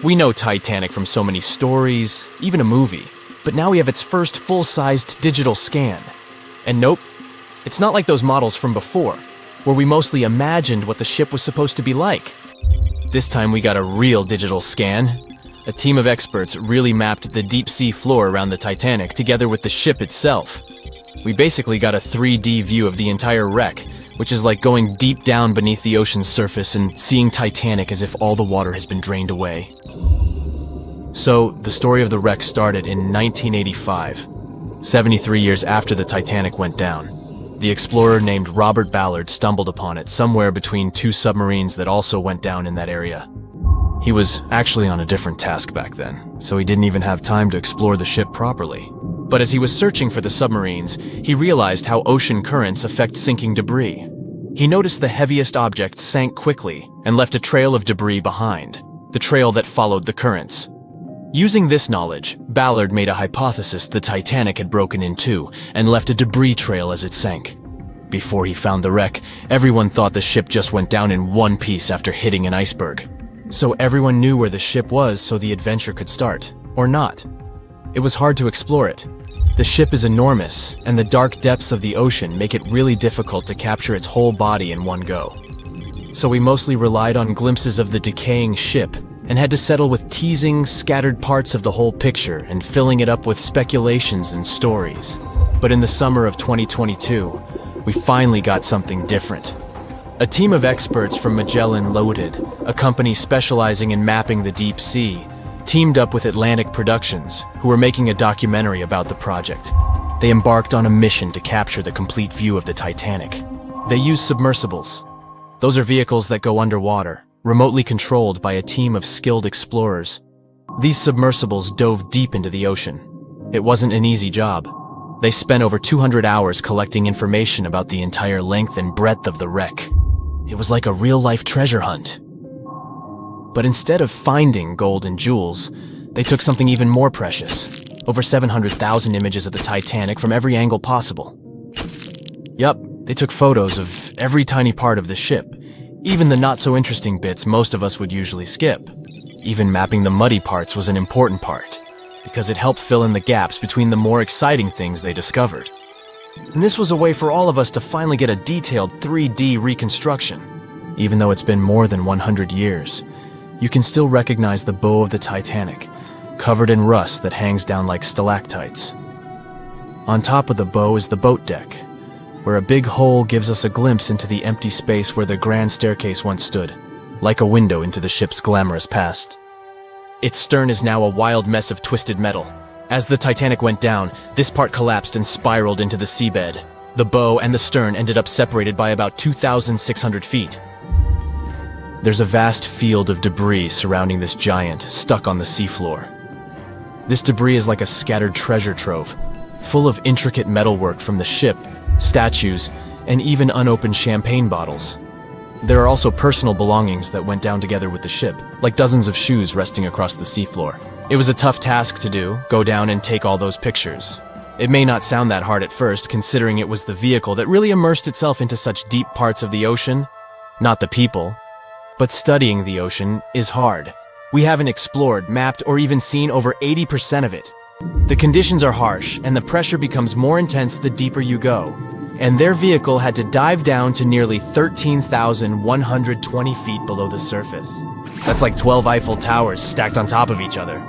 We know Titanic from so many stories, even a movie, but now we have its first full-sized digital scan. And nope, it's not like those models from before, where we mostly imagined what the ship was supposed to be like. This time we got a real digital scan. A team of experts really mapped the deep-sea floor around the Titanic together with the ship itself. We basically got a 3D view of the entire wreck, which is like going deep down beneath the ocean's surface and seeing Titanic as if all the water has been drained away. So, the story of the wreck started in 1985, 73 years after the Titanic went down. The explorer named Robert Ballard stumbled upon it somewhere between two submarines that also went down in that area. He was actually on a different task back then, so he didn't even have time to explore the ship properly. But as he was searching for the submarines, he realized how ocean currents affect sinking debris. He noticed the heaviest objects sank quickly and left a trail of debris behind, the trail that followed the currents. Using this knowledge, Ballard made a hypothesis the Titanic had broken in two and left a debris trail as it sank. Before he found the wreck, everyone thought the ship just went down in one piece after hitting an iceberg. So everyone knew where the ship was so the adventure could start, or not. It was hard to explore it. The ship is enormous, and the dark depths of the ocean make it really difficult to capture its whole body in one go. So we mostly relied on glimpses of the decaying ship, and had to settle with teasing scattered parts of the whole picture and filling it up with speculations and stories. But in the summer of 2022, we finally got something different. A team of experts from Magellan Loaded, a company specializing in mapping the deep sea, teamed up with Atlantic Productions, who were making a documentary about the project. They embarked on a mission to capture the complete view of the Titanic. They used submersibles. Those are vehicles that go underwater, remotely controlled by a team of skilled explorers. These submersibles dove deep into the ocean. It wasn't an easy job. They spent over 200 hours collecting information about the entire length and breadth of the wreck. It was like a real-life treasure hunt. But instead of finding gold and jewels, they took something even more precious. Over 700,000 images of the Titanic from every angle possible. Yup, they took photos of every tiny part of the ship, even the not-so-interesting bits most of us would usually skip. Even mapping the muddy parts was an important part, because it helped fill in the gaps between the more exciting things they discovered. And this was a way for all of us to finally get a detailed 3D reconstruction. Even though it's been more than 100 years, you can still recognize the bow of the Titanic, covered in rust that hangs down like stalactites. On top of the bow is the boat deck, where a big hole gives us a glimpse into the empty space where the grand staircase once stood, like a window into the ship's glamorous past. Its stern is now a wild mess of twisted metal. As the Titanic went down, this part collapsed and spiraled into the seabed. The bow and the stern ended up separated by about 2,600 feet. There's a vast field of debris surrounding this giant, stuck on the seafloor. This debris is like a scattered treasure trove, full of intricate metalwork from the ship, statues, and even unopened champagne bottles. There are also personal belongings that went down together with the ship, like dozens of shoes resting across the seafloor. It was a tough task to do, go down and take all those pictures. It may not sound that hard at first, considering it was the vehicle that really immersed itself into such deep parts of the ocean, not the people. But studying the ocean is hard. We haven't explored, mapped, or even seen over 80% of it. The conditions are harsh, and the pressure becomes more intense the deeper you go. And their vehicle had to dive down to nearly 13,120 feet below the surface. That's like 12 Eiffel Towers stacked on top of each other.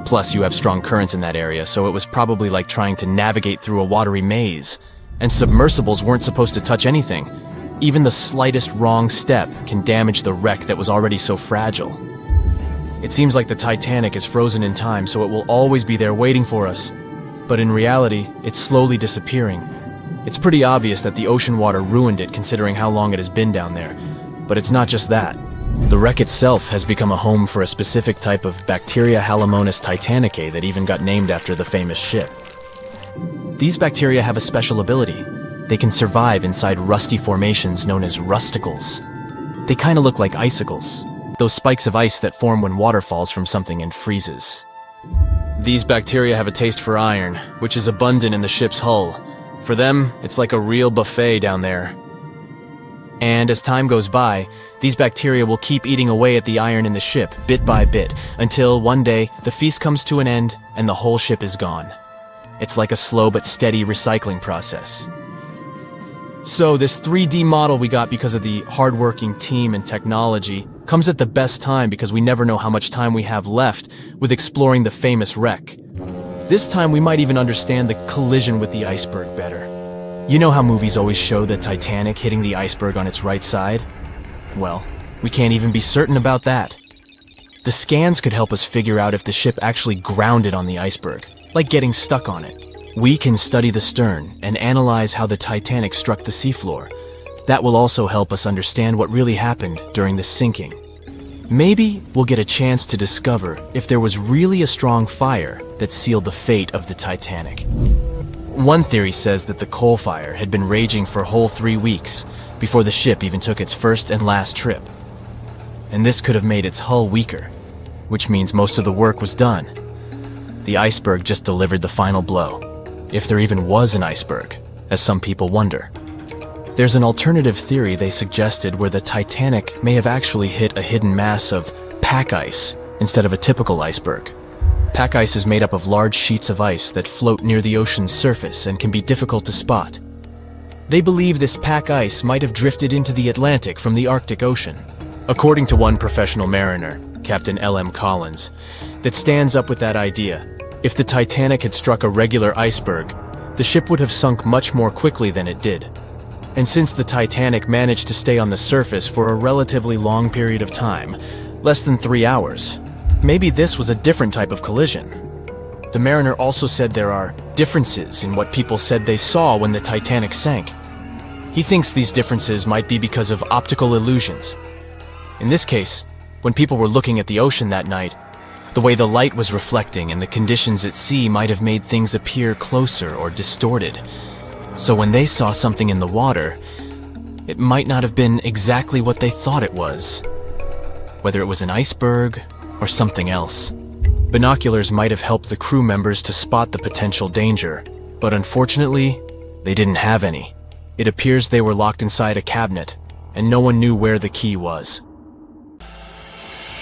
Plus, you have strong currents in that area, so it was probably like trying to navigate through a watery maze. And submersibles weren't supposed to touch anything. Even the slightest wrong step can damage the wreck that was already so fragile. It seems like the Titanic is frozen in time, so it will always be there waiting for us. But in reality, it's slowly disappearing. It's pretty obvious that the ocean water ruined it considering how long it has been down there. But it's not just that. The wreck itself has become a home for a specific type of bacteria Halomonas titanicae that even got named after the famous ship. These bacteria have a special ability. They can survive inside rusty formations known as rusticles. They kind of look like icicles, those spikes of ice that form when water falls from something and freezes. These bacteria have a taste for iron, which is abundant in the ship's hull. For them, it's like a real buffet down there. And as time goes by, these bacteria will keep eating away at the iron in the ship, bit by bit, until one day the feast comes to an end and the whole ship is gone. It's like a slow but steady recycling process. So this 3D model we got because of the hardworking team and technology comes at the best time because we never know how much time we have left with exploring the famous wreck. This time we might even understand the collision with the iceberg better. You know how movies always show the Titanic hitting the iceberg on its right side? Well, we can't even be certain about that. The scans could help us figure out if the ship actually grounded on the iceberg, like getting stuck on it. We can study the stern and analyze how the Titanic struck the seafloor. That will also help us understand what really happened during the sinking. Maybe we'll get a chance to discover if there was really a strong fire that sealed the fate of the Titanic. One theory says that the coal fire had been raging for a whole 3 weeks before the ship even took its first and last trip. And this could have made its hull weaker, which means most of the work was done. The iceberg just delivered the final blow, if there even was an iceberg, as some people wonder. There's an alternative theory they suggested where the Titanic may have actually hit a hidden mass of pack ice instead of a typical iceberg. Pack ice is made up of large sheets of ice that float near the ocean's surface and can be difficult to spot. They believe this pack ice might have drifted into the Atlantic from the Arctic Ocean. According to one professional mariner, Captain L.M. Collins, that stands up with that idea. If the Titanic had struck a regular iceberg, the ship would have sunk much more quickly than it did. And since the Titanic managed to stay on the surface for a relatively long period of time, less than 3 hours, maybe this was a different type of collision. The mariner also said there are differences in what people said they saw when the Titanic sank. He thinks these differences might be because of optical illusions. In this case, when people were looking at the ocean that night, the way the light was reflecting and the conditions at sea might have made things appear closer or distorted. So when they saw something in the water, it might not have been exactly what they thought it was. Whether it was an iceberg or something else. Binoculars might have helped the crew members to spot the potential danger, but unfortunately, they didn't have any. It appears they were locked inside a cabinet, and no one knew where the key was.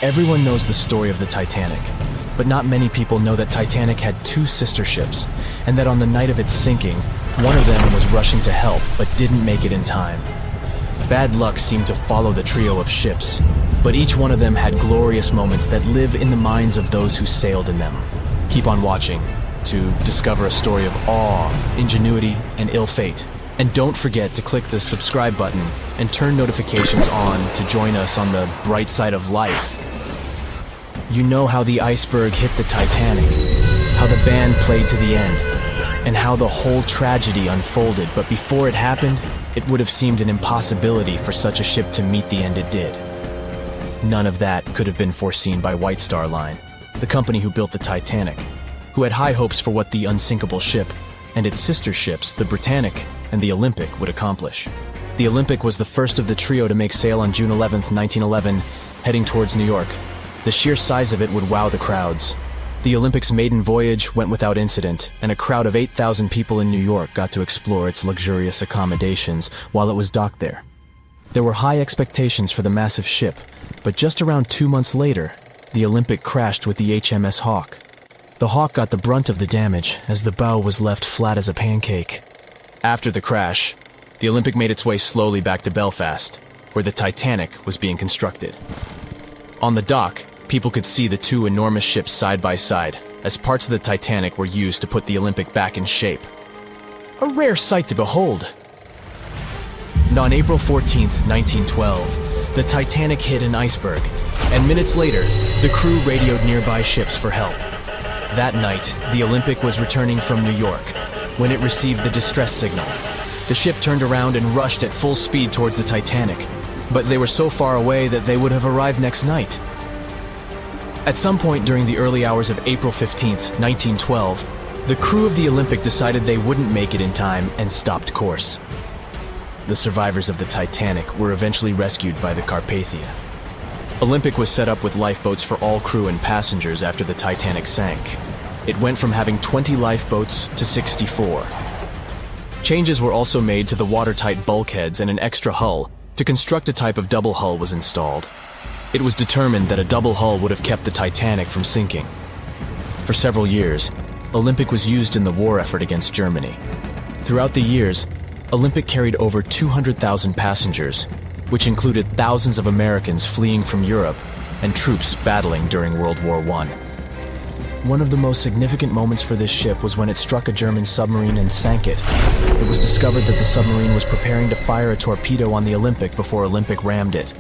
Everyone knows the story of the Titanic, but not many people know that Titanic had 2 sister ships, and that on the night of its sinking, one of them was rushing to help but didn't make it in time. Bad luck seemed to follow the trio of ships, but each one of them had glorious moments that live in the minds of those who sailed in them. Keep on watching to discover a story of awe, ingenuity, and ill fate. And don't forget to click the subscribe button and turn notifications on to join us on the bright side of life. You know how the iceberg hit the Titanic, how the band played to the end, and how the whole tragedy unfolded, but before it happened, it would have seemed an impossibility for such a ship to meet the end it did. None of that could have been foreseen by White Star Line, the company who built the Titanic, who had high hopes for what the unsinkable ship and its sister ships, the Britannic and the Olympic, would accomplish. The Olympic was the first of the trio to make sail on June 11, 1911, heading towards New York. The sheer size of it would wow the crowds. The Olympic's maiden voyage went without incident, and a crowd of 8,000 people in New York got to explore its luxurious accommodations while it was docked there. There were high expectations for the massive ship, but just around 2 months later, the Olympic crashed with the HMS Hawke. The Hawke got the brunt of the damage, as the bow was left flat as a pancake. After the crash, the Olympic made its way slowly back to Belfast, where the Titanic was being constructed. On the dock, people could see the 2 enormous ships side by side, as parts of the Titanic were used to put the Olympic back in shape. A rare sight to behold. And on April 14, 1912, the Titanic hit an iceberg, and minutes later, the crew radioed nearby ships for help. That night, the Olympic was returning from New York when it received the distress signal. The ship turned around and rushed at full speed towards the Titanic, but they were so far away that they would have arrived next night. At some point during the early hours of April 15, 1912, the crew of the Olympic decided they wouldn't make it in time and stopped course. The survivors of the Titanic were eventually rescued by the Carpathia. Olympic was set up with lifeboats for all crew and passengers after the Titanic sank. It went from having 20 lifeboats to 64. Changes were also made to the watertight bulkheads and an extra hull, To construct a type of double hull was installed. It was determined that a double hull would have kept the Titanic from sinking. For several years, Olympic was used in the war effort against Germany. Throughout the years, Olympic carried over 200,000 passengers, which included thousands of Americans fleeing from Europe and troops battling during World War I. One of the most significant moments for this ship was when it struck a German submarine and sank it. It was discovered that the submarine was preparing to fire a torpedo on the Olympic before Olympic rammed it.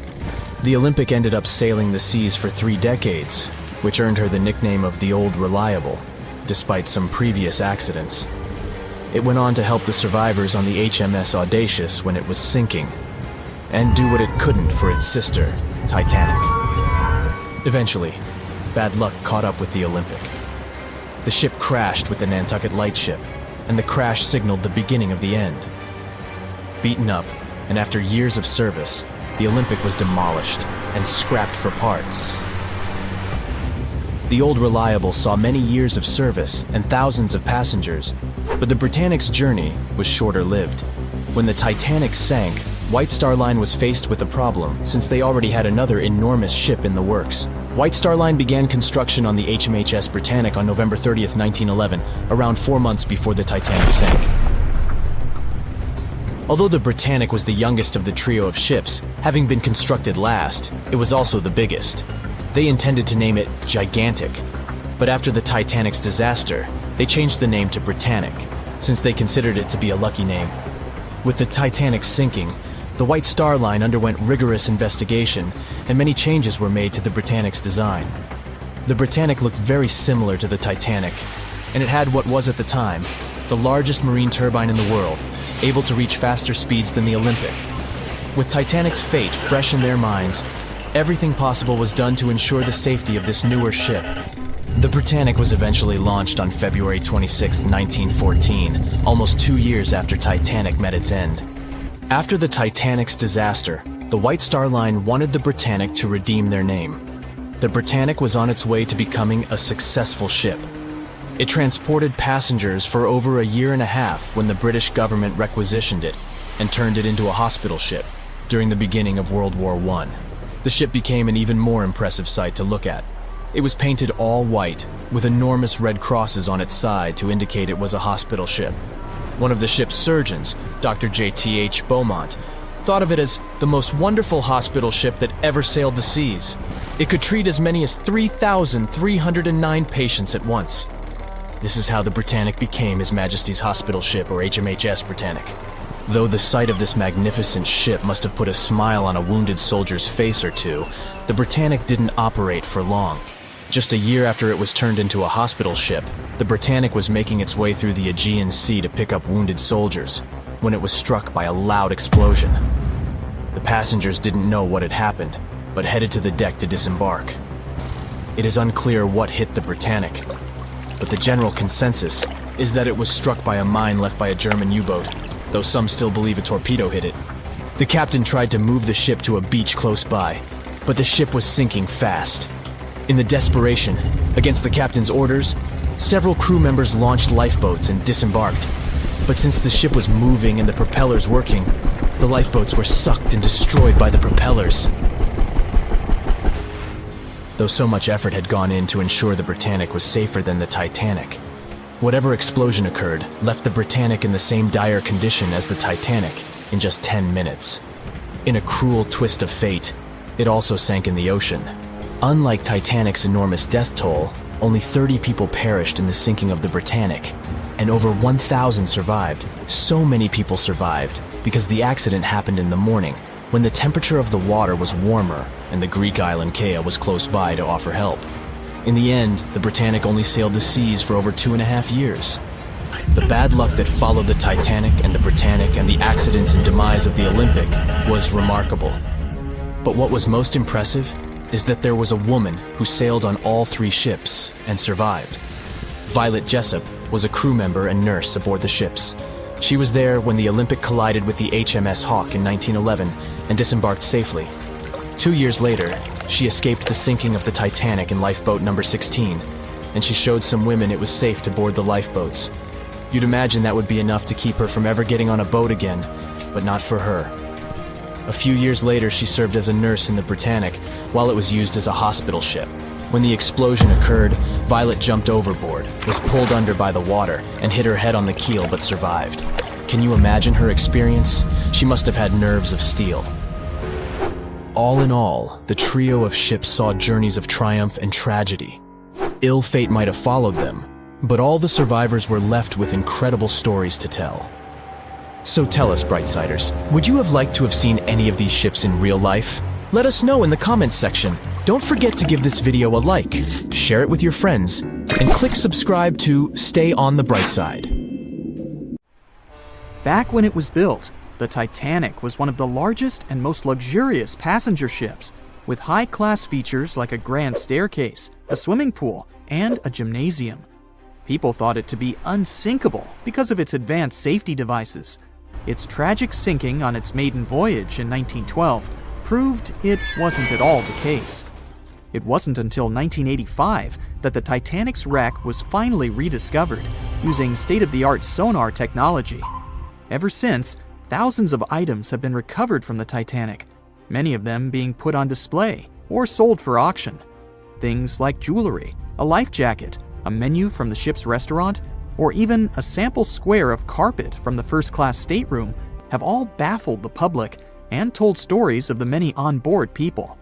The Olympic ended up sailing the seas for 3 decades, which earned her the nickname of the Old Reliable, despite some previous accidents. It went on to help the survivors on the HMS Audacious when it was sinking, and do what it couldn't for its sister, Titanic. Eventually, bad luck caught up with the Olympic. The ship crashed with the Nantucket Lightship, and the crash signaled the beginning of the end. Beaten up, and after years of service, the Olympic was demolished and scrapped for parts. The Old Reliable saw many years of service and thousands of passengers, but the Britannic's journey was shorter-lived. When the Titanic sank, White Star Line was faced with a problem since they already had another enormous ship in the works. White Star Line began construction on the HMHS Britannic on November 30th, 1911, around 4 months before the Titanic sank. Although the Britannic was the youngest of the trio of ships, having been constructed last, it was also the biggest. They intended to name it Gigantic, but after the Titanic's disaster, they changed the name to Britannic, since they considered it to be a lucky name. With the Titanic sinking, the White Star Line underwent rigorous investigation, and many changes were made to the Britannic's design. The Britannic looked very similar to the Titanic, and it had what was at the time the largest marine turbine in the world, able to reach faster speeds than the Olympic. With Titanic's fate fresh in their minds, everything possible was done to ensure the safety of this newer ship. The Britannic was eventually launched on February 26, 1914, almost 2 years after Titanic met its end. After the Titanic's disaster, the White Star Line wanted the Britannic to redeem their name. The Britannic was on its way to becoming a successful ship. It transported passengers for over a year and a half when the British government requisitioned it and turned it into a hospital ship during the beginning of World War I. The ship became an even more impressive sight to look at. It was painted all white, with enormous red crosses on its side to indicate it was a hospital ship. One of the ship's surgeons, Dr. J.T.H. Beaumont, thought of it as the most wonderful hospital ship that ever sailed the seas. It could treat as many as 3,309 patients at once. This is how the Britannic became His Majesty's Hospital Ship, or HMHS Britannic. Though the sight of this magnificent ship must have put a smile on a wounded soldier's face or two, the Britannic didn't operate for long. Just a year after it was turned into a hospital ship, the Britannic was making its way through the Aegean Sea to pick up wounded soldiers, when it was struck by a loud explosion. The passengers didn't know what had happened, but headed to the deck to disembark. It is unclear what hit the Britannic, but the general consensus is that it was struck by a mine left by a German U-boat, though some still believe a torpedo hit it. The captain tried to move the ship to a beach close by, but the ship was sinking fast. In the desperation, against the captain's orders, several crew members launched lifeboats and disembarked. But since the ship was moving and the propellers working, the lifeboats were sucked and destroyed by the propellers. Though so much effort had gone in to ensure the Britannic was safer than the Titanic, whatever explosion occurred left the Britannic in the same dire condition as the Titanic in just 10 minutes. In a cruel twist of fate, it also sank in the ocean. Unlike Titanic's enormous death toll, only 30 people perished in the sinking of the Britannic, and over 1,000 survived. So many people survived because the accident happened in the morning, when the temperature of the water was warmer and the Greek island Kea was close by to offer help. In the end, the Britannic only sailed the seas for over 2.5 years. The bad luck that followed the Titanic and the Britannic and the accidents and demise of the Olympic was remarkable. But what was most impressive is that there was a woman who sailed on all 3 ships and survived. Violet Jessup was a crew member and nurse aboard the ships. She was there when the Olympic collided with the HMS Hawk in 1911 and disembarked safely. 2 years later, she escaped the sinking of the Titanic in lifeboat number 16, and she showed some women it was safe to board the lifeboats. You'd imagine that would be enough to keep her from ever getting on a boat again, but not for her. A few years later, she served as a nurse in the Britannic while it was used as a hospital ship. When the explosion occurred, Violet jumped overboard, was pulled under by the water, and hit her head on the keel but survived. Can you imagine her experience? She must have had nerves of steel. All in all, the trio of ships saw journeys of triumph and tragedy. Ill fate might have followed them, but all the survivors were left with incredible stories to tell. So tell us, Brightsiders, would you have liked to have seen any of these ships in real life? Let us know in the comments section. Don't forget to give this video a like, share it with your friends, and click subscribe to stay on the bright side. Back when it was built, the Titanic was one of the largest and most luxurious passenger ships, with high-class features like a grand staircase, a swimming pool, and a gymnasium. People thought it to be unsinkable because of its advanced safety devices. Its tragic sinking on its maiden voyage in 1912 proved it wasn't at all the case. It wasn't until 1985 that the Titanic's wreck was finally rediscovered using state-of-the-art sonar technology. Ever since, thousands of items have been recovered from the Titanic, many of them being put on display or sold for auction. Things like jewelry, a life jacket, a menu from the ship's restaurant, or even a sample square of carpet from the first-class stateroom have all baffled the public and told stories of the many on-board people.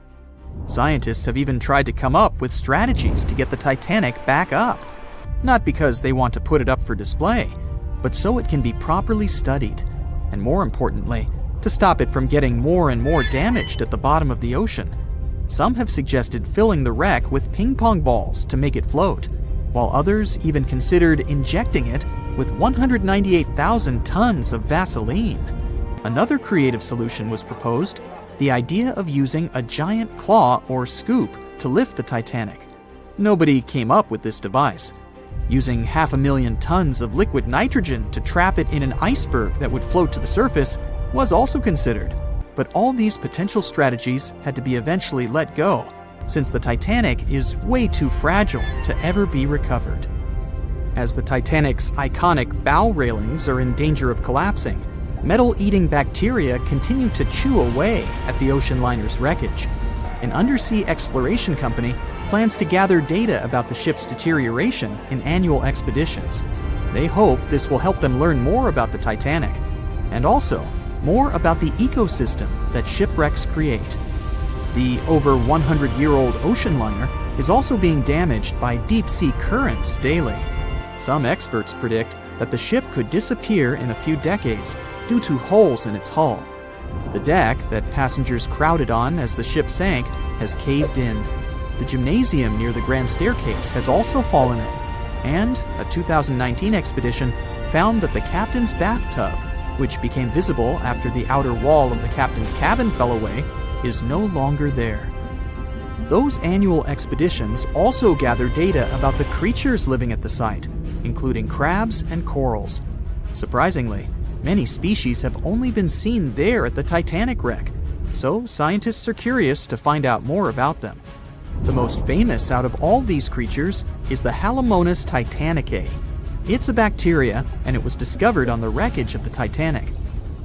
Scientists have even tried to come up with strategies to get the Titanic back up, not because they want to put it up for display, but so it can be properly studied, and more importantly, to stop it from getting more and more damaged at the bottom of the ocean. Some have suggested filling the wreck with ping-pong balls to make it float, while others even considered injecting it with 198,000 tons of Vaseline. Another creative solution was proposed, the idea of using a giant claw or scoop to lift the Titanic. Nobody came up with this device. Using 500,000 tons of liquid nitrogen to trap it in an iceberg that would float to the surface was also considered, but all these potential strategies had to be eventually let go, since the Titanic is way too fragile to ever be recovered. As the Titanic's iconic bow railings are in danger of collapsing, metal-eating bacteria continue to chew away at the ocean liner's wreckage. An undersea exploration company plans to gather data about the ship's deterioration in annual expeditions. They hope this will help them learn more about the Titanic, and also more about the ecosystem that shipwrecks create. The over 100-year-old ocean liner is also being damaged by deep-sea currents daily. Some experts predict that the ship could disappear in a few decades due to holes in its hull. The deck that passengers crowded on as the ship sank has caved in. The gymnasium near the grand staircase has also fallen in, and a 2019 expedition found that the captain's bathtub, which became visible after the outer wall of the captain's cabin fell away, is no longer there. Those annual expeditions also gather data about the creatures living at the site, including crabs and corals. Surprisingly, many species have only been seen there at the Titanic wreck, so scientists are curious to find out more about them. The most famous out of all these creatures is the Halomonas titanicae. It's a bacteria, and it was discovered on the wreckage of the Titanic.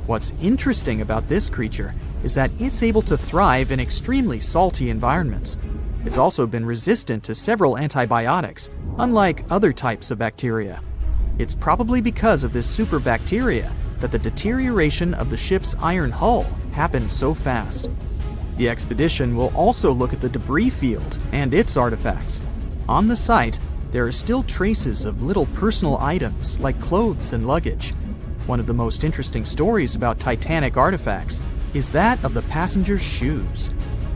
What's interesting about this creature is that it's able to thrive in extremely salty environments. It's also been resistant to several antibiotics, unlike other types of bacteria. It's probably because of this superbacteria that the deterioration of the ship's iron hull happened so fast. The expedition will also look at the debris field and its artifacts. On the site, there are still traces of little personal items like clothes and luggage. One of the most interesting stories about Titanic artifacts is that of the passengers' shoes.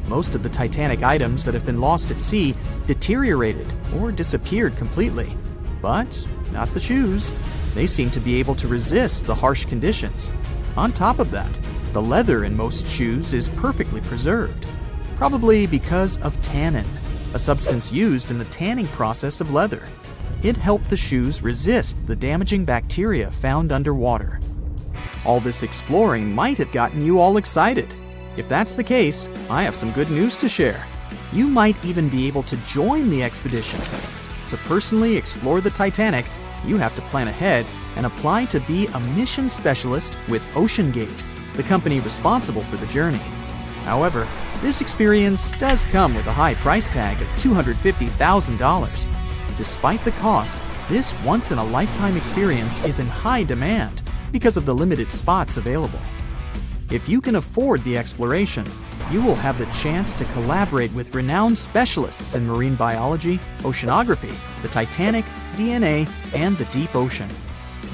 Most of the Titanic items that have been lost at sea deteriorated or disappeared completely. But not the shoes. They seem to be able to resist the harsh conditions. On top of that, the leather in most shoes is perfectly preserved, probably because of tannin, a substance used in the tanning process of leather. It helped the shoes resist the damaging bacteria found underwater. All this exploring might have gotten you all excited. If that's the case, I have some good news to share. You might even be able to join the expeditions. To personally explore the Titanic, you have to plan ahead and apply to be a mission specialist with OceanGate. the company responsible for the journey. However, this experience does come with a high price tag of $250,000. Despite the cost, this once-in-a-lifetime experience is in high demand because of the limited spots available. If you can afford the exploration, you will have the chance to collaborate with renowned specialists in marine biology, oceanography, the Titanic, DNA, and the deep ocean.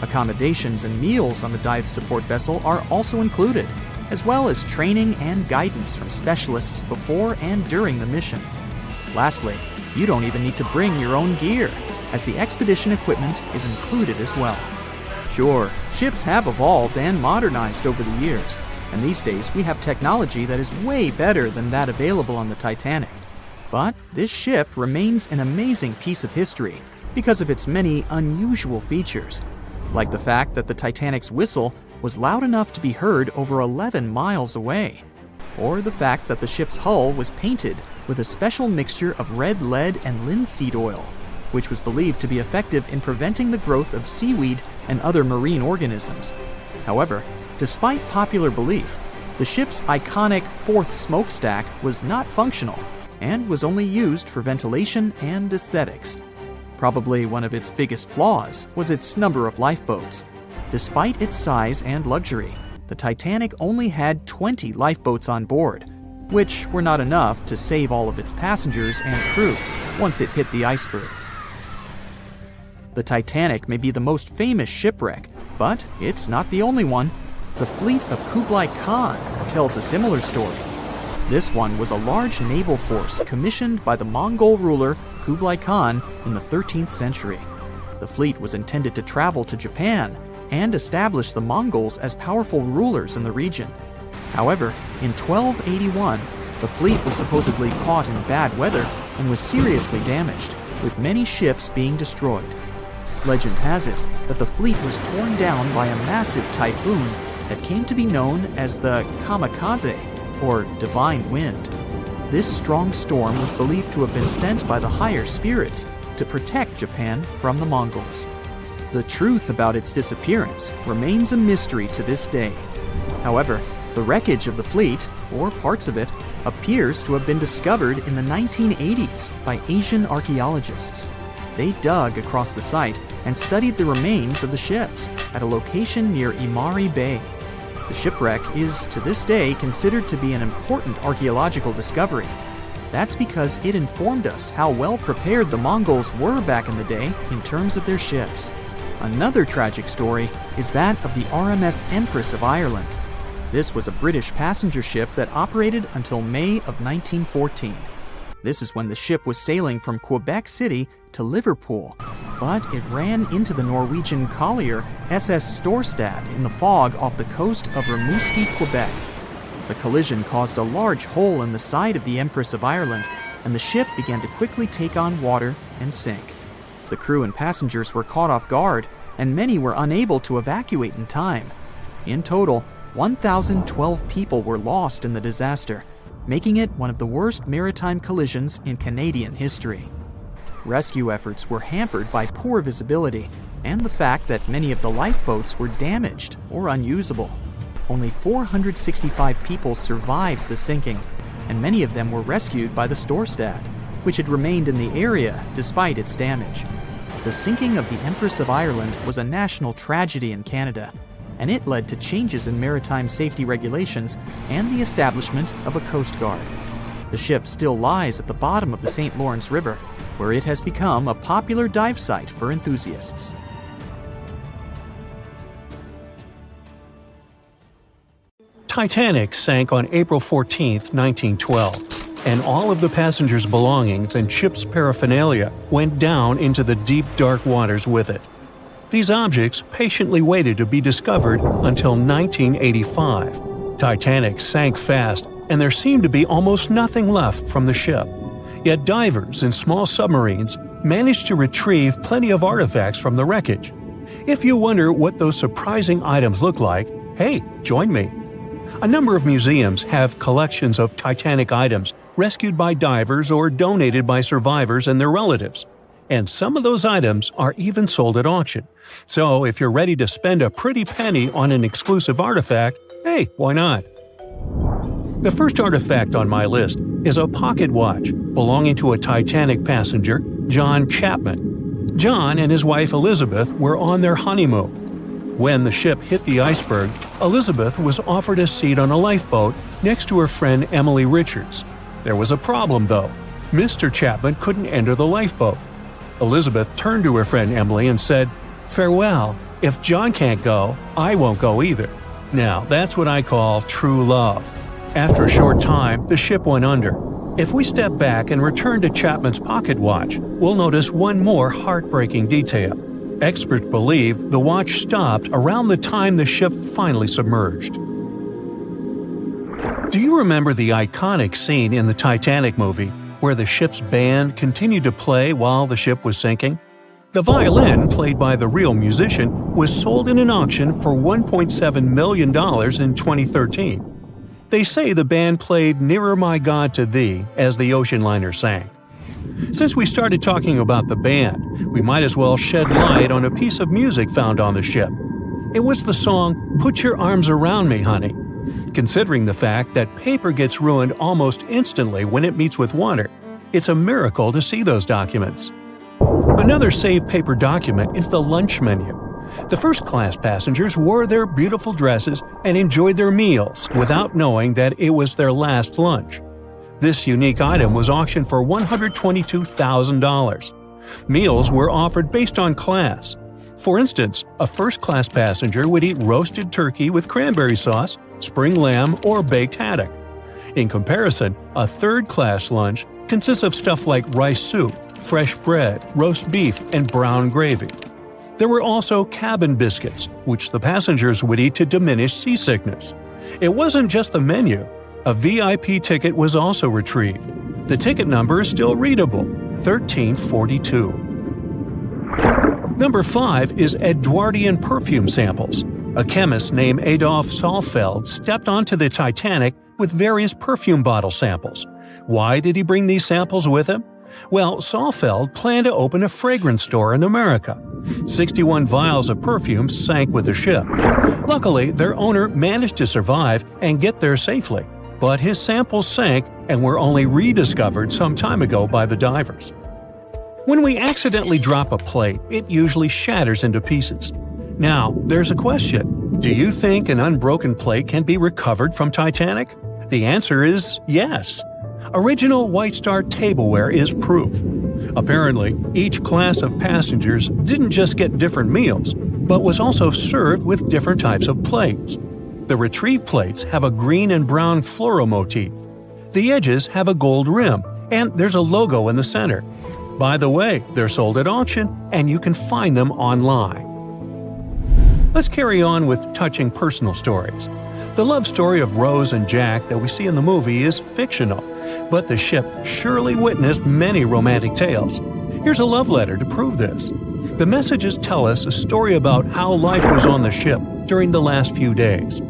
Accommodations and meals on the dive support vessel are also included, as well as training and guidance from specialists before and during the mission. Lastly, you don't even need to bring your own gear, as the expedition equipment is included as well. Sure, ships have evolved and modernized over the years, and these days we have technology that is way better than that available on the Titanic. But this ship remains an amazing piece of history because of its many unusual features, like the fact that the Titanic's whistle was loud enough to be heard over 11 miles away, or the fact that the ship's hull was painted with a special mixture of red lead and linseed oil, which was believed to be effective in preventing the growth of seaweed and other marine organisms. However, despite popular belief, the ship's iconic fourth smokestack was not functional and was only used for ventilation and aesthetics. Probably one of its biggest flaws was its number of lifeboats. Despite its size and luxury, the Titanic only had 20 lifeboats on board, which were not enough to save all of its passengers and crew once it hit the iceberg. The Titanic may be the most famous shipwreck, but it's not the only one. The fleet of Kublai Khan tells a similar story. This one was a large naval force commissioned by the Mongol ruler Kublai Khan in the 13th century. The fleet was intended to travel to Japan and establish the Mongols as powerful rulers in the region. However, in 1281, the fleet was supposedly caught in bad weather and was seriously damaged, with many ships being destroyed. Legend has it that the fleet was torn down by a massive typhoon that came to be known as the kamikaze, or divine wind. This strong storm was believed to have been sent by the higher spirits to protect Japan from the Mongols. The truth about its disappearance remains a mystery to this day. However, the wreckage of the fleet, or parts of it, appears to have been discovered in the 1980s by Asian archaeologists. They dug across the site and studied the remains of the ships at a location near Imari Bay. The shipwreck is, to this day, considered to be an important archaeological discovery. That's because it informed us how well prepared the Mongols were back in the day in terms of their ships. Another tragic story is that of the RMS Empress of Ireland. This was a British passenger ship that operated until May of 1914. This is when the ship was sailing from Quebec City to Liverpool, but it ran into the Norwegian collier SS Storstad in the fog off the coast of Rimouski, Quebec. The collision caused a large hole in the side of the Empress of Ireland, and the ship began to quickly take on water and sink. The crew and passengers were caught off guard, and many were unable to evacuate in time. In total, 1,012 people were lost in the disaster, making it one of the worst maritime collisions in Canadian history. Rescue efforts were hampered by poor visibility and the fact that many of the lifeboats were damaged or unusable. Only 465 people survived the sinking, and many of them were rescued by the Storstad, which had remained in the area despite its damage. The sinking of the Empress of Ireland was a national tragedy in Canada, and it led to changes in maritime safety regulations and the establishment of a Coast Guard. The ship still lies at the bottom of the St. Lawrence River, where it has become a popular dive site for enthusiasts. Titanic sank on April 14, 1912, and all of the passengers' belongings and ship's paraphernalia went down into the deep, dark waters with it. These objects patiently waited to be discovered until 1985. Titanic sank fast, and there seemed to be almost nothing left from the ship. Yet divers in small submarines managed to retrieve plenty of artifacts from the wreckage. If you wonder what those surprising items look like, hey, join me. A number of museums have collections of Titanic items rescued by divers or donated by survivors and their relatives. And some of those items are even sold at auction. So if you're ready to spend a pretty penny on an exclusive artifact, Hey, why not? The first artifact on my list is a pocket watch belonging to a Titanic passenger, John Chapman. John and his wife Elizabeth were on their honeymoon. When the ship hit the iceberg, Elizabeth was offered a seat on a lifeboat next to her friend Emily Richards. There was a problem, though. Mr. Chapman couldn't enter the lifeboat. Elizabeth turned to her friend Emily and said, "Farewell. If John can't go, I won't go either." Now, that's what I call true love. After a short time, the ship went under. If we step back and return to Chapman's pocket watch, we'll notice one more heartbreaking detail. Experts believe the watch stopped around the time the ship finally submerged. Do you remember the iconic scene in the Titanic movie where the ship's band continued to play while the ship was sinking? The violin, played by the real musician, was sold in an auction for $1.7 million in 2013. They say the band played Nearer My God to Thee as the ocean liner sank. Since we started talking about the band, we might as well shed light on a piece of music found on the ship. It was the song Put Your Arms Around Me, Honey. Considering the fact that paper gets ruined almost instantly when it meets with water, it's a miracle to see those documents. Another saved paper document is the lunch menu. The first-class passengers wore their beautiful dresses and enjoyed their meals without knowing that it was their last lunch. This unique item was auctioned for $122,000. Meals were offered based on class. For instance, a first-class passenger would eat roasted turkey with cranberry sauce, spring lamb, or baked haddock. In comparison, a third-class lunch consists of stuff like rice soup, fresh bread, roast beef, and brown gravy. There were also cabin biscuits, which the passengers would eat to diminish seasickness. It wasn't just the menu. A VIP ticket was also retrieved. The ticket number is still readable, 1342. Number 5 is Edwardian perfume samples. A chemist named Adolf Salfeld stepped onto the Titanic with various perfume bottle samples. Why did he bring these samples with him? Well, Salfeld planned to open a fragrance store in America. 61 vials of perfume sank with the ship. Luckily, their owner managed to survive and get there safely, but his samples sank and were only rediscovered some time ago by the divers. When we accidentally drop a plate, it usually shatters into pieces. Now, there's a question. Do you think an unbroken plate can be recovered from Titanic? The answer is yes. Original White Star tableware is proof. Apparently, each class of passengers didn't just get different meals, but was also served with different types of plates. The retrieved plates have a green and brown floral motif. The edges have a gold rim, and there's a logo in the center. By the way, they're sold at auction, and you can find them online. Let's carry on with touching personal stories. The love story of Rose and Jack that we see in the movie is fictional, but the ship surely witnessed many romantic tales. Here's a love letter to prove this. The messages tell us a story about how life was on the ship during the last few days.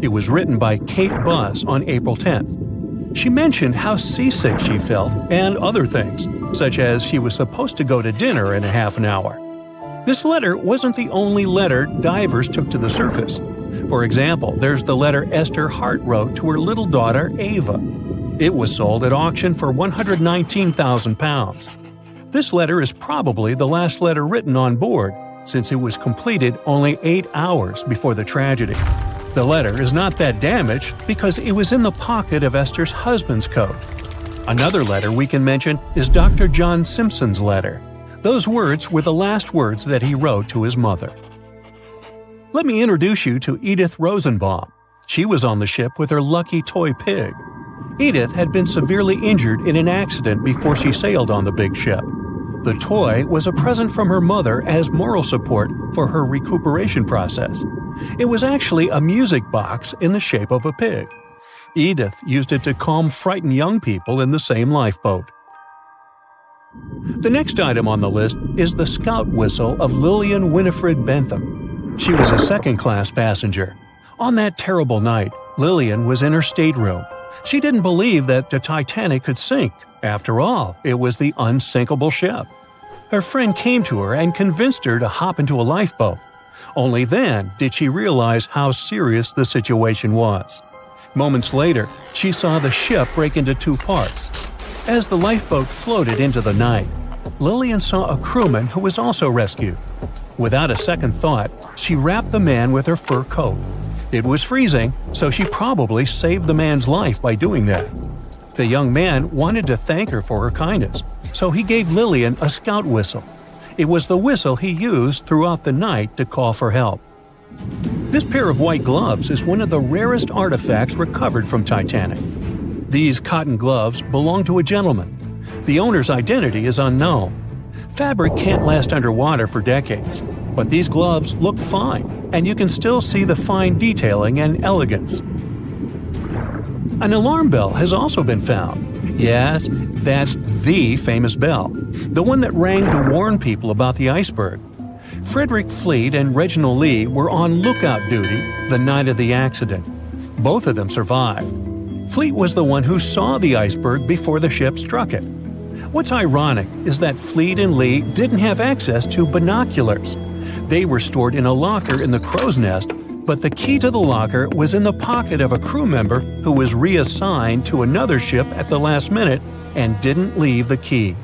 It was written by Kate Buss on April 10th. She mentioned how seasick she felt and other things, such as she was supposed to go to dinner in a half an hour. This letter wasn't the only letter divers took to the surface. For example, there's the letter Esther Hart wrote to her little daughter Ava. It was sold at auction for £119,000. This letter is probably the last letter written on board, since it was completed only 8 hours before the tragedy. The letter is not that damaged because it was in the pocket of Esther's husband's coat. Another letter we can mention is Dr. John Simpson's letter. Those words were the last words that he wrote to his mother. Let me introduce you to Edith Rosenbaum. She was on the ship with her lucky toy pig. Edith had been severely injured in an accident before she sailed on the big ship. The toy was a present from her mother as moral support for her recuperation process. It was actually a music box in the shape of a pig. Edith used it to calm frightened young people in the same lifeboat. The next item on the list is the scout whistle of Lillian Winifred Bentham. She was a second-class passenger. On that terrible night, Lillian was in her stateroom. She didn't believe that the Titanic could sink. After all, it was the unsinkable ship. Her friend came to her and convinced her to hop into a lifeboat. Only then did she realize how serious the situation was. Moments later, she saw the ship break into two parts. As the lifeboat floated into the night, Lillian saw a crewman who was also rescued. Without a second thought, she wrapped the man with her fur coat. It was freezing, so she probably saved the man's life by doing that. The young man wanted to thank her for her kindness, so he gave Lillian a scout whistle. It was the whistle he used throughout the night to call for help. This pair of white gloves is one of the rarest artifacts recovered from Titanic. These cotton gloves belong to a gentleman. The owner's identity is unknown. Fabric can't last underwater for decades, but these gloves look fine, and you can still see the fine detailing and elegance. An alarm bell has also been found. Yes, that's the famous bell, the one that rang to warn people about the iceberg. Frederick Fleet and Reginald Lee were on lookout duty the night of the accident. Both of them survived. Fleet was the one who saw the iceberg before the ship struck it. What's ironic is that Fleet and Lee didn't have access to binoculars. They were stored in a locker in the crow's nest, but the key to the locker was in the pocket of a crew member who was reassigned to another ship at the last minute and didn't leave the key.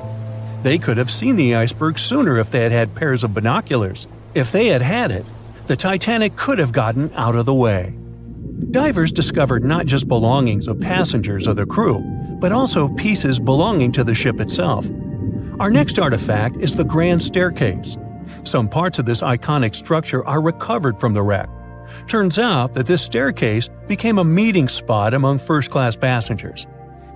They could have seen the iceberg sooner if they had had pairs of binoculars. If they had had it, the Titanic could have gotten out of the way. Divers discovered not just belongings of passengers or the crew, but also pieces belonging to the ship itself. Our next artifact is the Grand Staircase. Some parts of this iconic structure are recovered from the wreck. Turns out that this staircase became a meeting spot among first-class passengers.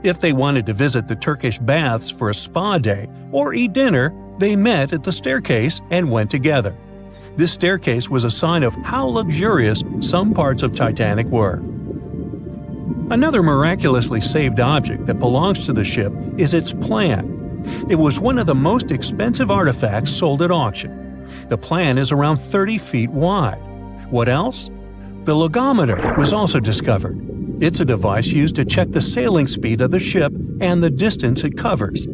If they wanted to visit the Turkish baths for a spa day or eat dinner, they met at the staircase and went together. This staircase was a sign of how luxurious some parts of Titanic were. Another miraculously saved object that belongs to the ship is its plan. It was one of the most expensive artifacts sold at auction. The plan is around 30 feet wide. What else? The logometer was also discovered. It's a device used to check the sailing speed of the ship and the distance it covers.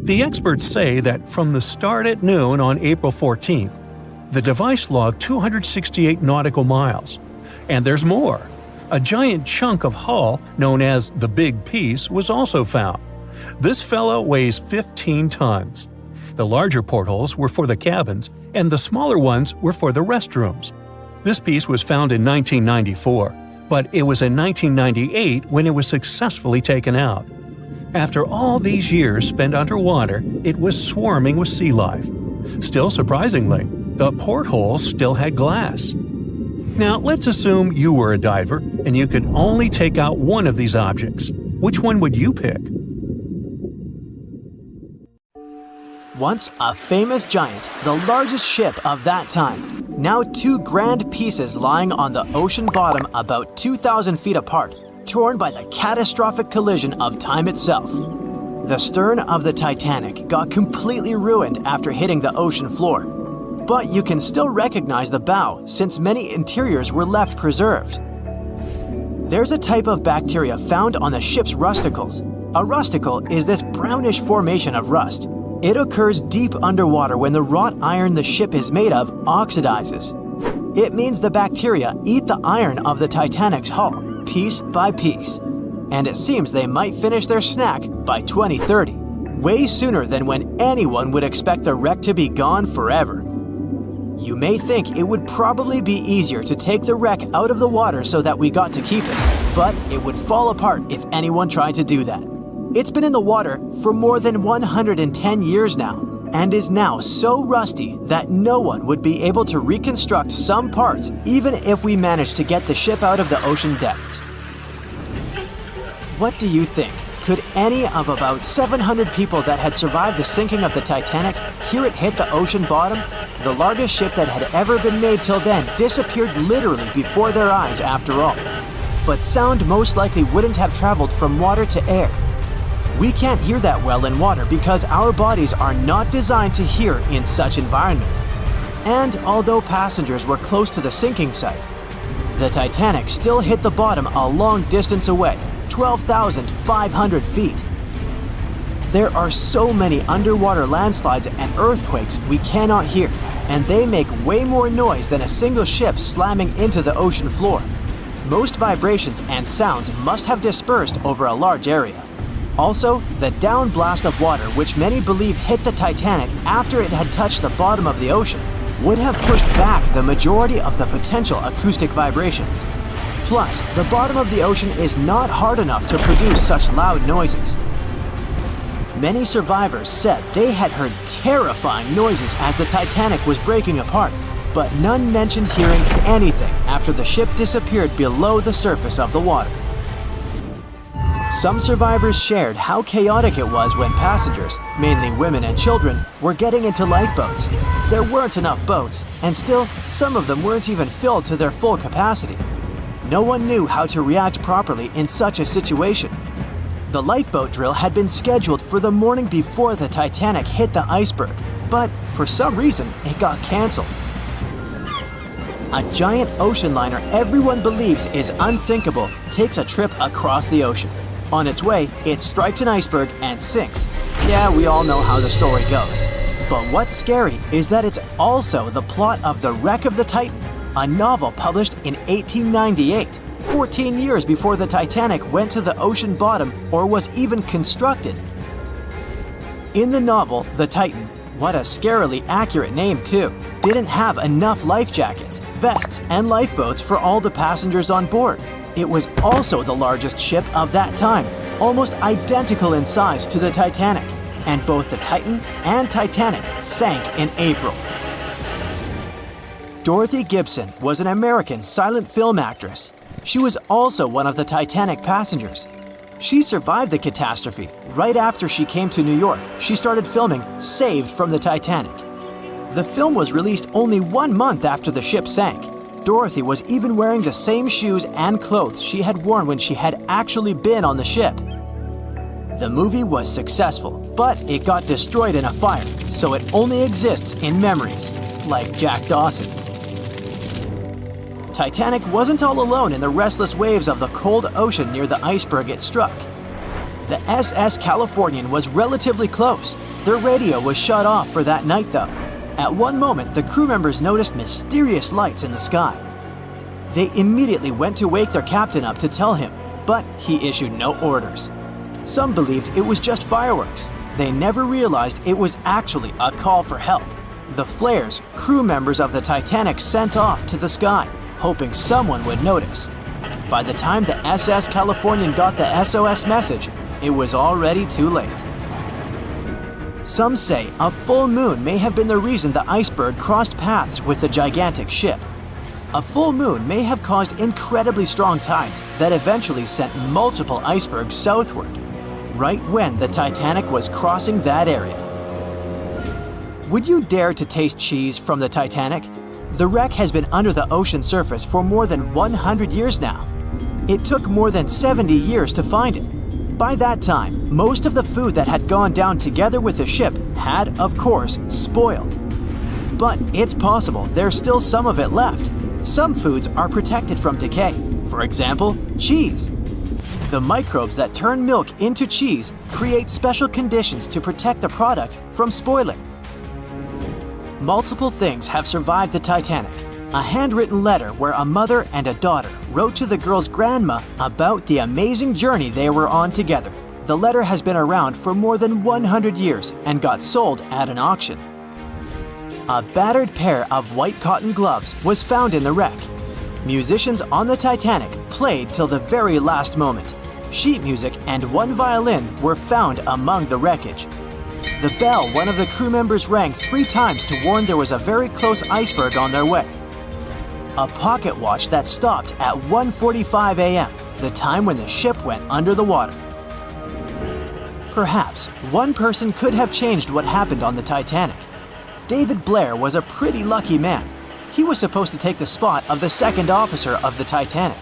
The experts say that from the start at noon on April 14th, the device logged 268 nautical miles. And there's more. A giant chunk of hull, known as the Big Piece, was also found. This fellow weighs 15 tons. The larger portholes were for the cabins, and the smaller ones were for the restrooms. This piece was found in 1994, but it was in 1998 when it was successfully taken out. After all these years spent underwater, it was swarming with sea life. Still surprisingly, the portholes still had glass. Now, let's assume you were a diver and you could only take out one of these objects. Which one would you pick? Once a famous giant, the largest ship of that time. Now two grand pieces lying on the ocean bottom about 2,000 feet apart, torn by the catastrophic collision of time itself. The stern of the Titanic got completely ruined after hitting the ocean floor. But you can still recognize the bow since many interiors were left preserved. There's a type of bacteria found on the ship's rusticles. A rusticle is this brownish formation of rust. It occurs deep underwater when the wrought iron the ship is made of oxidizes. It means the bacteria eat the iron of the Titanic's hull, piece by piece. And it seems they might finish their snack by 2030, way sooner than when anyone would expect the wreck to be gone forever. You may think it would probably be easier to take the wreck out of the water so that we got to keep it, but it would fall apart if anyone tried to do that. It's been in the water for more than 110 years now, and is now so rusty that no one would be able to reconstruct some parts even if we managed to get the ship out of the ocean depths. What do you think? Could any of about 700 people that had survived the sinking of the Titanic hear it hit the ocean bottom? The largest ship that had ever been made till then disappeared literally before their eyes after all. But sound most likely wouldn't have traveled from water to air. We can't hear that well in water because our bodies are not designed to hear in such environments. And although passengers were close to the sinking site, the Titanic still hit the bottom a long distance away, 12,500 feet. There are so many underwater landslides and earthquakes we cannot hear. and they make way more noise than a single ship slamming into the ocean floor. Most vibrations and sounds must have dispersed over a large area. Also, the downblast of water, which many believe hit the Titanic after it had touched the bottom of the ocean, would have pushed back the majority of the potential acoustic vibrations. Plus, the bottom of the ocean is not hard enough to produce such loud noises. Many survivors said they had heard terrifying noises as the Titanic was breaking apart, but none mentioned hearing anything after the ship disappeared below the surface of the water. Some survivors shared how chaotic it was when passengers, mainly women and children, were getting into lifeboats. There weren't enough boats, and still, some of them weren't even filled to their full capacity. No one knew how to react properly in such a situation. The lifeboat drill had been scheduled for the morning before the Titanic hit the iceberg, but for some reason, it got canceled. A giant ocean liner everyone believes is unsinkable takes a trip across the ocean. On its way, it strikes an iceberg and sinks. Yeah, we all know how the story goes. But what's scary is that it's also the plot of The Wreck of the Titan, a novel published in 1898, 14 years before the Titanic went to the ocean bottom or was even constructed. In the novel, the Titan, what a scarily accurate name too, didn't have enough life jackets, vests, and lifeboats for all the passengers on board. It was also the largest ship of that time, almost identical in size to the Titanic, and both the Titan and Titanic sank in April. Dorothy Gibson was an American silent film actress. She was also one of the Titanic passengers. She survived the catastrophe. Right after she came to New York, she started filming Saved from the Titanic. The film was released only 1 month after the ship sank. Dorothy was even wearing the same shoes and clothes she had worn when she had actually been on the ship. The movie was successful, but it got destroyed in a fire, so it only exists in memories, like Jack Dawson. Titanic wasn't all alone in the restless waves of the cold ocean near the iceberg it struck. The SS Californian was relatively close. Their radio was shut off for that night though. At one moment, the crew members noticed mysterious lights in the sky. They immediately went to wake their captain up to tell him, but he issued no orders. Some believed it was just fireworks. They never realized it was actually a call for help. The flares crew members of the Titanic sent off to the sky, hoping someone would notice. By the time the SS Californian got the SOS message, it was already too late. Some say a full moon may have been the reason the iceberg crossed paths with the gigantic ship. A full moon may have caused incredibly strong tides that eventually sent multiple icebergs southward, right when the Titanic was crossing that area. Would you dare to taste cheese from the Titanic? The wreck has been under the ocean surface for more than 100 years now. It took more than 70 years to find it. By that time, most of the food that had gone down together with the ship had, of course, spoiled. But it's possible there's still some of it left. Some foods are protected from decay. For example, cheese. The microbes that turn milk into cheese create special conditions to protect the product from spoiling. Multiple things have survived the Titanic. A handwritten letter where a mother and a daughter wrote to the girl's grandma about the amazing journey they were on together. The letter has been around for more than 100 years and got sold at an auction. A battered pair of white cotton gloves was found in the wreck. Musicians on the Titanic played till the very last moment. Sheet music and one violin were found among the wreckage. The bell one of the crew members rang 3 times to warn there was a very close iceberg on their way. A pocket watch that stopped at 1:45 a.m., the time when the ship went under the water. Perhaps one person could have changed what happened on the Titanic. David Blair was a pretty lucky man. He was supposed to take the spot of the second officer of the Titanic.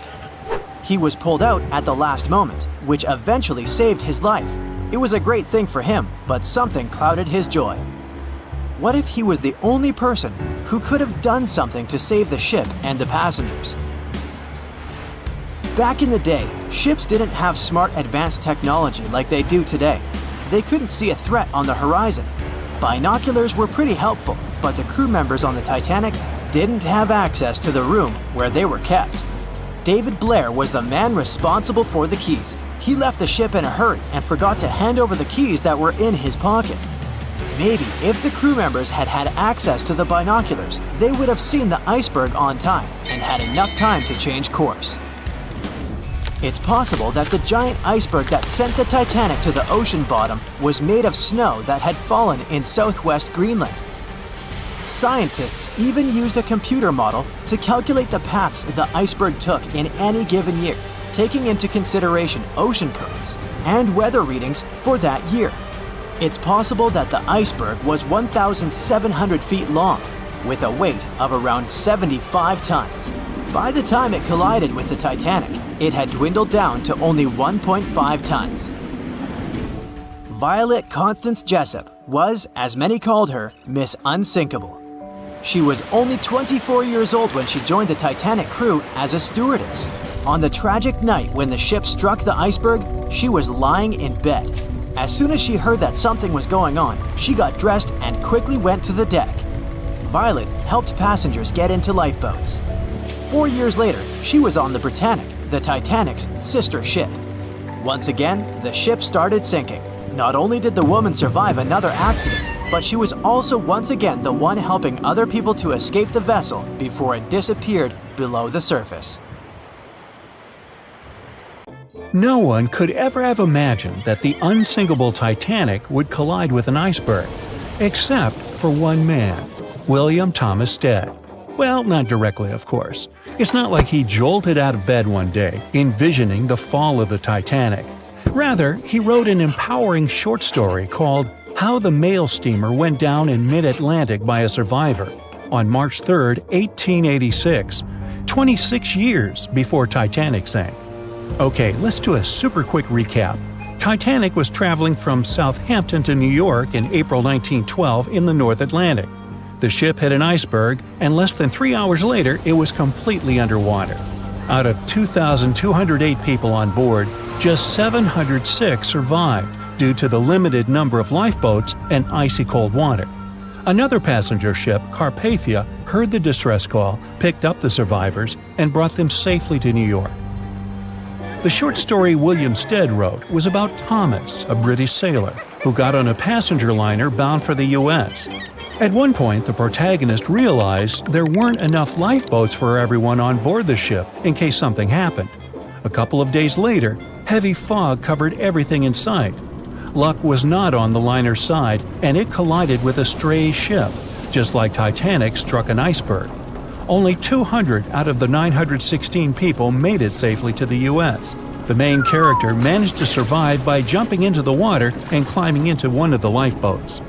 He was pulled out at the last moment, which eventually saved his life. It was a great thing for him, but something clouded his joy. What if he was the only person who could have done something to save the ship and the passengers? Back in the day, ships didn't have smart advanced technology like they do today. They couldn't see a threat on the horizon. Binoculars were pretty helpful, but the crew members on the Titanic didn't have access to the room where they were kept. David Blair was the man responsible for the keys. He left the ship in a hurry and forgot to hand over the keys that were in his pocket. Maybe if the crew members had had access to the binoculars, they would have seen the iceberg on time and had enough time to change course. It's possible that the giant iceberg that sent the Titanic to the ocean bottom was made of snow that had fallen in southwest Greenland. Scientists even used a computer model to calculate the paths the iceberg took in any given year, taking into consideration ocean currents and weather readings for that year. It's possible that the iceberg was 1,700 feet long, with a weight of around 75 tons. By the time it collided with the Titanic, it had dwindled down to only 1.5 tons. Violet Constance Jessup was, as many called her, Miss Unsinkable. She was only 24 years old when she joined the Titanic crew as a stewardess. On the tragic night when the ship struck the iceberg, she was lying in bed. As soon as she heard that something was going on, she got dressed and quickly went to the deck. Violet helped passengers get into lifeboats. 4 years later, she was on the Britannic, the Titanic's sister ship. Once again, the ship started sinking. Not only did the woman survive another accident, but she was also once again the one helping other people to escape the vessel before it disappeared below the surface. No one could ever have imagined that the unsinkable Titanic would collide with an iceberg, except for one man, William Thomas Stead. Well, not directly, of course. It's not like he jolted out of bed one day, envisioning the fall of the Titanic. Rather, he wrote an empowering short story called How the Mail Steamer Went Down in Mid-Atlantic by a Survivor on March 3, 1886, 26 years before Titanic sank. Okay, let's do a super quick recap. Titanic was traveling from Southampton to New York in April 1912 in the North Atlantic. The ship hit an iceberg, and less than 3 hours later, it was completely underwater. Out of 2,208 people on board, just 706 survived due to the limited number of lifeboats and icy cold water. Another passenger ship, Carpathia, heard the distress call, picked up the survivors, and brought them safely to New York. The short story William Stead wrote was about Thomas, a British sailor, who got on a passenger liner bound for the U.S. At one point, the protagonist realized there weren't enough lifeboats for everyone on board the ship in case something happened. A couple of days later, heavy fog covered everything in sight. Luck was not on the liner's side, and it collided with a stray ship, just like Titanic struck an iceberg. Only 200 out of the 916 people made it safely to the U.S. The main character managed to survive by jumping into the water and climbing into one of the lifeboats.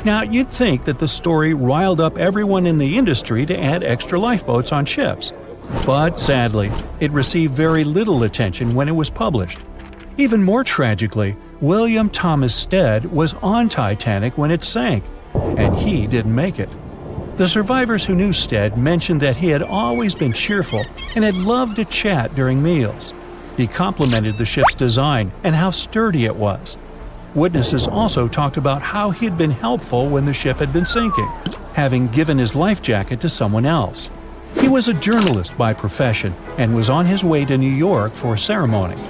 Now, you'd think that the story riled up everyone in the industry to add extra lifeboats on ships. But sadly, it received very little attention when it was published. Even more tragically, William Thomas Stead was on Titanic when it sank, and he didn't make it. The survivors who knew Stead mentioned that he had always been cheerful and had loved to chat during meals. He complimented the ship's design and how sturdy it was. Witnesses also talked about how he had been helpful when the ship had been sinking, having given his life jacket to someone else. He was a journalist by profession and was on his way to New York for a ceremony.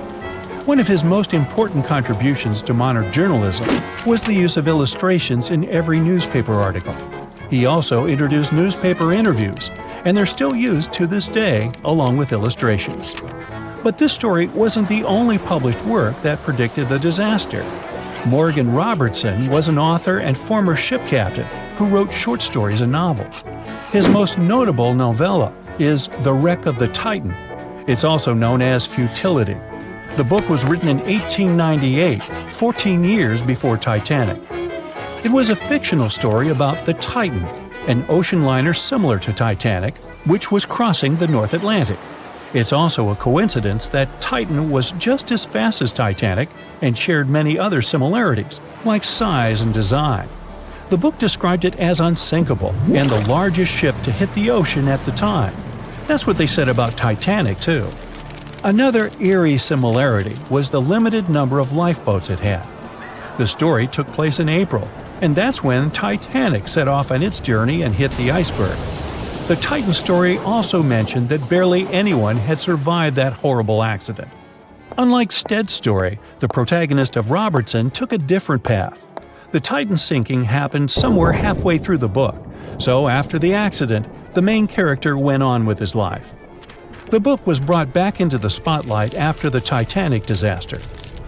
One of his most important contributions to modern journalism was the use of illustrations in every newspaper article. He also introduced newspaper interviews, and they're still used to this day along with illustrations. But this story wasn't the only published work that predicted the disaster. Morgan Robertson was an author and former ship captain who wrote short stories and novels. His most notable novella is The Wreck of the Titan. It's also known as Futility. The book was written in 1898, 14 years before Titanic. It was a fictional story about the Titan, an ocean liner similar to Titanic, which was crossing the North Atlantic. It's also a coincidence that Titan was just as fast as Titanic and shared many other similarities, like size and design. The book described it as unsinkable and the largest ship to hit the ocean at the time. That's what they said about Titanic, too. Another eerie similarity was the limited number of lifeboats it had. The story took place in April, And that's when Titanic set off on its journey and hit the iceberg. The Titan story also mentioned that barely anyone had survived that horrible accident. Unlike Stead's story, the protagonist of Robertson took a different path. The Titan sinking happened somewhere halfway through the book, so after the accident, the main character went on with his life. The book was brought back into the spotlight after the Titanic disaster.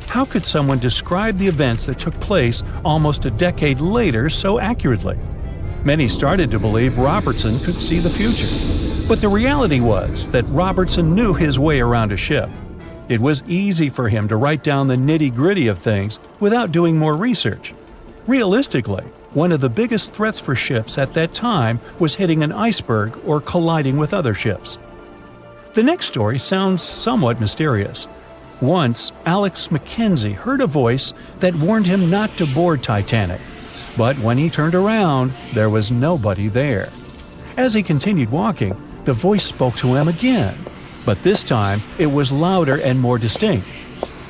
How could someone describe the events that took place almost a decade later so accurately? Many started to believe Robertson could see the future. But the reality was that Robertson knew his way around a ship. It was easy for him to write down the nitty-gritty of things without doing more research. Realistically, one of the biggest threats for ships at that time was hitting an iceberg or colliding with other ships. The next story sounds somewhat mysterious. Once, Alex Mackenzie heard a voice that warned him not to board Titanic. But when he turned around, there was nobody there. As he continued walking, the voice spoke to him again. But this time, it was louder and more distinct.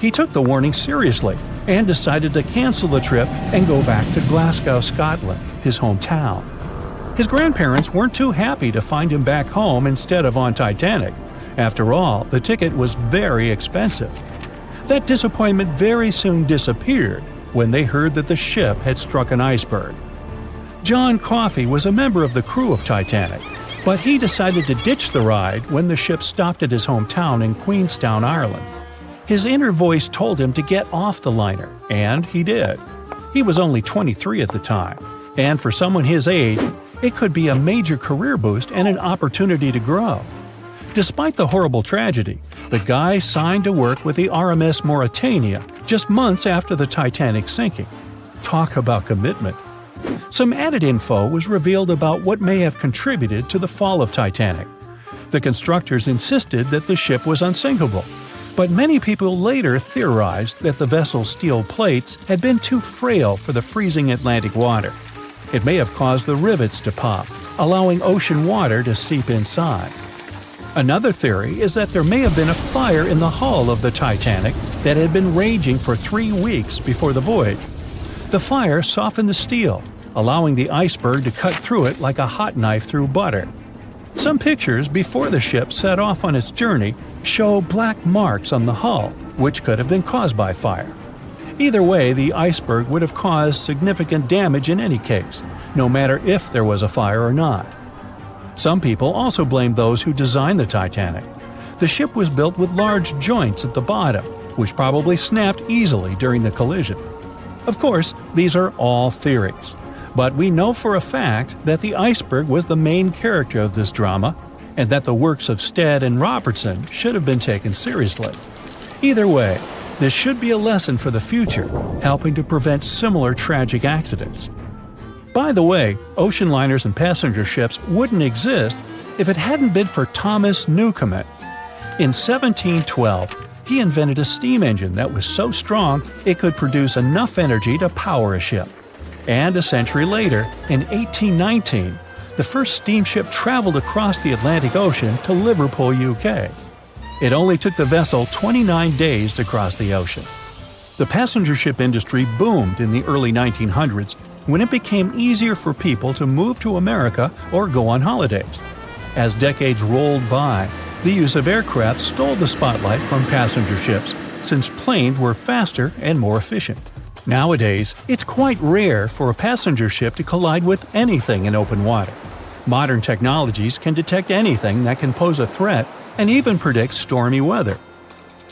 He took the warning seriously and decided to cancel the trip and go back to Glasgow, Scotland, his hometown. His grandparents weren't too happy to find him back home instead of on Titanic. After all, the ticket was very expensive. That disappointment very soon disappeared when they heard that the ship had struck an iceberg. John Coffey was a member of the crew of Titanic, but he decided to ditch the ride when the ship stopped at his hometown in Queenstown, Ireland. His inner voice told him to get off the liner, and he did. He was only 23 at the time, and for someone his age, it could be a major career boost and an opportunity to grow. Despite the horrible tragedy, the guy signed to work with the RMS Mauritania just months after the Titanic sinking. Talk about commitment. Some added info was revealed about what may have contributed to the fall of Titanic. The constructors insisted that the ship was unsinkable, but many people later theorized that the vessel's steel plates had been too frail for the freezing Atlantic water. It may have caused the rivets to pop, allowing ocean water to seep inside. Another theory is that there may have been a fire in the hull of the Titanic that had been raging for 3 weeks before the voyage. The fire softened the steel, allowing the iceberg to cut through it like a hot knife through butter. Some pictures before the ship set off on its journey show black marks on the hull, which could have been caused by fire. Either way, the iceberg would have caused significant damage in any case, no matter if there was a fire or not. Some people also blame those who designed the Titanic. The ship was built with large joints at the bottom, which probably snapped easily during the collision. Of course, these are all theories, but we know for a fact that the iceberg was the main character of this drama, and that the works of Stead and Robertson should have been taken seriously. Either way, this should be a lesson for the future, helping to prevent similar tragic accidents. By the way, ocean liners and passenger ships wouldn't exist if it hadn't been for Thomas Newcomen. In 1712, he invented a steam engine that was so strong it could produce enough energy to power a ship. And a century later, in 1819, the first steamship traveled across the Atlantic Ocean to Liverpool, UK. It only took the vessel 29 days to cross the ocean. The passenger ship industry boomed in the early 1900s when it became easier for people to move to America or go on holidays. As decades rolled by, the use of aircraft stole the spotlight from passenger ships, since planes were faster and more efficient. Nowadays, it's quite rare for a passenger ship to collide with anything in open water. Modern technologies can detect anything that can pose a threat and even predict stormy weather.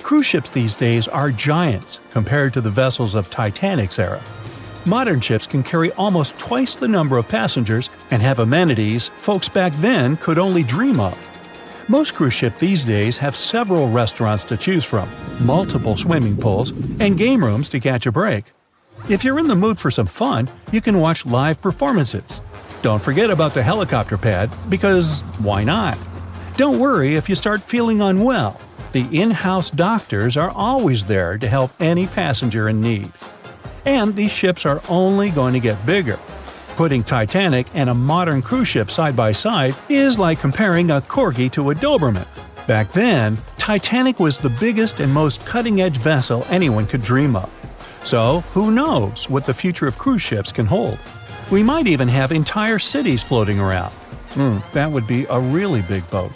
Cruise ships these days are giants compared to the vessels of Titanic's era. Modern ships can carry almost twice the number of passengers and have amenities folks back then could only dream of. Most cruise ships these days have several restaurants to choose from, multiple swimming pools, and game rooms to catch a break. If you're in the mood for some fun, you can watch live performances. Don't forget about the helicopter pad, because why not? Don't worry if you start feeling unwell. The in-house doctors are always there to help any passenger in need. And these ships are only going to get bigger. Putting Titanic and a modern cruise ship side by side is like comparing a Corgi to a Doberman. Back then, Titanic was the biggest and most cutting-edge vessel anyone could dream of. So, who knows what the future of cruise ships can hold? We might even have entire cities floating around. That would be a really big boat.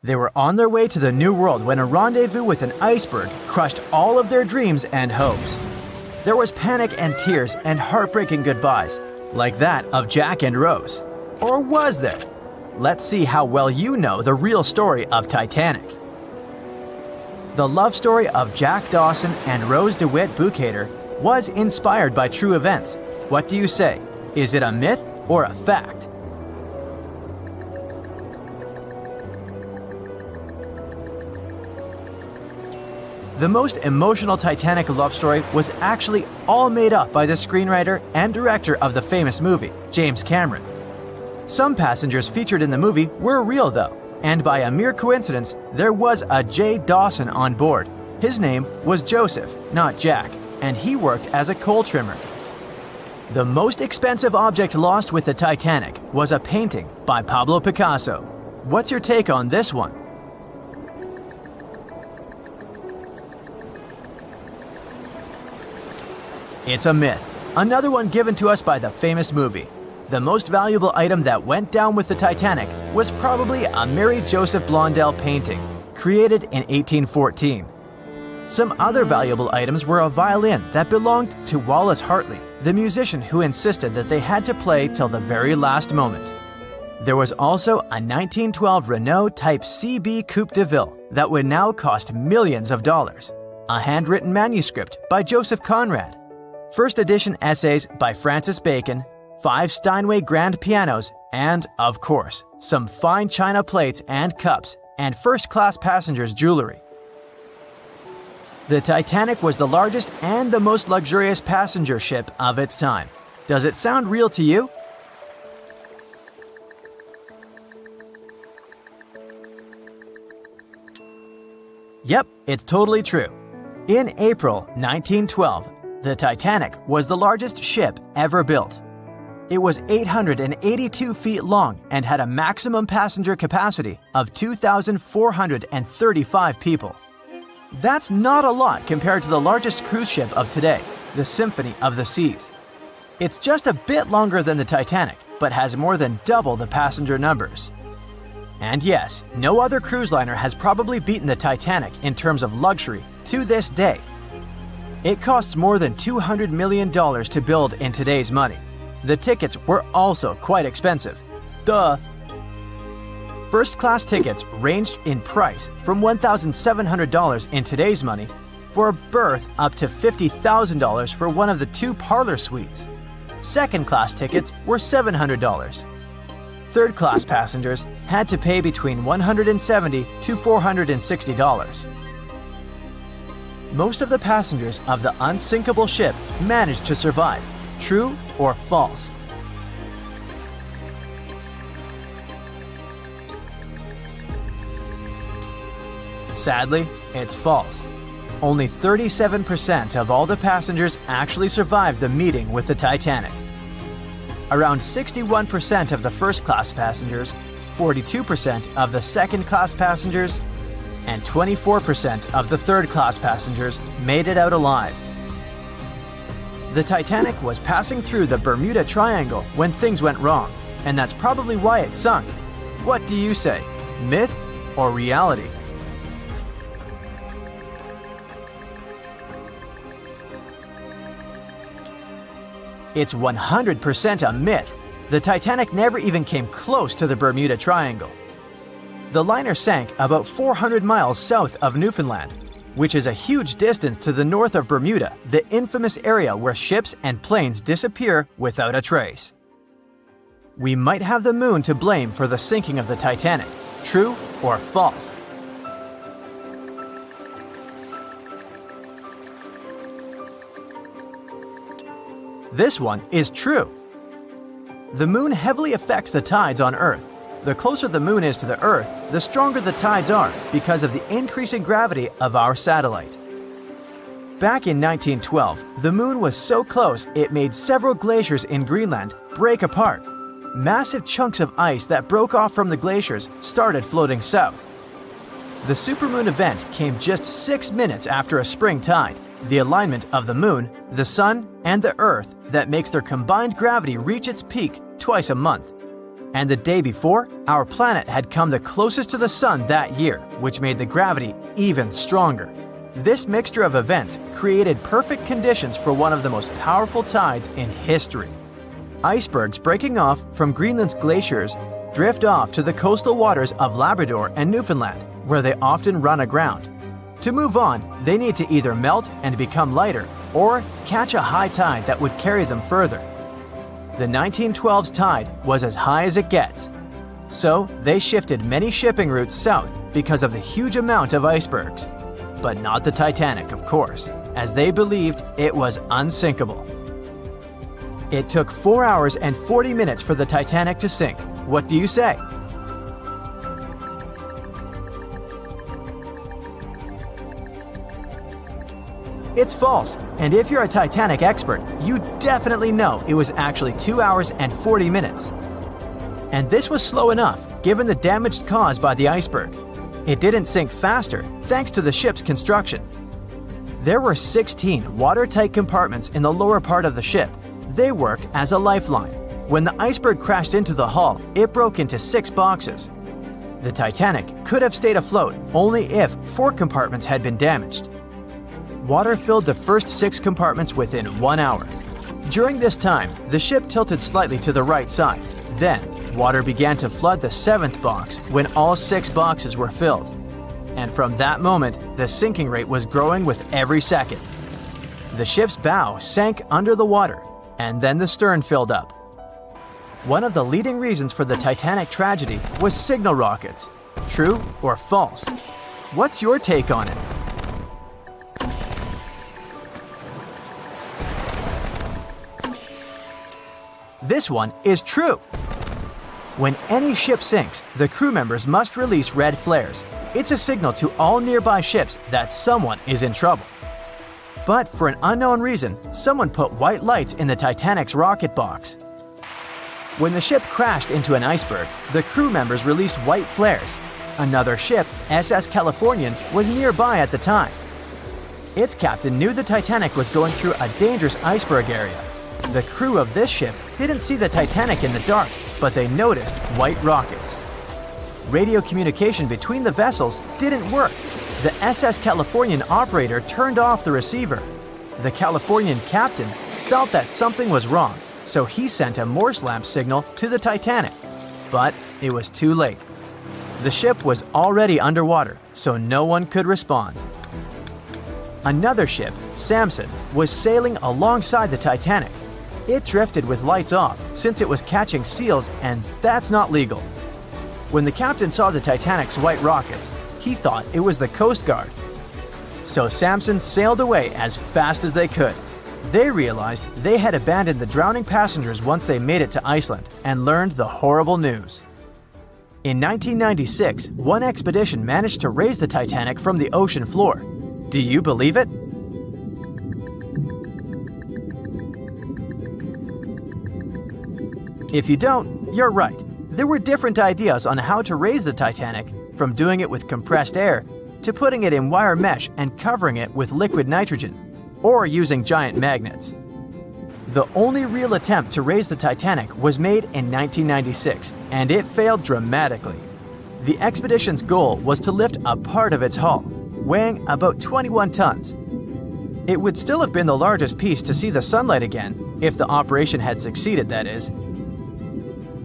They were on their way to the New World when a rendezvous with an iceberg crushed all of their dreams and hopes. There was panic and tears and heartbreaking goodbyes, like that of Jack and Rose. Or was there? Let's see how well you know the real story of Titanic. The love story of Jack Dawson and Rose DeWitt Bukater was inspired by true events. What do you say? Is it a myth or a fact? The most emotional Titanic love story was actually all made up by the screenwriter and director of the famous movie, James Cameron. Some passengers featured in the movie were real though, and by a mere coincidence, there was a J. Dawson on board. His name was Joseph, not Jack, and he worked as a coal trimmer. The most expensive object lost with the Titanic was a painting by Pablo Picasso. What's your take on this one? It's a myth. Another one given to us by the famous movie. The most valuable item that went down with the Titanic was probably a Mary Joseph Blondell painting, created in 1814. Some other valuable items were a violin that belonged to Wallace Hartley, the musician who insisted that they had to play till the very last moment. There was also a 1912 Renault Type CB Coupe de Ville that would now cost millions of dollars, a handwritten manuscript by Joseph Conrad, first edition essays by Francis Bacon, 5 Steinway grand pianos, and, of course, some fine china plates and cups, and first-class passengers' jewelry. The Titanic was the largest and the most luxurious passenger ship of its time. Does it sound real to you? Yep, it's totally true. In April 1912, the Titanic was the largest ship ever built. It was 882 feet long and had a maximum passenger capacity of 2,435 people. That's not a lot compared to the largest cruise ship of today, the Symphony of the Seas. It's just a bit longer than the Titanic, but has more than double the passenger numbers. And yes, no other cruise liner has probably beaten the Titanic in terms of luxury to this day. It costs more than $200 million to build in today's money. The tickets were also quite expensive. Duh! First-class tickets ranged in price from $1,700 in today's money for a berth up to $50,000 for one of the 2 parlor suites. Second-class tickets were $700. Third-class passengers had to pay between $170 to $460. Most of the passengers of the unsinkable ship managed to survive. True or false? Sadly, it's false. Only 37% of all the passengers actually survived the meeting with the Titanic. Around 61% of the first-class passengers, 42% of the second-class passengers, and 24% of the third-class passengers made it out alive. The Titanic was passing through the Bermuda Triangle when things went wrong, and that's probably why it sunk. What do you say? Myth or reality? It's 100% a myth. The Titanic never even came close to the Bermuda Triangle. The liner sank about 400 miles south of Newfoundland, which is a huge distance to the north of Bermuda, the infamous area where ships and planes disappear without a trace. We might have the moon to blame for the sinking of the Titanic. True or false? This one is true. The moon heavily affects the tides on Earth. The closer the moon is to the Earth, the stronger the tides are because of the increasing gravity of our satellite. Back in 1912, the moon was so close it made several glaciers in Greenland break apart. Massive chunks of ice that broke off from the glaciers started floating south. The supermoon event came just 6 minutes after a spring tide, the alignment of the moon, the sun, and the earth that makes their combined gravity reach its peak twice a month. And the day before, our planet had come the closest to the sun that year, which made the gravity even stronger. This mixture of events created perfect conditions for one of the most powerful tides in history. Icebergs breaking off from Greenland's glaciers drift off to the coastal waters of Labrador and Newfoundland, where they often run aground. To move on, they need to either melt and become lighter or catch a high tide that would carry them further. The 1912's tide was as high as it gets. So they shifted many shipping routes south because of the huge amount of icebergs. But not the Titanic, of course, as they believed it was unsinkable. It took 4 hours and 40 minutes for the Titanic to sink. What do you say? It's false, and if you're a Titanic expert, you definitely know it was actually 2 hours and 40 minutes. And this was slow enough, given the damage caused by the iceberg. It didn't sink faster, thanks to the ship's construction. There were 16 watertight compartments in the lower part of the ship. They worked as a lifeline. When the iceberg crashed into the hull, it broke into 6 boxes. The Titanic could have stayed afloat only if 4 compartments had been damaged. Water filled the first 6 compartments within 1 hour. During this time, the ship tilted slightly to the right side. Then, water began to flood the 7th box when all 6 boxes were filled. And from that moment, the sinking rate was growing with every second. The ship's bow sank under the water, and then the stern filled up. One of the leading reasons for the Titanic tragedy was signal rockets. True or false? What's your take on it? This one is true. When any ship sinks, the crew members must release red flares. It's a signal to all nearby ships that someone is in trouble. But for an unknown reason, someone put white lights in the Titanic's rocket box. When the ship crashed into an iceberg, the crew members released white flares. Another ship, SS Californian, was nearby at the time. Its captain knew the Titanic was going through a dangerous iceberg area. The crew of this ship didn't see the Titanic in the dark, but they noticed white rockets. Radio communication between the vessels didn't work. The SS Californian operator turned off the receiver. The Californian captain felt that something was wrong, so he sent a Morse lamp signal to the Titanic. But it was too late. The ship was already underwater, so no one could respond. Another ship, Samson, was sailing alongside the Titanic. It drifted with lights off since it was catching seals, and that's not legal. When the captain saw the Titanic's white rockets, he thought it was the Coast Guard. So Samson sailed away as fast as they could. They realized they had abandoned the drowning passengers once they made it to Iceland and learned the horrible news. In 1996, one expedition managed to raise the Titanic from the ocean floor. Do you believe it? If you don't, you're right. There were different ideas on how to raise the Titanic, from doing it with compressed air to putting it in wire mesh and covering it with liquid nitrogen, or using giant magnets. The only real attempt to raise the Titanic was made in 1996, and it failed dramatically. The expedition's goal was to lift a part of its hull, weighing about 21 tons. It would still have been the largest piece to see the sunlight again, if the operation had succeeded, that is.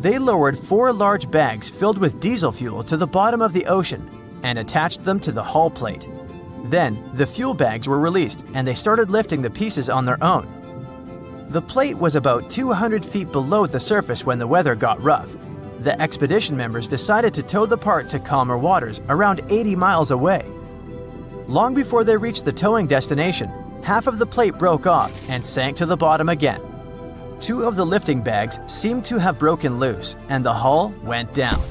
They lowered 4 large bags filled with diesel fuel to the bottom of the ocean and attached them to the hull plate. Then, the fuel bags were released and they started lifting the pieces on their own. The plate was about 200 feet below the surface when the weather got rough. The expedition members decided to tow the part to calmer waters around 80 miles away. Long before they reached the towing destination, half of the plate broke off and sank to the bottom again. 2 of the lifting bags seemed to have broken loose, and the hull went down.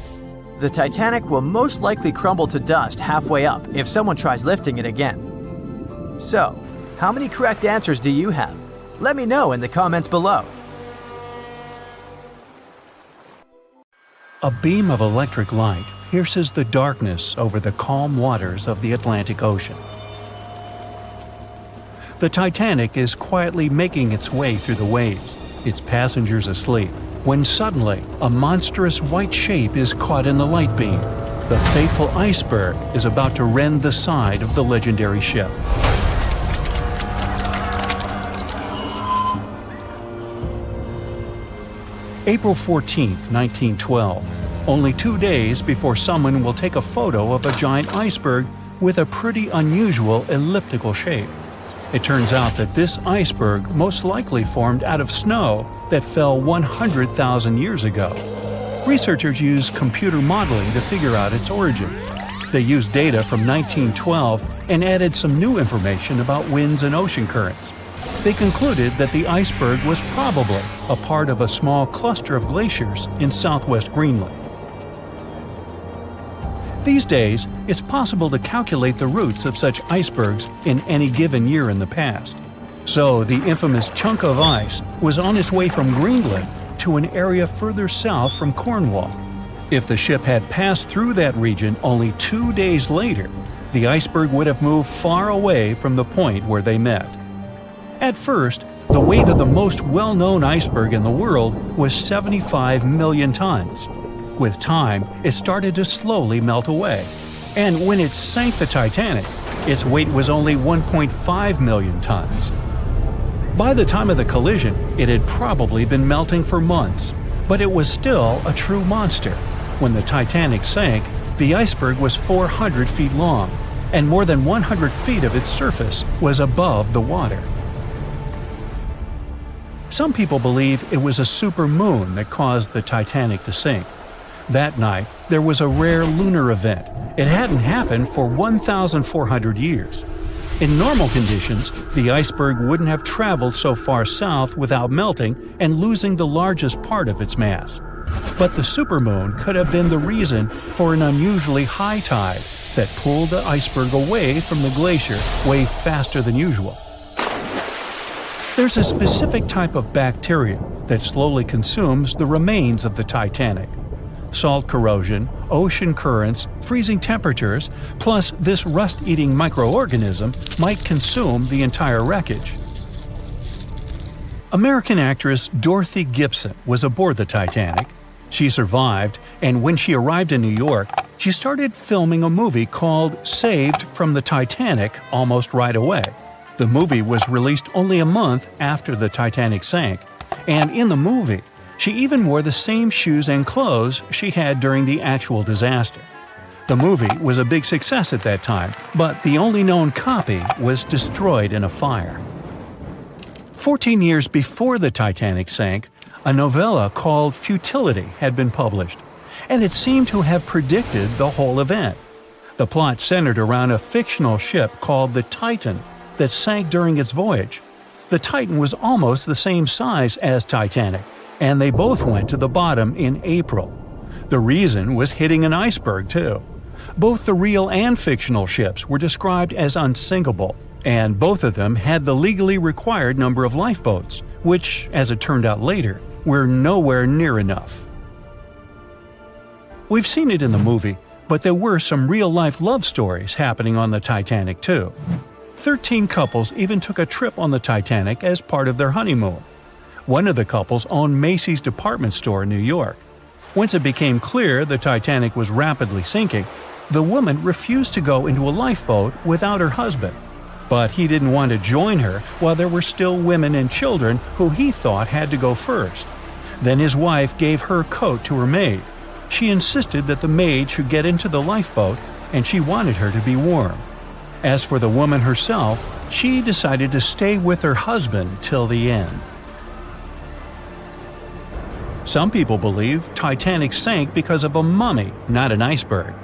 The Titanic will most likely crumble to dust halfway up if someone tries lifting it again. So, how many correct answers do you have? Let me know in the comments below. A beam of electric light pierces the darkness over the calm waters of the Atlantic Ocean. The Titanic is quietly making its way through the waves, its passengers asleep, when suddenly a monstrous white shape is caught in the light beam. The fateful iceberg is about to rend the side of the legendary ship. April 14, 1912, only 2 days before someone will take a photo of a giant iceberg with a pretty unusual elliptical shape. It turns out that this iceberg most likely formed out of snow that fell 100,000 years ago. Researchers used computer modeling to figure out its origin. They used data from 1912 and added some new information about winds and ocean currents. They concluded that the iceberg was probably a part of a small cluster of glaciers in southwest Greenland. These days, it's possible to calculate the routes of such icebergs in any given year in the past. So the infamous chunk of ice was on its way from Greenland to an area further south from Cornwall. If the ship had passed through that region only 2 days later, the iceberg would have moved far away from the point where they met. At first, the weight of the most well-known iceberg in the world was 75 million tons. With time, it started to slowly melt away. And when it sank the Titanic, its weight was only 1.5 million tons. By the time of the collision, it had probably been melting for months, but it was still a true monster. When the Titanic sank, the iceberg was 400 feet long, and more than 100 feet of its surface was above the water. Some people believe it was a supermoon that caused the Titanic to sink. That night, there was a rare lunar event. It hadn't happened for 1,400 years. In normal conditions, the iceberg wouldn't have traveled so far south without melting and losing the largest part of its mass. But the supermoon could have been the reason for an unusually high tide that pulled the iceberg away from the glacier way faster than usual. There's a specific type of bacteria that slowly consumes the remains of the Titanic. Salt corrosion, ocean currents, freezing temperatures, plus this rust-eating microorganism might consume the entire wreckage. American actress Dorothy Gibson was aboard the Titanic. She survived, and when she arrived in New York, she started filming a movie called Saved from the Titanic almost right away. The movie was released only a month after the Titanic sank, and in the movie, she even wore the same shoes and clothes she had during the actual disaster. The movie was a big success at that time, but the only known copy was destroyed in a fire. 14 years before the Titanic sank, a novella called Futility had been published, and it seemed to have predicted the whole event. The plot centered around a fictional ship called the Titan that sank during its voyage. The Titan was almost the same size as Titanic, and they both went to the bottom in April. The reason was hitting an iceberg, too. Both the real and fictional ships were described as unsinkable, and both of them had the legally required number of lifeboats, which, as it turned out later, were nowhere near enough. We've seen it in the movie, but there were some real-life love stories happening on the Titanic, too. 13 couples even took a trip on the Titanic as part of their honeymoon. One of the couples owned Macy's department store in New York. Once it became clear the Titanic was rapidly sinking, the woman refused to go into a lifeboat without her husband. But he didn't want to join her while there were still women and children who he thought had to go first. Then his wife gave her coat to her maid. She insisted that the maid should get into the lifeboat, and she wanted her to be warm. As for the woman herself, she decided to stay with her husband till the end. Some people believe Titanic sank because of a mummy, not an iceberg.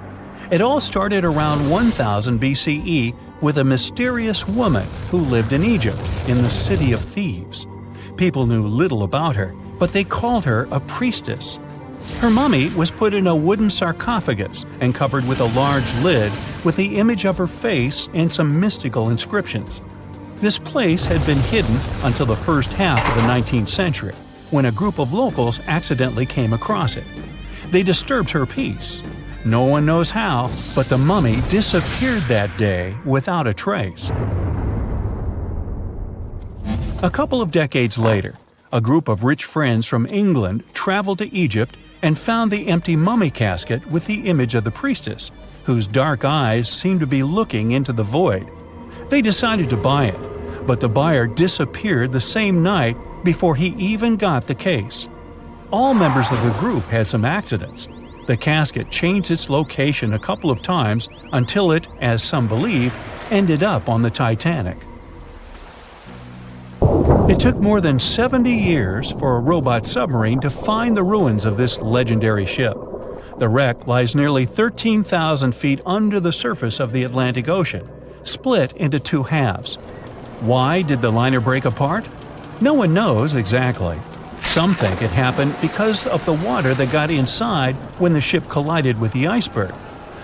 It all started around 1000 BCE with a mysterious woman who lived in Egypt, in the city of Thebes. People knew little about her, but they called her a priestess. Her mummy was put in a wooden sarcophagus and covered with a large lid with the image of her face and some mystical inscriptions. This place had been hidden until the first half of the 19th century, when a group of locals accidentally came across it. They disturbed her peace. No one knows how, but the mummy disappeared that day without a trace. A couple of decades later, a group of rich friends from England traveled to Egypt and found the empty mummy casket with the image of the priestess, whose dark eyes seemed to be looking into the void. They decided to buy it, but the buyer disappeared the same night before he even got the case. All members of the group had some accidents. The casket changed its location a couple of times until it, as some believe, ended up on the Titanic. It took more than 70 years for a robot submarine to find the ruins of this legendary ship. The wreck lies nearly 13,000 feet under the surface of the Atlantic Ocean, split into two halves. Why did the liner break apart? No one knows exactly. Some think it happened because of the water that got inside when the ship collided with the iceberg.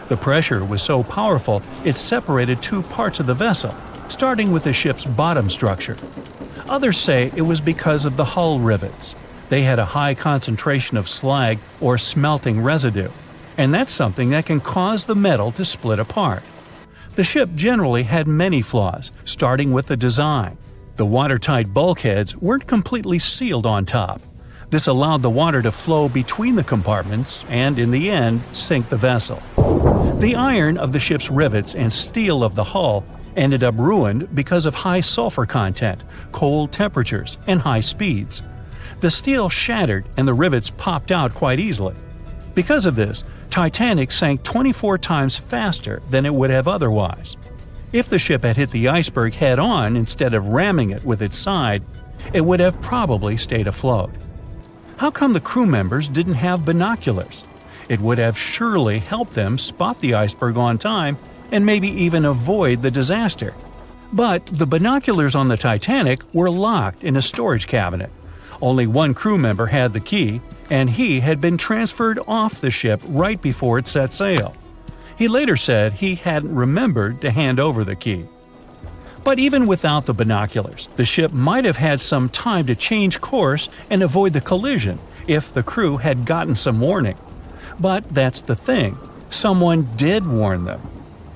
The pressure was so powerful it separated two parts of the vessel, starting with the ship's bottom structure. Others say it was because of the hull rivets. They had a high concentration of slag or smelting residue, and that's something that can cause the metal to split apart. The ship generally had many flaws, starting with the design. The watertight bulkheads weren't completely sealed on top. This allowed the water to flow between the compartments and, in the end, sink the vessel. The iron of the ship's rivets and steel of the hull ended up ruined because of high sulfur content, cold temperatures, and high speeds. The steel shattered and the rivets popped out quite easily. Because of this, Titanic sank 24 times faster than it would have otherwise. If the ship had hit the iceberg head-on instead of ramming it with its side, it would have probably stayed afloat. How come the crew members didn't have binoculars? It would have surely helped them spot the iceberg on time and maybe even avoid the disaster. But the binoculars on the Titanic were locked in a storage cabinet. Only one crew member had the key, and he had been transferred off the ship right before it set sail. He later said he hadn't remembered to hand over the key. But even without the binoculars, the ship might have had some time to change course and avoid the collision if the crew had gotten some warning. But that's the thing, someone did warn them.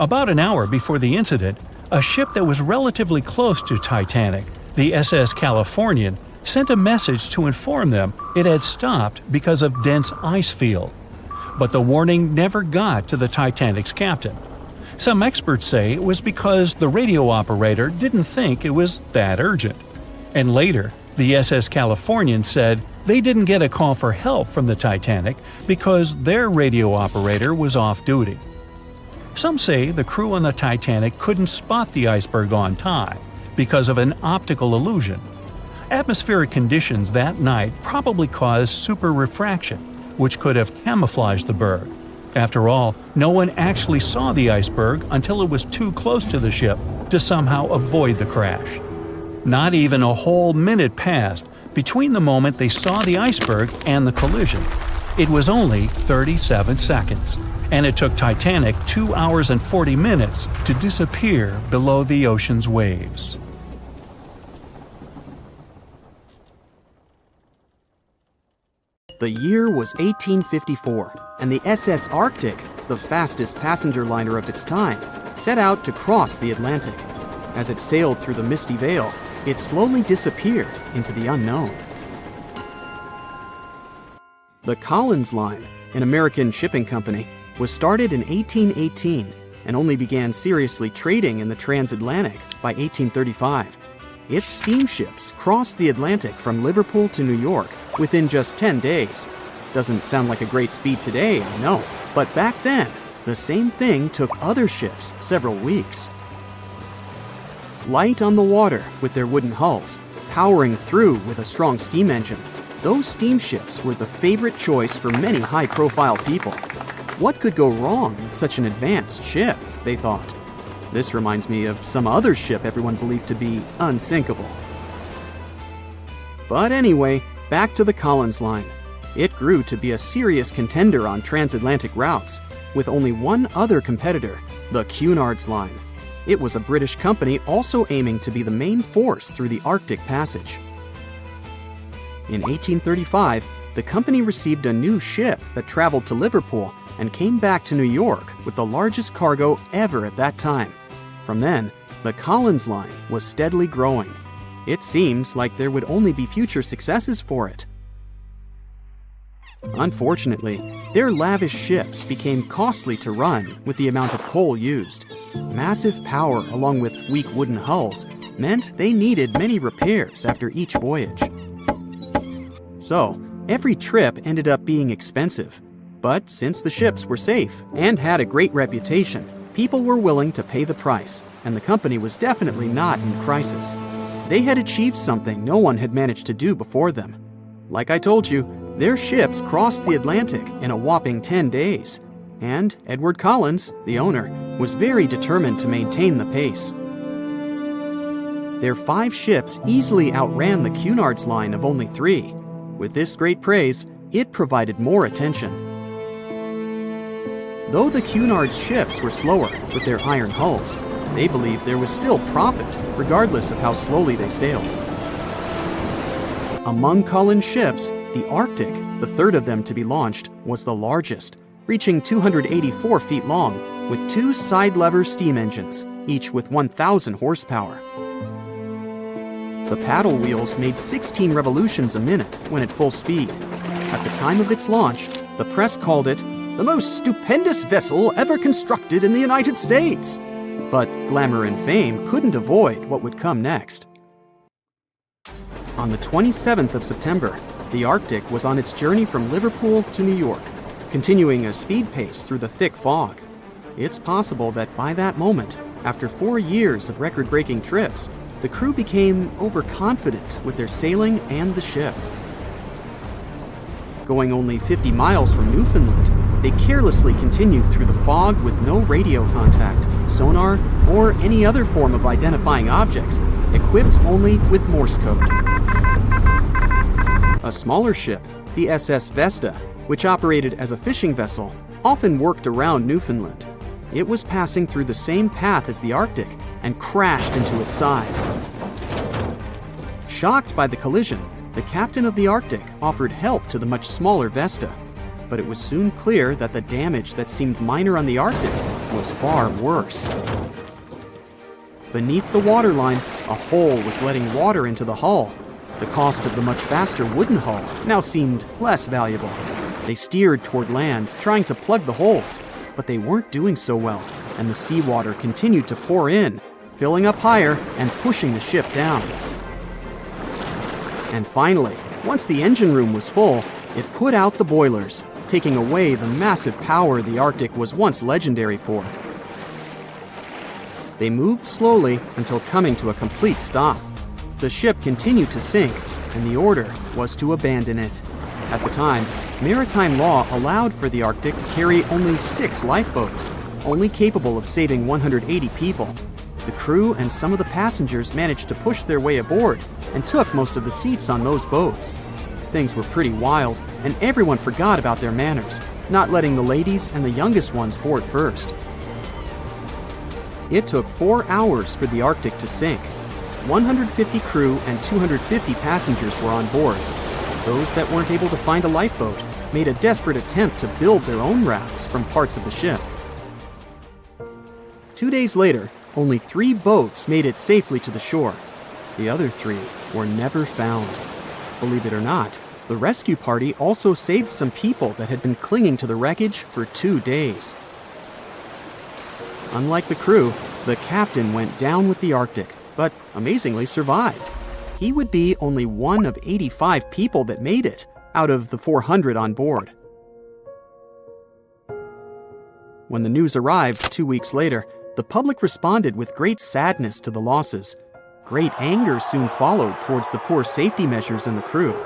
About an hour before the incident, a ship that was relatively close to Titanic, the SS Californian, sent a message to inform them it had stopped because of dense ice field. But the warning never got to the Titanic's captain. Some experts say it was because the radio operator didn't think it was that urgent. And later, the SS Californian said they didn't get a call for help from the Titanic because their radio operator was off duty. Some say the crew on the Titanic couldn't spot the iceberg on time because of an optical illusion. Atmospheric conditions that night probably caused super refraction, which could have camouflaged the berg. After all, no one actually saw the iceberg until it was too close to the ship to somehow avoid the crash. Not even a whole minute passed between the moment they saw the iceberg and the collision. It was only 37 seconds, and it took Titanic 2 hours and 40 minutes to disappear below the ocean's waves. The year was 1854, and the SS Arctic, the fastest passenger liner of its time, set out to cross the Atlantic. As it sailed through the misty veil, it slowly disappeared into the unknown. The Collins Line, an American shipping company, was started in 1818 and only began seriously trading in the transatlantic by 1835. Its steamships crossed the Atlantic from Liverpool to New York within just 10 days. Doesn't sound like a great speed today, I know, but back then, the same thing took other ships several weeks. Light on the water with their wooden hulls, powering through with a strong steam engine, those steamships were the favorite choice for many high-profile people. What could go wrong with such an advanced ship, they thought. This reminds me of some other ship everyone believed to be unsinkable. But anyway, back to the Collins Line. It grew to be a serious contender on transatlantic routes, with only one other competitor, the Cunard's Line. It was a British company also aiming to be the main force through the Arctic Passage. In 1835, the company received a new ship that traveled to Liverpool and came back to New York with the largest cargo ever at that time. From then, the Collins line was steadily growing. It seemed like there would only be future successes for it. Unfortunately, their lavish ships became costly to run with the amount of coal used. Massive power along with weak wooden hulls meant they needed many repairs after each voyage. So, every trip ended up being expensive. But since the ships were safe and had a great reputation, people were willing to pay the price, and the company was definitely not in crisis. They had achieved something no one had managed to do before them. Like I told you, their ships crossed the Atlantic in a whopping 10 days, and Edward Collins, the owner, was very determined to maintain the pace. Their 5 ships easily outran the Cunard's line of only 3. With this great praise, it provided more attention. Though the Cunard's ships were slower with their iron hulls, they believed there was still profit, regardless of how slowly they sailed. Among Collins' ships, the Arctic, the third of them to be launched, was the largest, reaching 284 feet long, with 2 side-lever steam engines, each with 1,000 horsepower. The paddle wheels made 16 revolutions a minute when at full speed. At the time of its launch, the press called it the most stupendous vessel ever constructed in the United States. But glamour and fame couldn't avoid what would come next. On the 27th of September, the Arctic was on its journey from Liverpool to New York, continuing a speed pace through the thick fog. It's possible that by that moment, after 4 years of record-breaking trips, the crew became overconfident with their sailing and the ship. Going only 50 miles from Newfoundland, they carelessly continued through the fog with no radio contact, sonar, or any other form of identifying objects, equipped only with Morse code. A smaller ship, the SS Vesta, which operated as a fishing vessel, often worked around Newfoundland. It was passing through the same path as the Arctic and crashed into its side. Shocked by the collision, the captain of the Arctic offered help to the much smaller Vesta, but it was soon clear that the damage that seemed minor on the Arctic was far worse. Beneath the waterline, a hole was letting water into the hull. The cost of the much faster wooden hull now seemed less valuable. They steered toward land, trying to plug the holes, but they weren't doing so well, and the seawater continued to pour in, filling up higher and pushing the ship down. And finally, once the engine room was full, it put out the boilers, taking away the massive power the Arctic was once legendary for. They moved slowly until coming to a complete stop. The ship continued to sink, and the order was to abandon it. At the time, maritime law allowed for the Arctic to carry only 6 lifeboats, only capable of saving 180 people. The crew and some of the passengers managed to push their way aboard and took most of the seats on those boats. Things were pretty wild, and everyone forgot about their manners, not letting the ladies and the youngest ones board first. It took 4 hours for the Arctic to sink. 150 crew and 250 passengers were on board. Those that weren't able to find a lifeboat made a desperate attempt to build their own rafts from parts of the ship. 2 days later, only 3 boats made it safely to the shore. The other 3 were never found. Believe it or not, the rescue party also saved some people that had been clinging to the wreckage for 2 days. Unlike the crew, the captain went down with the Arctic, but amazingly survived. He would be only one of 85 people that made it, out of the 400 on board. When the news arrived 2 weeks later, the public responded with great sadness to the losses. Great anger soon followed towards the poor safety measures in the crew.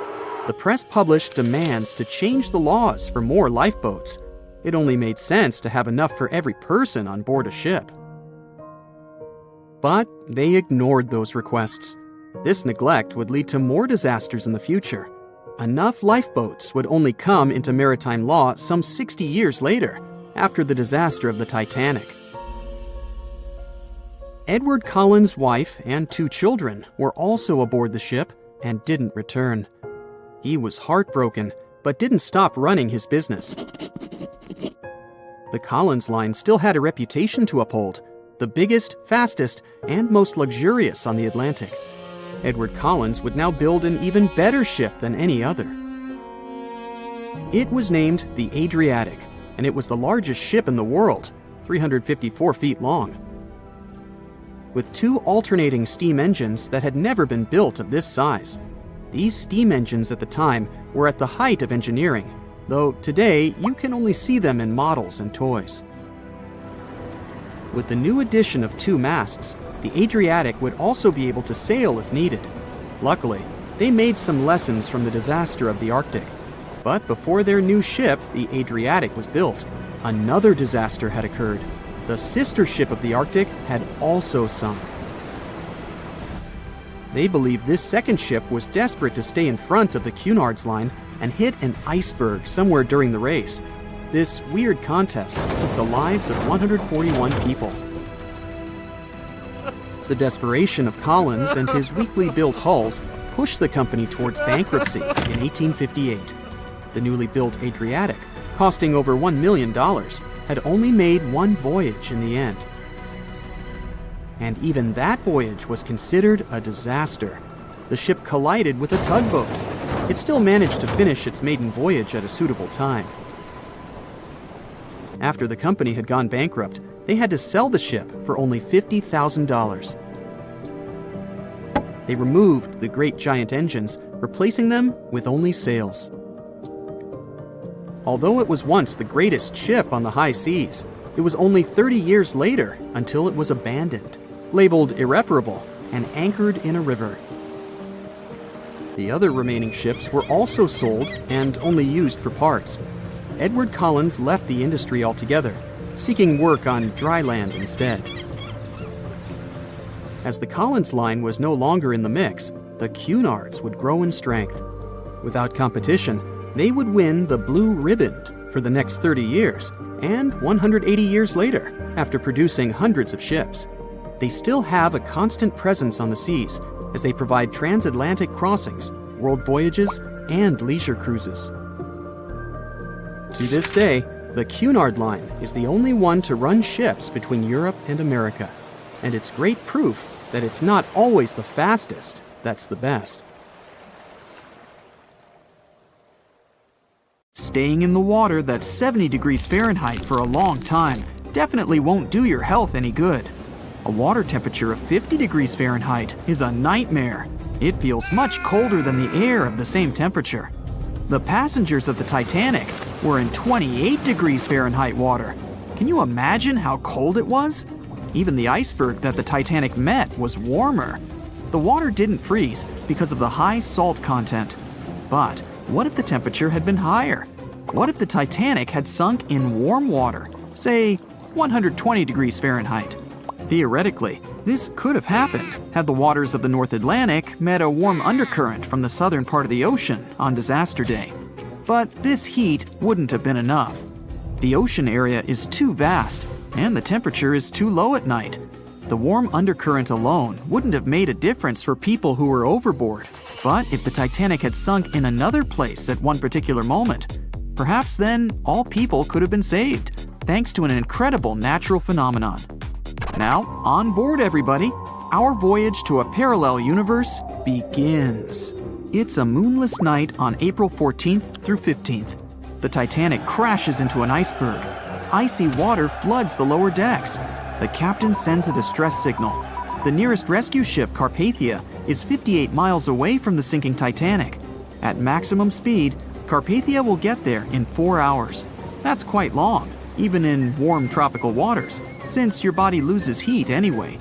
The press published demands to change the laws for more lifeboats. It only made sense to have enough for every person on board a ship. But they ignored those requests. This neglect would lead to more disasters in the future. Enough lifeboats would only come into maritime law some 60 years later, after the disaster of the Titanic. Edward Collins' wife and 2 children were also aboard the ship and didn't return. He was heartbroken, but didn't stop running his business. The Collins Line still had a reputation to uphold, the biggest, fastest, and most luxurious on the Atlantic. Edward Collins would now build an even better ship than any other. It was named the Adriatic, and it was the largest ship in the world, 354 feet long. With two alternating steam engines that had never been built of this size. These steam engines at the time were at the height of engineering, though today you can only see them in models and toys. With the new addition of two masts, the Adriatic would also be able to sail if needed. Luckily, they made some lessons from the disaster of the Arctic. But before their new ship, the Adriatic, was built, another disaster had occurred. The sister ship of the Arctic had also sunk. They believed this second ship was desperate to stay in front of the Cunard's line and hit an iceberg somewhere during the race. This weird contest took the lives of 141 people. The desperation of Collins and his weakly built hulls pushed the company towards bankruptcy in 1858. The newly built Adriatic, costing over $1 million, had only made one voyage in the end. And even that voyage was considered a disaster. The ship collided with a tugboat. It still managed to finish its maiden voyage at a suitable time. After the company had gone bankrupt, they had to sell the ship for only $50,000. They removed the great giant engines, replacing them with only sails. Although it was once the greatest ship on the high seas, it was only 30 years later until it was abandoned, labeled irreparable, and anchored in a river. The other remaining ships were also sold and only used for parts. Edward Collins left the industry altogether, seeking work on dry land instead. As the Collins Line was no longer in the mix, the Cunards would grow in strength. Without competition, they would win the Blue Riband for the next 30 years, and 180 years later, after producing hundreds of ships. They still have a constant presence on the seas as they provide transatlantic crossings, world voyages, and leisure cruises. To this day, the Cunard Line is the only one to run ships between Europe and America, and it's great proof that it's not always the fastest that's the best. Staying in the water that's 70 degrees Fahrenheit for a long time definitely won't do your health any good. A water temperature of 50 degrees Fahrenheit is a nightmare. It feels much colder than the air of the same temperature. The passengers of the Titanic were in 28 degrees Fahrenheit water. Can you imagine how cold it was? Even the iceberg that the Titanic met was warmer. The water didn't freeze because of the high salt content. But what if the temperature had been higher? What if the Titanic had sunk in warm water, say 120 degrees Fahrenheit? Theoretically, this could have happened had the waters of the North Atlantic met a warm undercurrent from the southern part of the ocean on disaster day. But this heat wouldn't have been enough. The ocean area is too vast, and the temperature is too low at night. The warm undercurrent alone wouldn't have made a difference for people who were overboard. But if the Titanic had sunk in another place at one particular moment, perhaps then all people could have been saved, thanks to an incredible natural phenomenon. Now, on board everybody, our voyage to a parallel universe begins. It's a moonless night on April 14th through 15th. The Titanic crashes into an iceberg. Icy water floods the lower decks. The captain sends a distress signal. The nearest rescue ship, Carpathia, is 58 miles away from the sinking Titanic. At maximum speed, Carpathia will get there in 4 hours. That's quite long, even in warm tropical waters, since your body loses heat anyway.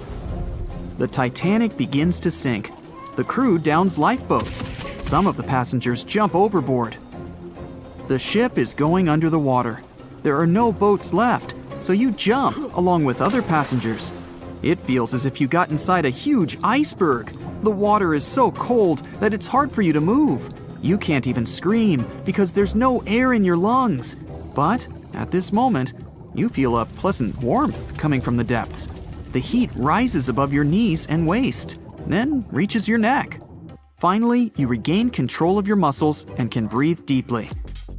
The Titanic begins to sink. The crew downs lifeboats. Some of the passengers jump overboard. The ship is going under the water. There are no boats left, so you jump along with other passengers. It feels as if you got inside a huge iceberg. The water is so cold that it's hard for you to move. You can't even scream because there's no air in your lungs. But at this moment, you feel a pleasant warmth coming from the depths. The heat rises above your knees and waist, then reaches your neck. Finally, you regain control of your muscles and can breathe deeply.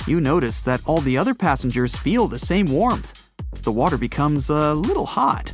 You notice that all the other passengers feel the same warmth. the water becomes a little hot.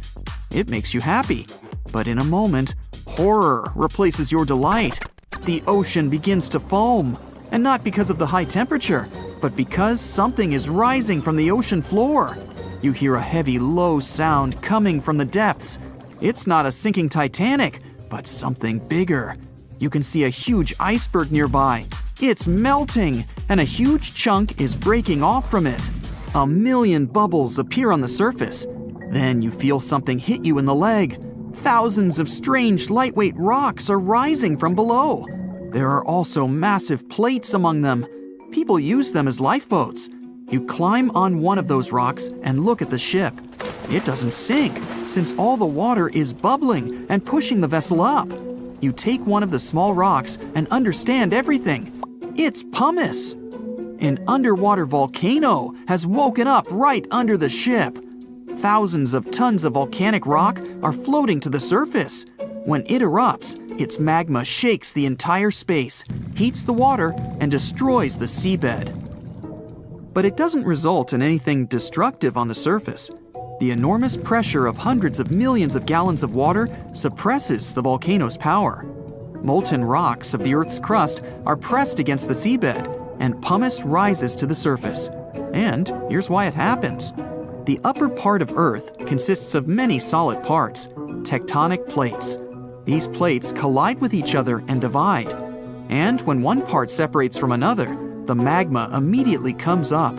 It makes you happy. But in a moment, horror replaces your delight. The ocean begins to foam. And not because of the high temperature, but because something is rising from the ocean floor. You hear a heavy, low sound coming from the depths. It's not a sinking Titanic, but something bigger. You can see a huge iceberg nearby. It's melting, and a huge chunk is breaking off from it. A million bubbles appear on the surface. Then you feel something hit you in the leg. Thousands of strange lightweight rocks are rising from below. There are also massive plates among them. People use them as lifeboats. You climb on one of those rocks and look at the ship. It doesn't sink, since all the water is bubbling and pushing the vessel up. You take one of the small rocks and understand everything. It's pumice. An underwater volcano has woken up right under the ship. Thousands of tons of volcanic rock are floating to the surface. When it erupts, its magma shakes the entire space, heats the water, and destroys the seabed. But it doesn't result in anything destructive on the surface. The enormous pressure of hundreds of millions of gallons of water suppresses the volcano's power. Molten rocks of the Earth's crust are pressed against the seabed, and pumice rises to the surface. And here's why it happens. The upper part of Earth consists of many solid parts, tectonic plates. These plates collide with each other and divide. And when one part separates from another, the magma immediately comes up.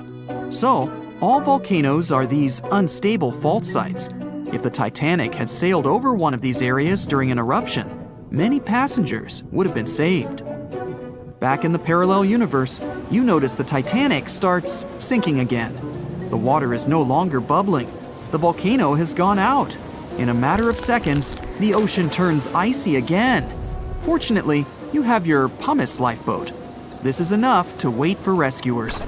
So, all volcanoes are these unstable fault sites. If the Titanic had sailed over one of these areas during an eruption, many passengers would have been saved. Back in the parallel universe, you notice the Titanic starts sinking again. The water is no longer bubbling. The volcano has gone out. In a matter of seconds, the ocean turns icy again. Fortunately, you have your pumice lifeboat. This is enough to wait for rescuers.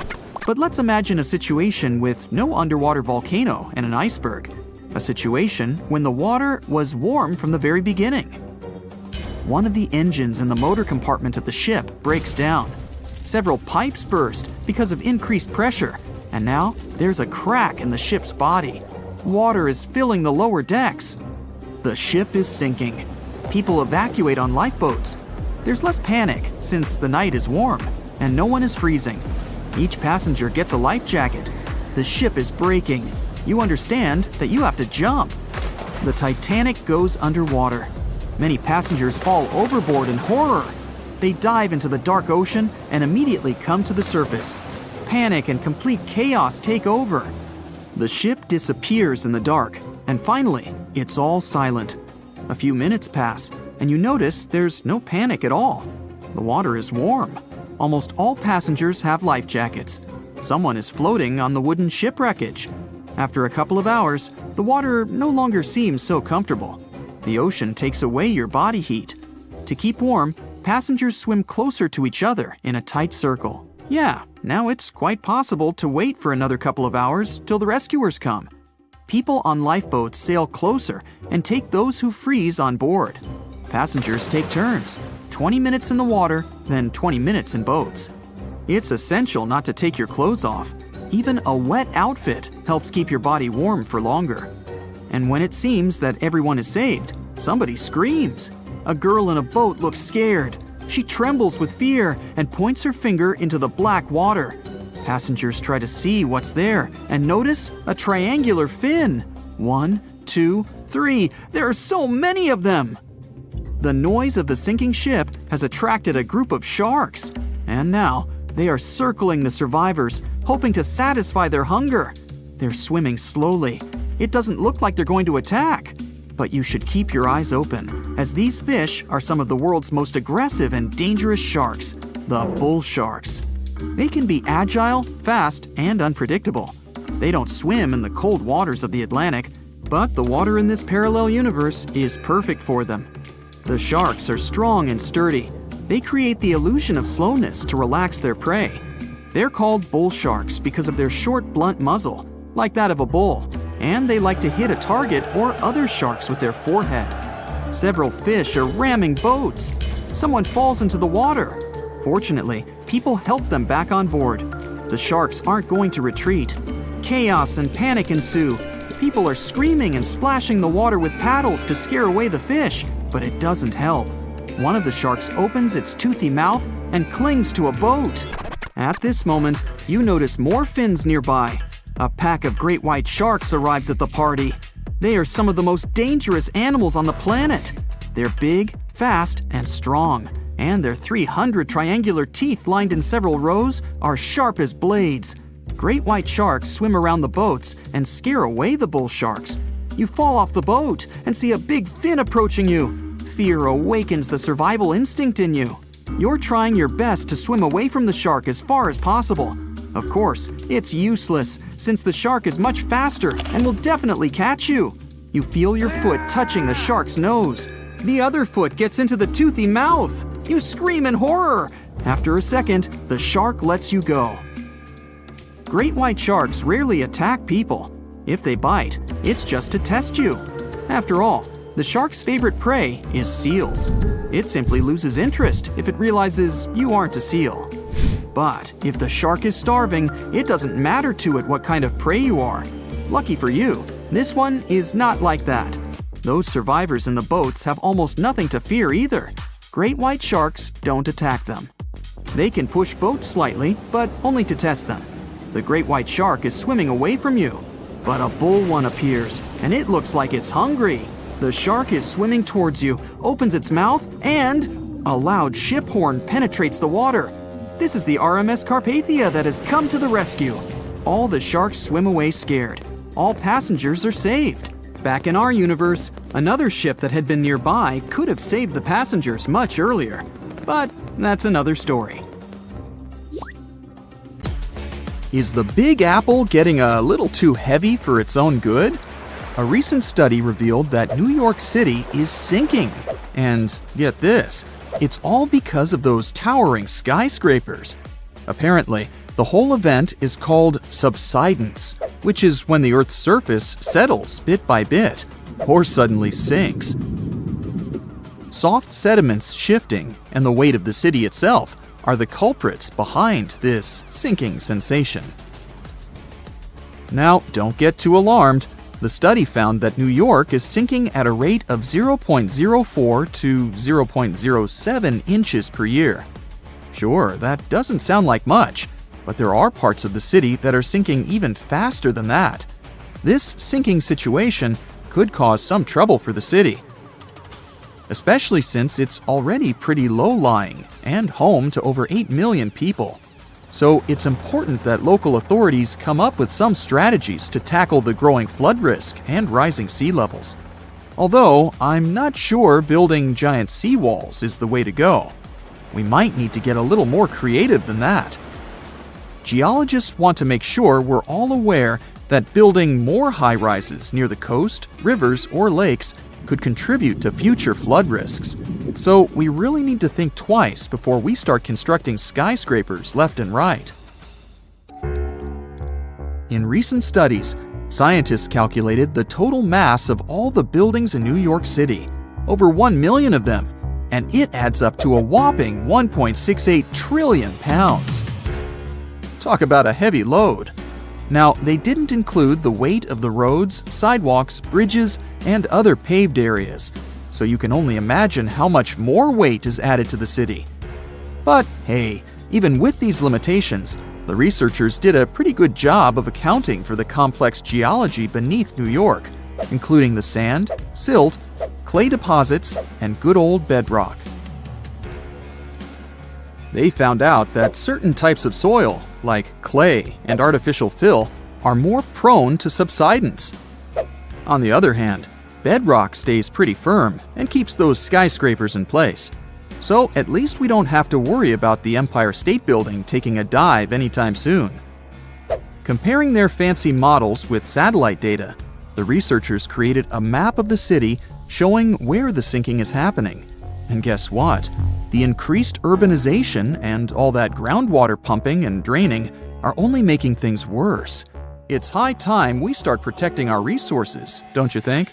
But let's imagine a situation with no underwater volcano and an iceberg. A situation when the water was warm from the very beginning. One of the engines in the motor compartment of the ship breaks down. Several pipes burst because of increased pressure, and now there's a crack in the ship's body. Water is filling the lower decks. The ship is sinking. People evacuate on lifeboats. There's less panic since the night is warm and no one is freezing. Each passenger gets a life jacket. The ship is breaking. You understand that you have to jump. The Titanic goes underwater. Many passengers fall overboard in horror. They dive into the dark ocean and immediately come to the surface. Panic and complete chaos take over. The ship disappears in the dark, and finally, it's all silent. A few minutes pass, and you notice there's no panic at all. The water is warm. Almost all passengers have life jackets. Someone is floating on the wooden ship wreckage. After a couple of hours, the water no longer seems so comfortable. The ocean takes away your body heat. To keep warm, passengers swim closer to each other in a tight circle. Yeah, now it's quite possible to wait for another couple of hours till the rescuers come. People on lifeboats sail closer and take those who freeze on board. Passengers take turns, 20 minutes in the water, then 20 minutes in boats. It's essential not to take your clothes off. Even a wet outfit helps keep your body warm for longer. And when it seems that everyone is saved, somebody screams. A girl in a boat looks scared. She trembles with fear and points her finger into the black water. Passengers try to see what's there and notice a triangular fin. 1, 2, 3. There are so many of them! The noise of the sinking ship has attracted a group of sharks. And now, they are circling the survivors, hoping to satisfy their hunger. They're swimming slowly. It doesn't look like they're going to attack. But you should keep your eyes open, as these fish are some of the world's most aggressive and dangerous sharks, the bull sharks. They can be agile, fast, and unpredictable. They don't swim in the cold waters of the Atlantic, but the water in this parallel universe is perfect for them. The sharks are strong and sturdy. They create the illusion of slowness to relax their prey. They're called bull sharks because of their short, blunt muzzle, like that of a bull, and they like to hit a target or other sharks with their forehead. Several fish are ramming boats. Someone falls into the water. Fortunately, people help them back on board. The sharks aren't going to retreat. Chaos and panic ensue. People are screaming and splashing the water with paddles to scare away the fish, but it doesn't help. One of the sharks opens its toothy mouth and clings to a boat. At this moment, you notice more fins nearby. A pack of great white sharks arrives at the party. They are some of the most dangerous animals on the planet. They're big, fast, and strong, and their 300 triangular teeth lined in several rows are sharp as blades. Great white sharks swim around the boats and scare away the bull sharks. You fall off the boat and see a big fin approaching you. Fear awakens the survival instinct in you. You're trying your best to swim away from the shark as far as possible. Of course, it's useless, since the shark is much faster and will definitely catch you. You feel your foot touching the shark's nose. The other foot gets into the toothy mouth. You scream in horror. After a second, the shark lets you go. Great white sharks rarely attack people. If they bite, it's just to test you. After all, the shark's favorite prey is seals. It simply loses interest if it realizes you aren't a seal. But if the shark is starving, it doesn't matter to it what kind of prey you are. Lucky for you, this one is not like that. Those survivors in the boats have almost nothing to fear either. Great white sharks don't attack them. They can push boats slightly, but only to test them. The great white shark is swimming away from you. But a bull one appears, and it looks like it's hungry. The shark is swimming towards you, opens its mouth, and a loud ship horn penetrates the water. This is the RMS Carpathia that has come to the rescue. All the sharks swim away scared. All passengers are saved. Back in our universe, another ship that had been nearby could have saved the passengers much earlier. But that's another story. Is the Big Apple getting a little too heavy for its own good? A recent study revealed that New York City is sinking. And get this, it's all because of those towering skyscrapers. Apparently, the whole event is called subsidence, which is when the Earth's surface settles bit by bit, or suddenly sinks. Soft sediments shifting and the weight of the city itself are the culprits behind this sinking sensation. Now, don't get too alarmed. The study found that New York is sinking at a rate of 0.04 to 0.07 inches per year. Sure, that doesn't sound like much, but there are parts of the city that are sinking even faster than that. This sinking situation could cause some trouble for the city, especially since it's already pretty low-lying and home to over 8 million people. So it's important that local authorities come up with some strategies to tackle the growing flood risk and rising sea levels. Although, I'm not sure building giant seawalls is the way to go. We might need to get a little more creative than that. Geologists want to make sure we're all aware that building more high-rises near the coast, rivers, or lakes could contribute to future flood risks. So we really need to think twice before we start constructing skyscrapers left and right. In recent studies, scientists calculated the total mass of all the buildings in New York City, over 1 million of them, and it adds up to a whopping 1.68 trillion pounds. Talk about a heavy load. Now, they didn't include the weight of the roads, sidewalks, bridges, and other paved areas, so you can only imagine how much more weight is added to the city. But hey, even with these limitations, the researchers did a pretty good job of accounting for the complex geology beneath New York, including the sand, silt, clay deposits, and good old bedrock. They found out that certain types of soil, like clay and artificial fill, are more prone to subsidence. On the other hand, bedrock stays pretty firm and keeps those skyscrapers in place. So at least we don't have to worry about the Empire State Building taking a dive anytime soon. Comparing their fancy models with satellite data, the researchers created a map of the city showing where the sinking is happening. And guess what? The increased urbanization and all that groundwater pumping and draining are only making things worse. It's high time we start protecting our resources, don't you think?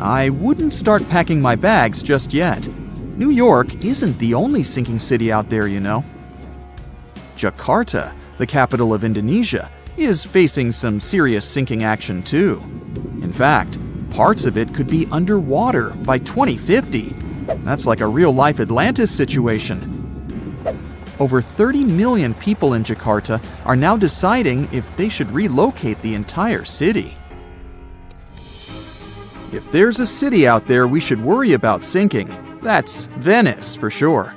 I wouldn't start packing my bags just yet. New York isn't the only sinking city out there, you know. Jakarta, the capital of Indonesia, is facing some serious sinking action too. In fact, parts of it could be underwater by 2050. That's like a real-life Atlantis situation. Over 30 million people in Jakarta are now deciding if they should relocate the entire city. If there's a city out there we should worry about sinking, that's Venice for sure.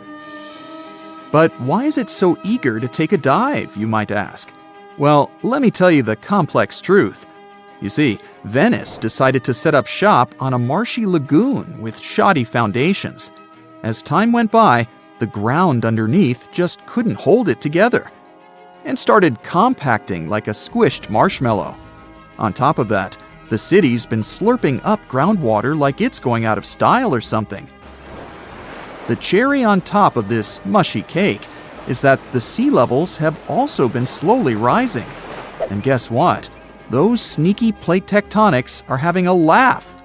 But why is it so eager to take a dive, you might ask? Well, let me tell you the complex truth. You see, Venice decided to set up shop on a marshy lagoon with shoddy foundations. As time went by, the ground underneath just couldn't hold it together and started compacting like a squished marshmallow. On top of that, the city's been slurping up groundwater like it's going out of style or something. The cherry on top of this mushy cake is that the sea levels have also been slowly rising. And guess what? Those sneaky plate tectonics are having a laugh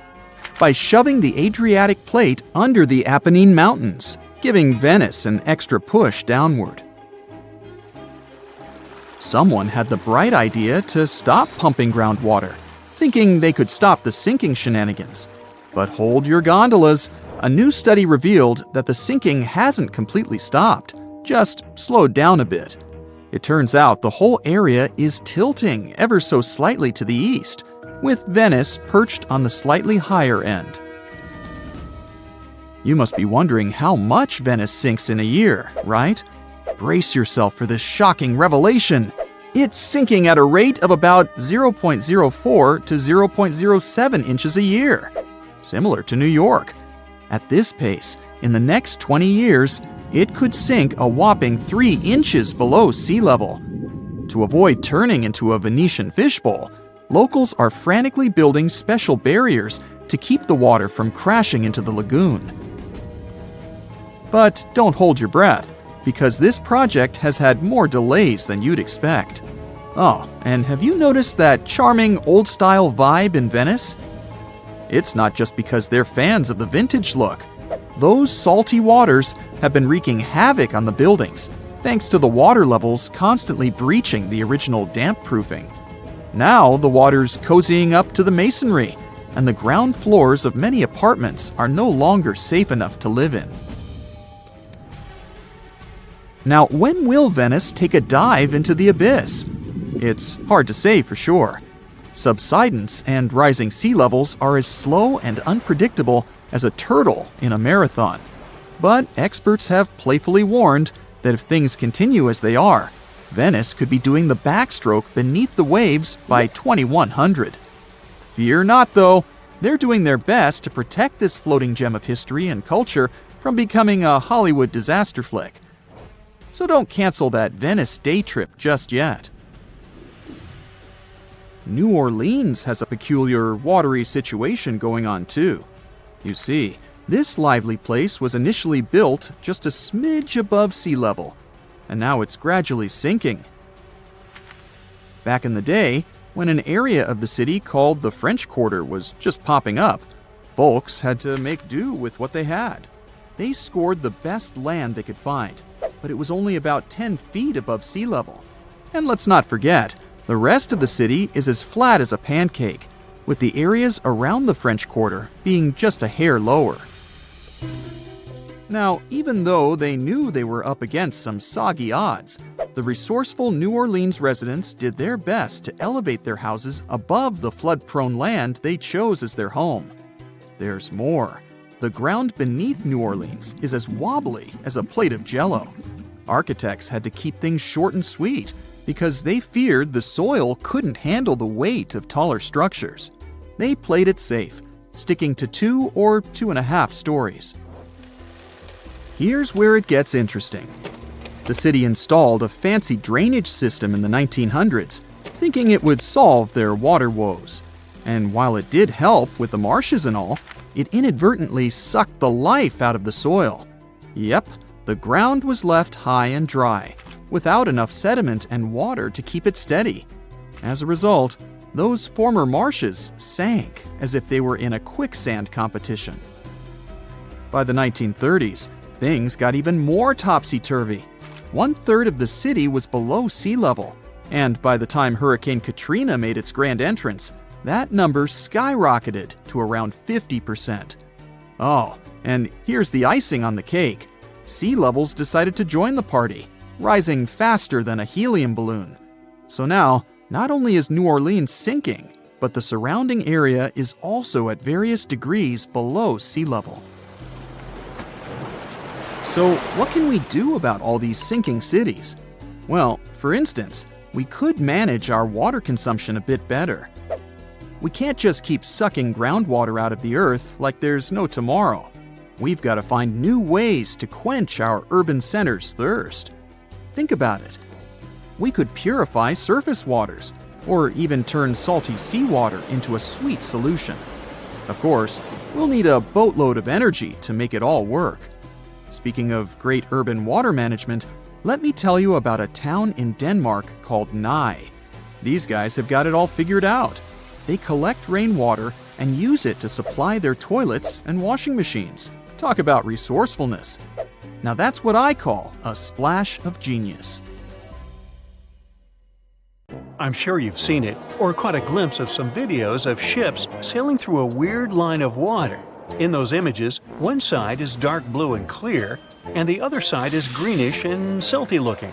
by shoving the Adriatic plate under the Apennine Mountains, giving Venice an extra push downward. Someone had the bright idea to stop pumping groundwater, thinking they could stop the sinking shenanigans. But hold your gondolas. A new study revealed that the sinking hasn't completely stopped, just slowed down a bit. It turns out the whole area is tilting ever so slightly to the east, with Venice perched on the slightly higher end. You must be wondering how much Venice sinks in a year, right? Brace yourself for this shocking revelation. It's sinking at a rate of about 0.04 to 0.07 inches a year, similar to New York. At this pace, in the next 20 years, it could sink a whopping 3 inches below sea level. To avoid turning into a Venetian fishbowl, locals are frantically building special barriers to keep the water from crashing into the lagoon. But don't hold your breath, because this project has had more delays than you'd expect. Oh, and have you noticed that charming old-style vibe in Venice? It's not just because they're fans of the vintage look. Those salty waters have been wreaking havoc on the buildings, thanks to the water levels constantly breaching the original damp-proofing. Now the water's cozying up to the masonry, and the ground floors of many apartments are no longer safe enough to live in. Now, when will Venice take a dive into the abyss? It's hard to say for sure. Subsidence and rising sea levels are as slow and unpredictable as a turtle in a marathon. But experts have playfully warned that if things continue as they are, Venice could be doing the backstroke beneath the waves by 2100. Fear not, though. They're doing their best to protect this floating gem of history and culture from becoming a Hollywood disaster flick. So don't cancel that Venice day trip just yet. New Orleans has a peculiar watery situation going on too. You see, this lively place was initially built just a smidge above sea level, and now it's gradually sinking. Back in the day, when an area of the city called the French Quarter was just popping up, folks had to make do with what they had. They scored the best land they could find, but it was only about 10 feet above sea level. And let's not forget, the rest of the city is as flat as a pancake, with the areas around the French Quarter being just a hair lower. Now, even though they knew they were up against some soggy odds, the resourceful New Orleans residents did their best to elevate their houses above the flood-prone land they chose as their home. There's more. The ground beneath New Orleans is as wobbly as a plate of Jell-O. Architects had to keep things short and sweet because they feared the soil couldn't handle the weight of taller structures. They played it safe, sticking to 2 or 2.5 stories. Here's where it gets interesting. The city installed a fancy drainage system in the 1900s, thinking it would solve their water woes. And while it did help with the marshes and all, it inadvertently sucked the life out of the soil. Yep, the ground was left high and dry, without enough sediment and water to keep it steady. As a result, those former marshes sank as if they were in a quicksand competition. By the 1930s, things got even more topsy-turvy. 1/3 of the city was below sea level, And by the time Hurricane Katrina made its grand entrance, that number skyrocketed to around 50%. Oh, and here's the icing on the cake. Sea levels decided to join the party, rising faster than a helium balloon. So now, not only is New Orleans sinking, but the surrounding area is also at various degrees below sea level. So, what can we do about all these sinking cities? Well, for instance, we could manage our water consumption a bit better. We can't just keep sucking groundwater out of the earth like there's no tomorrow. We've got to find new ways to quench our urban centers' thirst. Think about it. We could purify surface waters, or even turn salty seawater into a sweet solution. Of course, we'll need a boatload of energy to make it all work. Speaking of great urban water management, let me tell you about a town in Denmark called Nye. These guys have got it all figured out. They collect rainwater and use it to supply their toilets and washing machines. Talk about resourcefulness. Now that's what I call a splash of genius. I'm sure you've seen it, or caught a glimpse of some videos of ships sailing through a weird line of water. In those images, one side is dark blue and clear, and the other side is greenish and silty looking.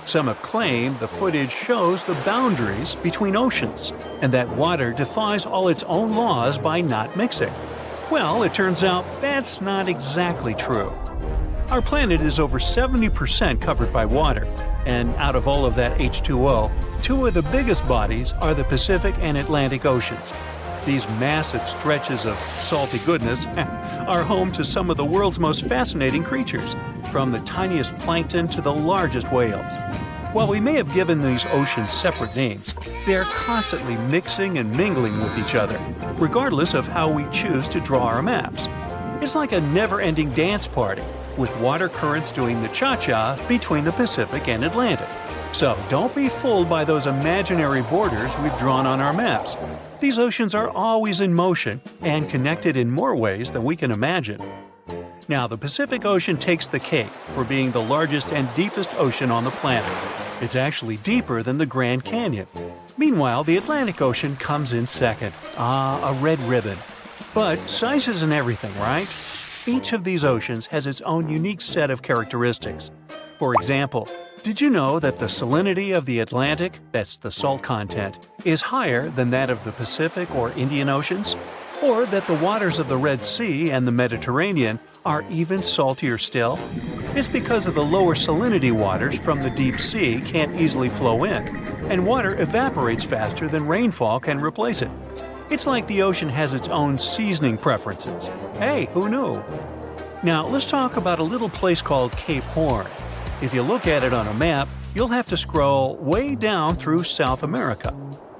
Some have claimed the footage shows the boundaries between oceans, and that water defies all its own laws by not mixing. Well, it turns out that's not exactly true. Our planet is over 70% covered by water, and out of all of that H2O, two of the biggest bodies are the Pacific and Atlantic Oceans. These massive stretches of salty goodness are home to some of the world's most fascinating creatures, from the tiniest plankton to the largest whales. While we may have given these oceans separate names, they are constantly mixing and mingling with each other, regardless of how we choose to draw our maps. It's like a never-ending dance party, with water currents doing the cha-cha between the Pacific and Atlantic. So don't be fooled by those imaginary borders we've drawn on our maps. These oceans are always in motion and connected in more ways than we can imagine. Now, the Pacific Ocean takes the cake for being the largest and deepest ocean on the planet. It's actually deeper than the Grand Canyon. Meanwhile, the Atlantic Ocean comes in second. A red ribbon. But size isn't everything, right? Each of these oceans has its own unique set of characteristics. For example, did you know that the salinity of the Atlantic, that's the salt content, is higher than that of the Pacific or Indian Oceans? Or that the waters of the Red Sea and the Mediterranean are even saltier still? It's because of the lower salinity waters from the deep sea can't easily flow in, and water evaporates faster than rainfall can replace it. It's like the ocean has its own seasoning preferences. Hey, who knew? Now, let's talk about a little place called Cape Horn. If you look at it on a map, you'll have to scroll way down through South America.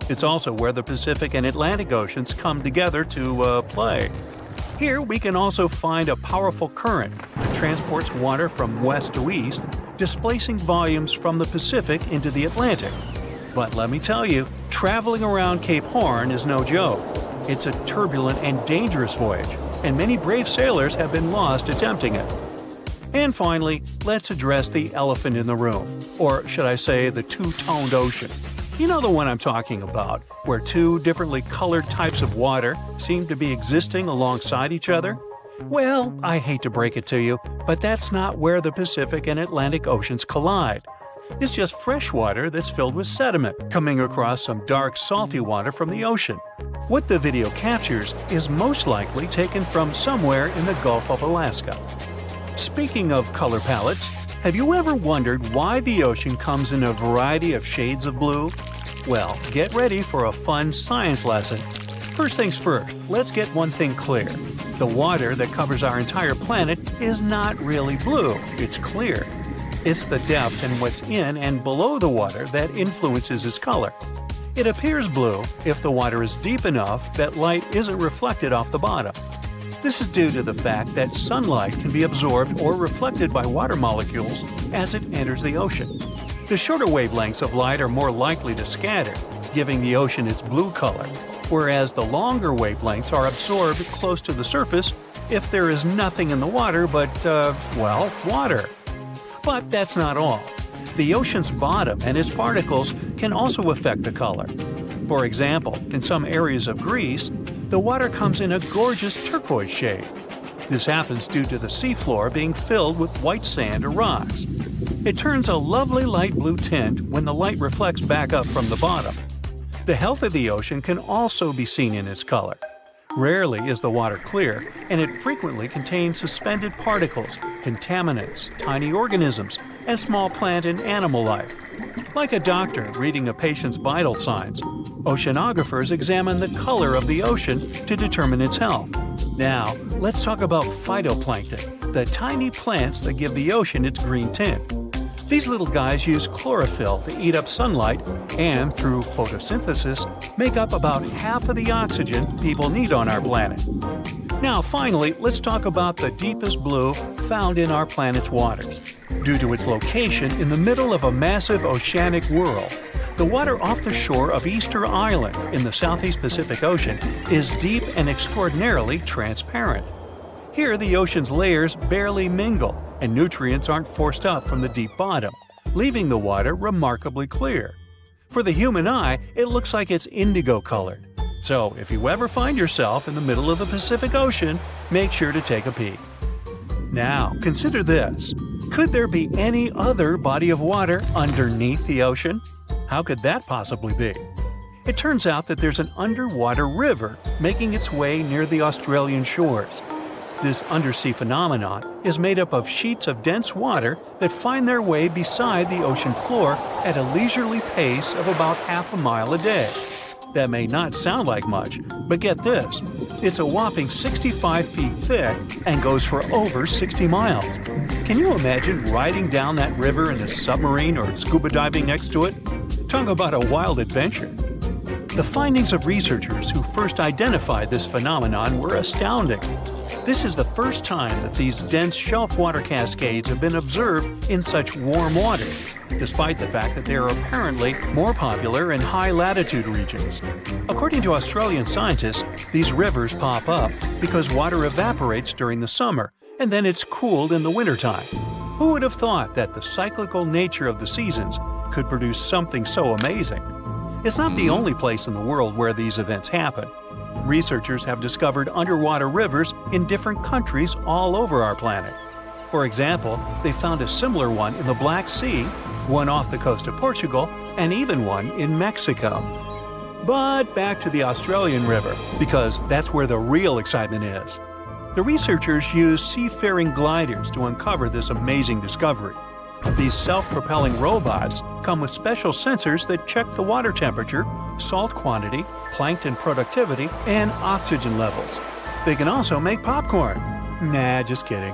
It's also where the Pacific and Atlantic Oceans come together to play. Here we can also find a powerful current that transports water from west to east, displacing volumes from the Pacific into the Atlantic. But let me tell you, traveling around Cape Horn is no joke. It's a turbulent and dangerous voyage, and many brave sailors have been lost attempting it. And finally, let's address the elephant in the room, or should I say the two-toned ocean. You know the one I'm talking about, where two differently colored types of water seem to be existing alongside each other? Well, I hate to break it to you, but that's not where the Pacific and Atlantic Oceans collide. It's just fresh water that's filled with sediment coming across some dark, salty water from the ocean. What the video captures is most likely taken from somewhere in the Gulf of Alaska. Speaking of color palettes, have you ever wondered why the ocean comes in a variety of shades of blue? Well, get ready for a fun science lesson. First things first, let's get one thing clear. The water that covers our entire planet is not really blue, it's clear. It's the depth and what's in and below the water that influences its color. It appears blue if the water is deep enough that light isn't reflected off the bottom. This is due to the fact that sunlight can be absorbed or reflected by water molecules as it enters the ocean. The shorter wavelengths of light are more likely to scatter, giving the ocean its blue color, whereas the longer wavelengths are absorbed close to the surface if there is nothing in the water but, water. But that's not all. The ocean's bottom and its particles can also affect the color. For example, in some areas of Greece, the water comes in a gorgeous turquoise shade. This happens due to the seafloor being filled with white sand or rocks. It turns a lovely light blue tint when the light reflects back up from the bottom. The health of the ocean can also be seen in its color. Rarely is the water clear, and it frequently contains suspended particles, contaminants, tiny organisms, and small plant and animal life. Like a doctor reading a patient's vital signs, oceanographers examine the color of the ocean to determine its health. Now, let's talk about phytoplankton, the tiny plants that give the ocean its green tint. These little guys use chlorophyll to eat up sunlight and, through photosynthesis, make up about half of the oxygen people need on our planet. Now, finally, let's talk about the deepest blue found in our planet's waters. Due to its location in the middle of a massive oceanic whirl, the water off the shore of Easter Island in the Southeast Pacific Ocean is deep and extraordinarily transparent. Here, the ocean's layers barely mingle, and nutrients aren't forced up from the deep bottom, leaving the water remarkably clear. For the human eye, it looks like it's indigo-colored. So, if you ever find yourself in the middle of the Pacific Ocean, make sure to take a peek. Now, consider this. Could there be any other body of water underneath the ocean? How could that possibly be? It turns out that there's an underwater river making its way near the Australian shores. This undersea phenomenon is made up of sheets of dense water that find their way beside the ocean floor at a leisurely pace of about half a mile a day. That may not sound like much, but get this, it's a whopping 65 feet thick and goes for over 60 miles. Can you imagine riding down that river in a submarine or scuba diving next to it? Talk about a wild adventure. The findings of researchers who first identified this phenomenon were astounding. This is the first time that these dense shelf water cascades have been observed in such warm water, despite the fact that they are apparently more popular in high-latitude regions. According to Australian scientists, these rivers pop up because water evaporates during the summer, and then it's cooled in the wintertime. Who would have thought that the cyclical nature of the seasons could produce something so amazing? It's not the only place in the world where these events happen. Researchers have discovered underwater rivers in different countries all over our planet. For example, they found a similar one in the Black Sea, one off the coast of Portugal, and even one in Mexico. But back to the Australian River, because that's where the real excitement is. The researchers used seafaring gliders to uncover this amazing discovery. These self-propelling robots come with special sensors that check the water temperature, salt quantity, plankton productivity, and oxygen levels. They can also make popcorn. Nah, just kidding.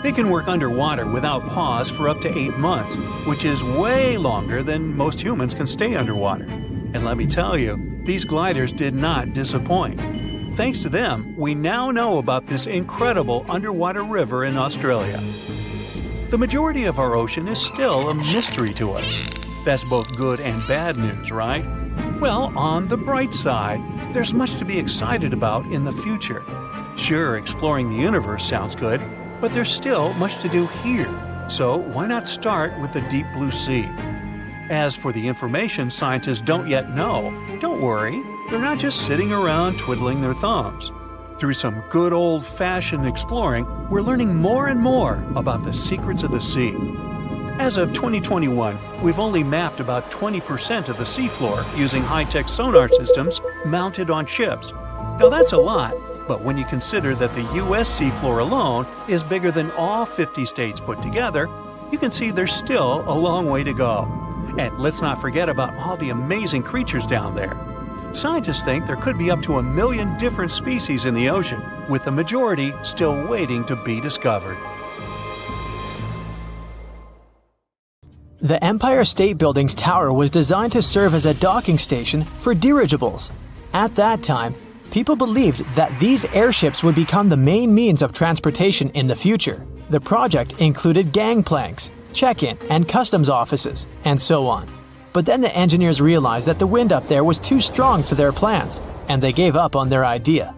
They can work underwater without pause for up to 8 months, which is way longer than most humans can stay underwater. And let me tell you, these gliders did not disappoint. Thanks to them, we now know about this incredible underwater river in Australia. The majority of our ocean is still a mystery to us. That's both good and bad news, right? Well, on the bright side, there's much to be excited about in the future. Sure, exploring the universe sounds good, but there's still much to do here. So why not start with the deep blue sea? As for the information scientists don't yet know, don't worry, they're not just sitting around twiddling their thumbs. Through some good old-fashioned exploring, we're learning more and more about the secrets of the sea. As of 2021, we've only mapped about 20% of the seafloor using high-tech sonar systems mounted on ships. Now that's a lot, but when you consider that the U.S. seafloor alone is bigger than all 50 states put together, you can see there's still a long way to go. And let's not forget about all the amazing creatures down there. Scientists think there could be up to 1 million different species in the ocean, with the majority still waiting to be discovered. The Empire State Building's tower was designed to serve as a docking station for dirigibles. At that time, people believed that these airships would become the main means of transportation in the future. The project included gangplanks, check-in and customs offices, and so on. But then the engineers realized that the wind up there was too strong for their plans, and they gave up on their idea.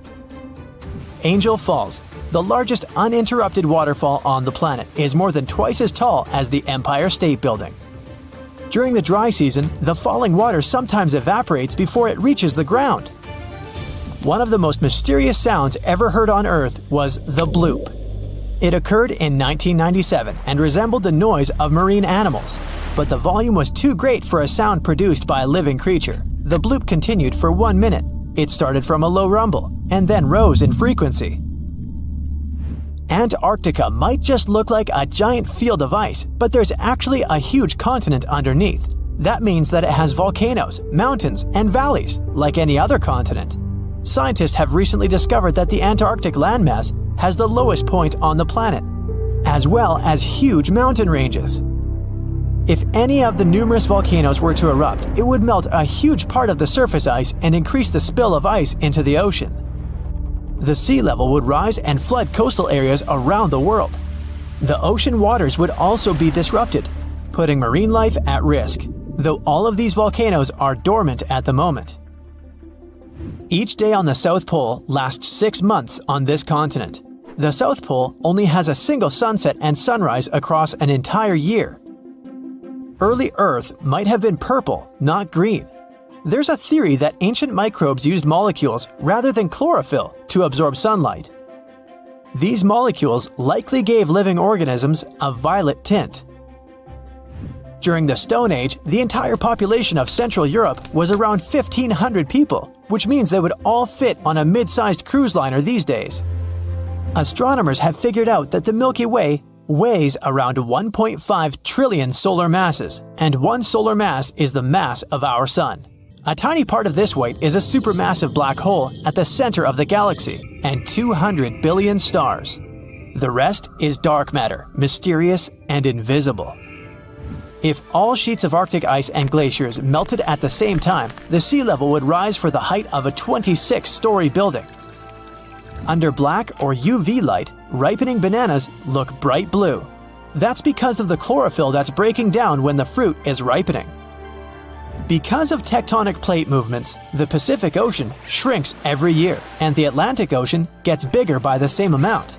Angel Falls, the largest uninterrupted waterfall on the planet, is more than twice as tall as the Empire State Building. During the dry season, the falling water sometimes evaporates before it reaches the ground. One of the most mysterious sounds ever heard on Earth was the bloop. It occurred in 1997 and resembled the noise of marine animals, but the volume was too great for a sound produced by a living creature. The bloop continued for 1 minute. It started from a low rumble and then rose in frequency. Antarctica might just look like a giant field of ice, but there's actually a huge continent underneath. That means that it has volcanoes, mountains, and valleys, like any other continent. Scientists have recently discovered that the Antarctic landmass has the lowest point on the planet, as well as huge mountain ranges. If any of the numerous volcanoes were to erupt, it would melt a huge part of the surface ice and increase the spill of ice into the ocean. The sea level would rise and flood coastal areas around the world. The ocean waters would also be disrupted, putting marine life at risk, though all of these volcanoes are dormant at the moment. Each day on the South Pole lasts 6 months on this continent. The South Pole only has a single sunset and sunrise across an entire year. Early Earth might have been purple, not green. There's a theory that ancient microbes used molecules rather than chlorophyll to absorb sunlight. These molecules likely gave living organisms a violet tint. During the Stone Age, the entire population of Central Europe was around 1,500 people, which means they would all fit on a mid-sized cruise liner these days. Astronomers have figured out that the Milky Way weighs around 1.5 trillion solar masses, and one solar mass is the mass of our Sun. A tiny part of this weight is a supermassive black hole at the center of the galaxy, and 200 billion stars. The rest is dark matter, mysterious and invisible. If all sheets of Arctic ice and glaciers melted at the same time, the sea level would rise for the height of a 26-story building. Under black or UV light, ripening bananas look bright blue. That's because of the chlorophyll that's breaking down when the fruit is ripening. Because of tectonic plate movements, the Pacific Ocean shrinks every year, and the Atlantic Ocean gets bigger by the same amount.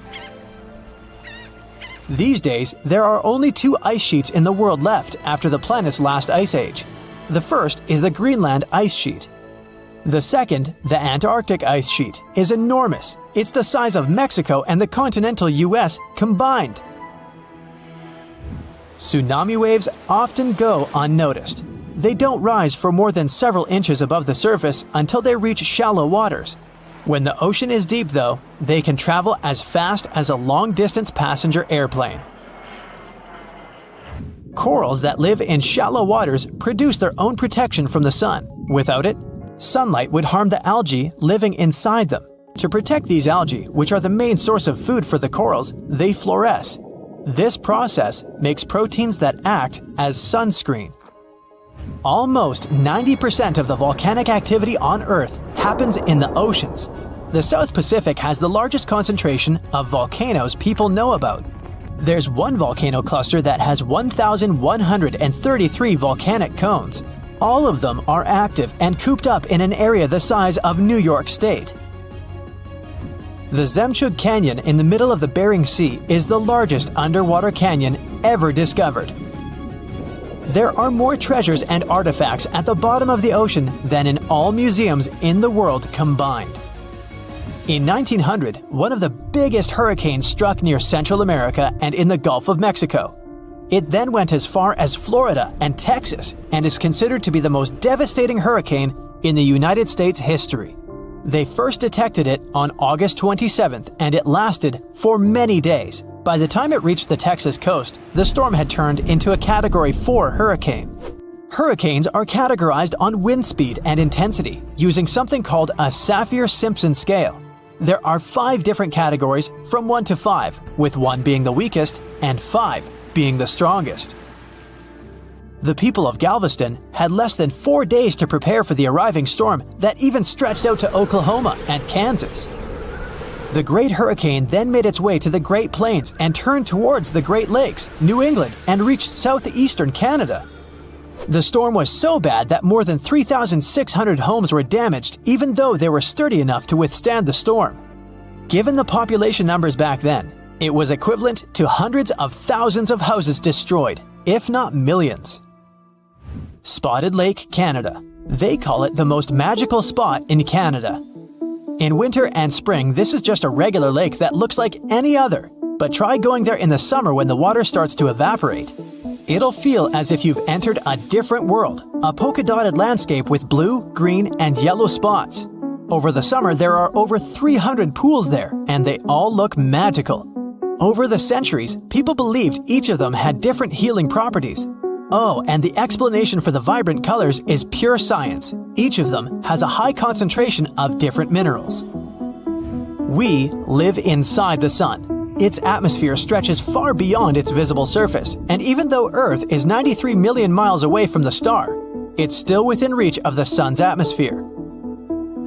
These days, there are only 2 ice sheets in the world left after the planet's last ice age. The first is the Greenland ice sheet. The second, the Antarctic ice sheet, is enormous. It's the size of Mexico and the continental US combined. Tsunami waves often go unnoticed. They don't rise for more than several inches above the surface until they reach shallow waters. When the ocean is deep, though, they can travel as fast as a long-distance passenger airplane. Corals that live in shallow waters produce their own protection from the sun. Without it, sunlight would harm the algae living inside them. To protect these algae, which are the main source of food for the corals, they fluoresce. This process makes proteins that act as sunscreen. Almost 90% of the volcanic activity on Earth happens in the oceans. The South Pacific has the largest concentration of volcanoes people know about. There's one volcano cluster that has 1,133 volcanic cones. All of them are active and cooped up in an area the size of New York State. The Zemchug Canyon in the middle of the Bering Sea is the largest underwater canyon ever discovered. There are more treasures and artifacts at the bottom of the ocean than in all museums in the world combined. In 1900, one of the biggest hurricanes struck near Central America and in the Gulf of Mexico. It then went as far as Florida and Texas and is considered to be the most devastating hurricane in the United States history. They first detected it on August 27th, and it lasted for many days. By the time it reached the Texas coast, the storm had turned into a Category 4 hurricane. Hurricanes are categorized on wind speed and intensity using something called a Saffir-Simpson scale. There are 5 different categories from 1 to 5, with 1 being the weakest and 5 being the strongest. The people of Galveston had less than 4 days to prepare for the arriving storm that even stretched out to Oklahoma and Kansas. The Great Hurricane then made its way to the Great Plains and turned towards the Great Lakes, New England, and reached southeastern Canada. The storm was so bad that more than 3,600 homes were damaged, even though they were sturdy enough to withstand the storm. Given the population numbers back then, it was equivalent to hundreds of thousands of houses destroyed, if not millions. Spotted Lake, Canada. They call it the most magical spot in Canada. In winter and spring, this is just a regular lake that looks like any other. But try going there in the summer when the water starts to evaporate. It'll feel as if you've entered a different world, a polka-dotted landscape with blue, green, and yellow spots. Over the summer, there are over 300 pools there, and they all look magical. Over the centuries, people believed each of them had different healing properties. Oh, and the explanation for the vibrant colors is pure science. Each of them has a high concentration of different minerals. We live inside the sun. Its atmosphere stretches far beyond its visible surface, and even though Earth is 93 million miles away from the star, it's still within reach of the sun's atmosphere.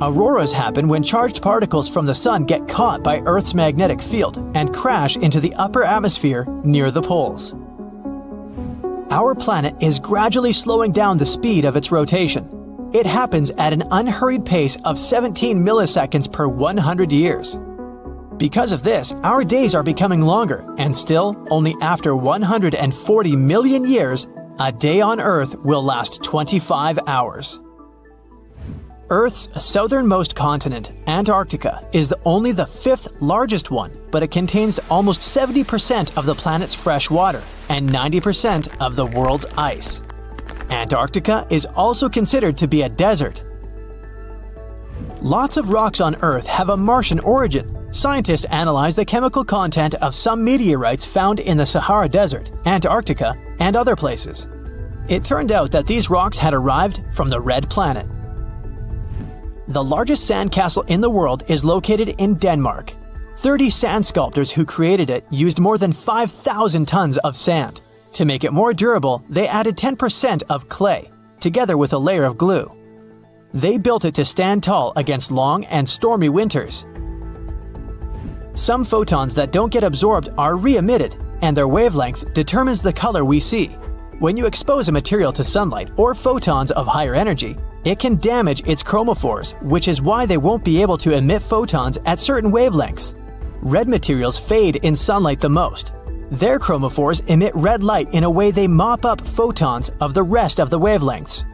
Auroras happen when charged particles from the sun get caught by Earth's magnetic field and crash into the upper atmosphere near the poles. Our planet is gradually slowing down the speed of its rotation. It happens at an unhurried pace of 17 milliseconds per 100 years. Because of this, our days are becoming longer, and still, only after 140 million years, a day on Earth will last 25 hours. Earth's southernmost continent, Antarctica, is only the fifth largest one, but it contains almost 70% of the planet's fresh water and 90% of the world's ice. Antarctica is also considered to be a desert. Lots of rocks on Earth have a Martian origin. Scientists analyze the chemical content of some meteorites found in the Sahara Desert, Antarctica, and other places. It turned out that these rocks had arrived from the Red Planet. The largest sandcastle in the world is located in Denmark. 30 sand sculptors who created it used more than 5,000 tons of sand. To make it more durable, they added 10% of clay, together with a layer of glue. They built it to stand tall against long and stormy winters. Some photons that don't get absorbed are re-emitted, and their wavelength determines the color we see. When you expose a material to sunlight or photons of higher energy, it can damage its chromophores, which is why they won't be able to emit photons at certain wavelengths. Red materials fade in sunlight the most. Their chromophores emit red light in a way they mop up photons of the rest of the wavelengths.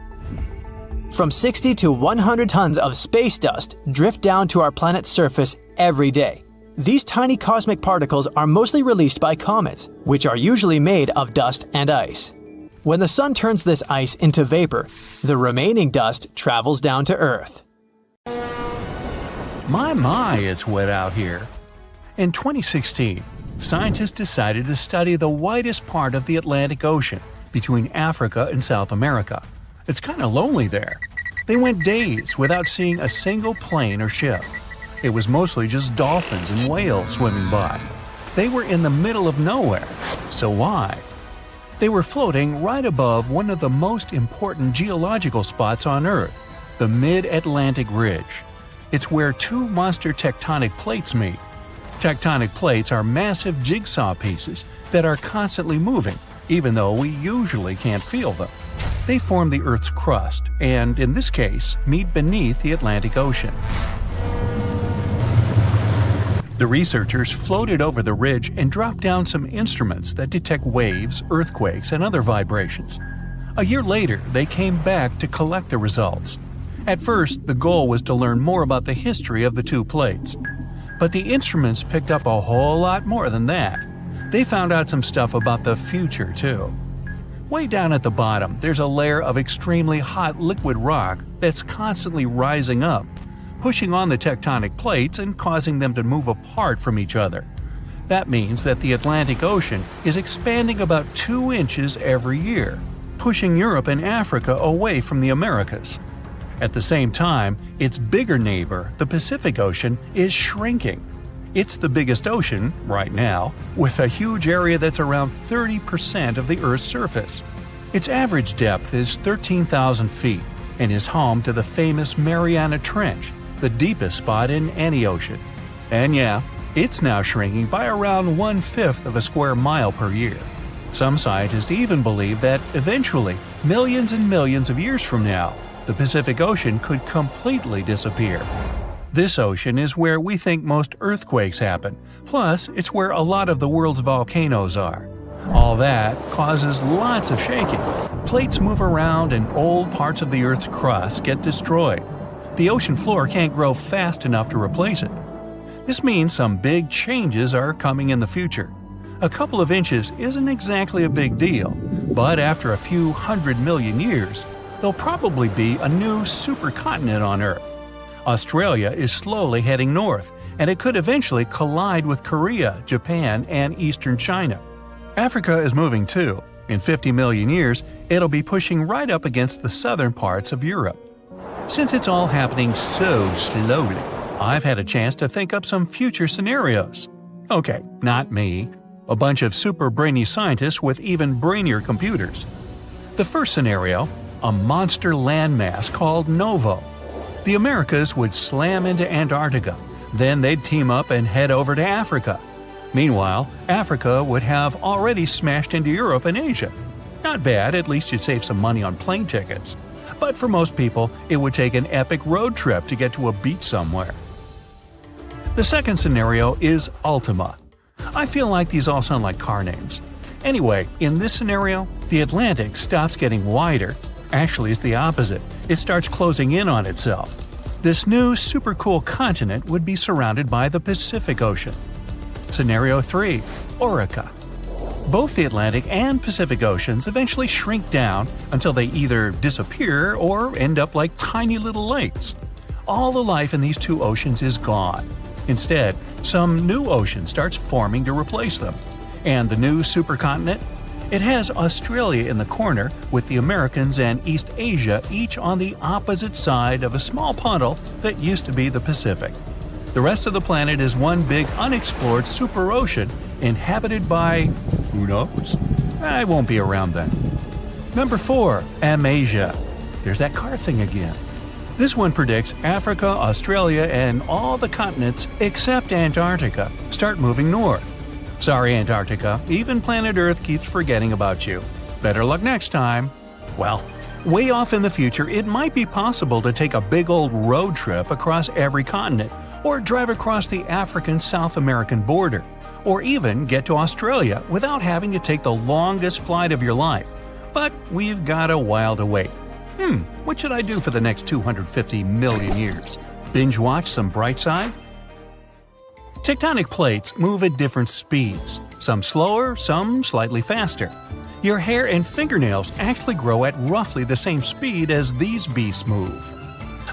From 60 to 100 tons of space dust drift down to our planet's surface every day. These tiny cosmic particles are mostly released by comets, which are usually made of dust and ice. When the sun turns this ice into vapor, the remaining dust travels down to Earth. My, it's wet out here. In 2016, scientists decided to study the widest part of the Atlantic Ocean, between Africa and South America. It's kind of lonely there. They went days without seeing a single plane or ship. It was mostly just dolphins and whales swimming by. They were in the middle of nowhere. So why? They were floating right above one of the most important geological spots on Earth, the Mid-Atlantic Ridge. It's where two monster tectonic plates meet. Tectonic plates are massive jigsaw pieces that are constantly moving, even though we usually can't feel them. They form the Earth's crust and, in this case, meet beneath the Atlantic Ocean. The researchers floated over the ridge and dropped down some instruments that detect waves, earthquakes, and other vibrations. A year later, they came back to collect the results. At first, the goal was to learn more about the history of the two plates. But the instruments picked up a whole lot more than that. They found out some stuff about the future, too. Way down at the bottom, there's a layer of extremely hot liquid rock that's constantly rising up, pushing on the tectonic plates and causing them to move apart from each other. That means that the Atlantic Ocean is expanding about 2 inches every year, pushing Europe and Africa away from the Americas. At the same time, its bigger neighbor, the Pacific Ocean, is shrinking. It's the biggest ocean, right now, with a huge area that's around 30% of the Earth's surface. Its average depth is 13,000 feet and is home to the famous Mariana Trench, the deepest spot in any ocean. And yeah, it's now shrinking by around 1/5 of a square mile per year. Some scientists even believe that eventually, millions and millions of years from now, the Pacific Ocean could completely disappear. This ocean is where we think most earthquakes happen, plus it's where a lot of the world's volcanoes are. All that causes lots of shaking. Plates move around and old parts of the Earth's crust get destroyed. The ocean floor can't grow fast enough to replace it. This means some big changes are coming in the future. A couple of inches isn't exactly a big deal, but after a few 100 million years, there'll probably be a new supercontinent on Earth. Australia is slowly heading north, and it could eventually collide with Korea, Japan, and eastern China. Africa is moving too. In 50 million years, it'll be pushing right up against the southern parts of Europe. Since it's all happening so slowly, I've had a chance to think up some future scenarios. Okay, not me. A bunch of super brainy scientists with even brainier computers. The first scenario, a monster landmass called Novo. The Americas would slam into Antarctica, then they'd team up and head over to Africa. Meanwhile, Africa would have already smashed into Europe and Asia. Not bad, at least you'd save some money on plane tickets. But for most people, it would take an epic road trip to get to a beach somewhere. The second scenario is Ultima. I feel like these all sound like car names. Anyway, in this scenario, the Atlantic stops getting wider. Actually, it's the opposite. It starts closing in on itself. This new super cool continent would be surrounded by the Pacific Ocean. Scenario 3. Orica. Both the Atlantic and Pacific Oceans eventually shrink down until they either disappear or end up like tiny little lakes. All the life in these two oceans is gone. Instead, some new ocean starts forming to replace them. And the new supercontinent? It has Australia in the corner, with the Americans and East Asia each on the opposite side of a small puddle that used to be the Pacific. The rest of the planet is one big unexplored super ocean inhabited by… who knows? I won't be around then. Number 4. Amasia. There's that car thing again. This one predicts Africa, Australia, and all the continents except Antarctica start moving north. Sorry, Antarctica, even planet Earth keeps forgetting about you. Better luck next time. Well, way off in the future, it might be possible to take a big old road trip across every continent, or drive across the African-South American border, or even get to Australia without having to take the longest flight of your life. But we've got a while to wait. What should I do for the next 250 million years? Binge watch some Brightside? Tectonic plates move at different speeds, some slower, some slightly faster. Your hair and fingernails actually grow at roughly the same speed as these beasts move.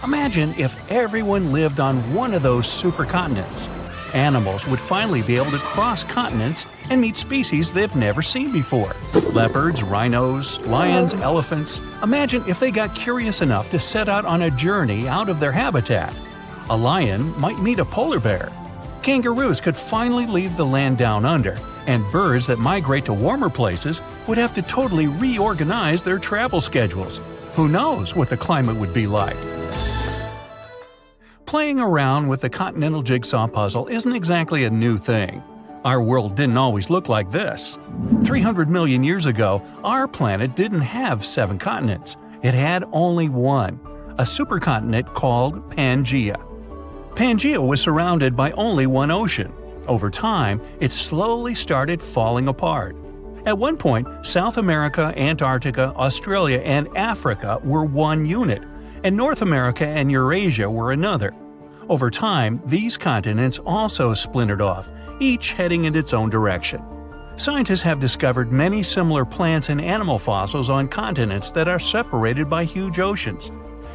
Imagine if everyone lived on one of those supercontinents. Animals would finally be able to cross continents and meet species they've never seen before. Leopards, rhinos, lions, elephants. Imagine if they got curious enough to set out on a journey out of their habitat. A lion might meet a polar bear. Kangaroos could finally leave the land down under, and birds that migrate to warmer places would have to totally reorganize their travel schedules. Who knows what the climate would be like? Playing around with the continental jigsaw puzzle isn't exactly a new thing. Our world didn't always look like this. 300 million years ago, our planet didn't have 7 continents. It had only one, a supercontinent called Pangaea. Pangaea was surrounded by only one ocean. Over time, it slowly started falling apart. At one point, South America, Antarctica, Australia, and Africa were one unit, and North America and Eurasia were another. Over time, these continents also splintered off, each heading in its own direction. Scientists have discovered many similar plants and animal fossils on continents that are separated by huge oceans.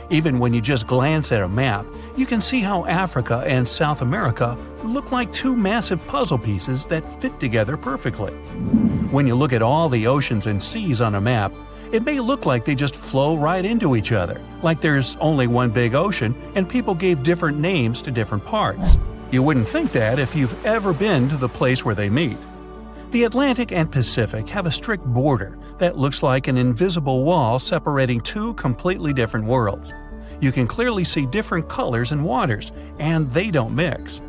Even when you just glance at a map, you can see how Africa and South America look like two massive puzzle pieces that fit together perfectly. When you look at all the oceans and seas on a map, it may look like they just flow right into each other, like there's only one big ocean and people gave different names to different parts. You wouldn't think that if you've ever been to the place where they meet. The Atlantic and Pacific have a strict border that looks like an invisible wall separating two completely different worlds. You can clearly see different colors and waters, and they don't mix.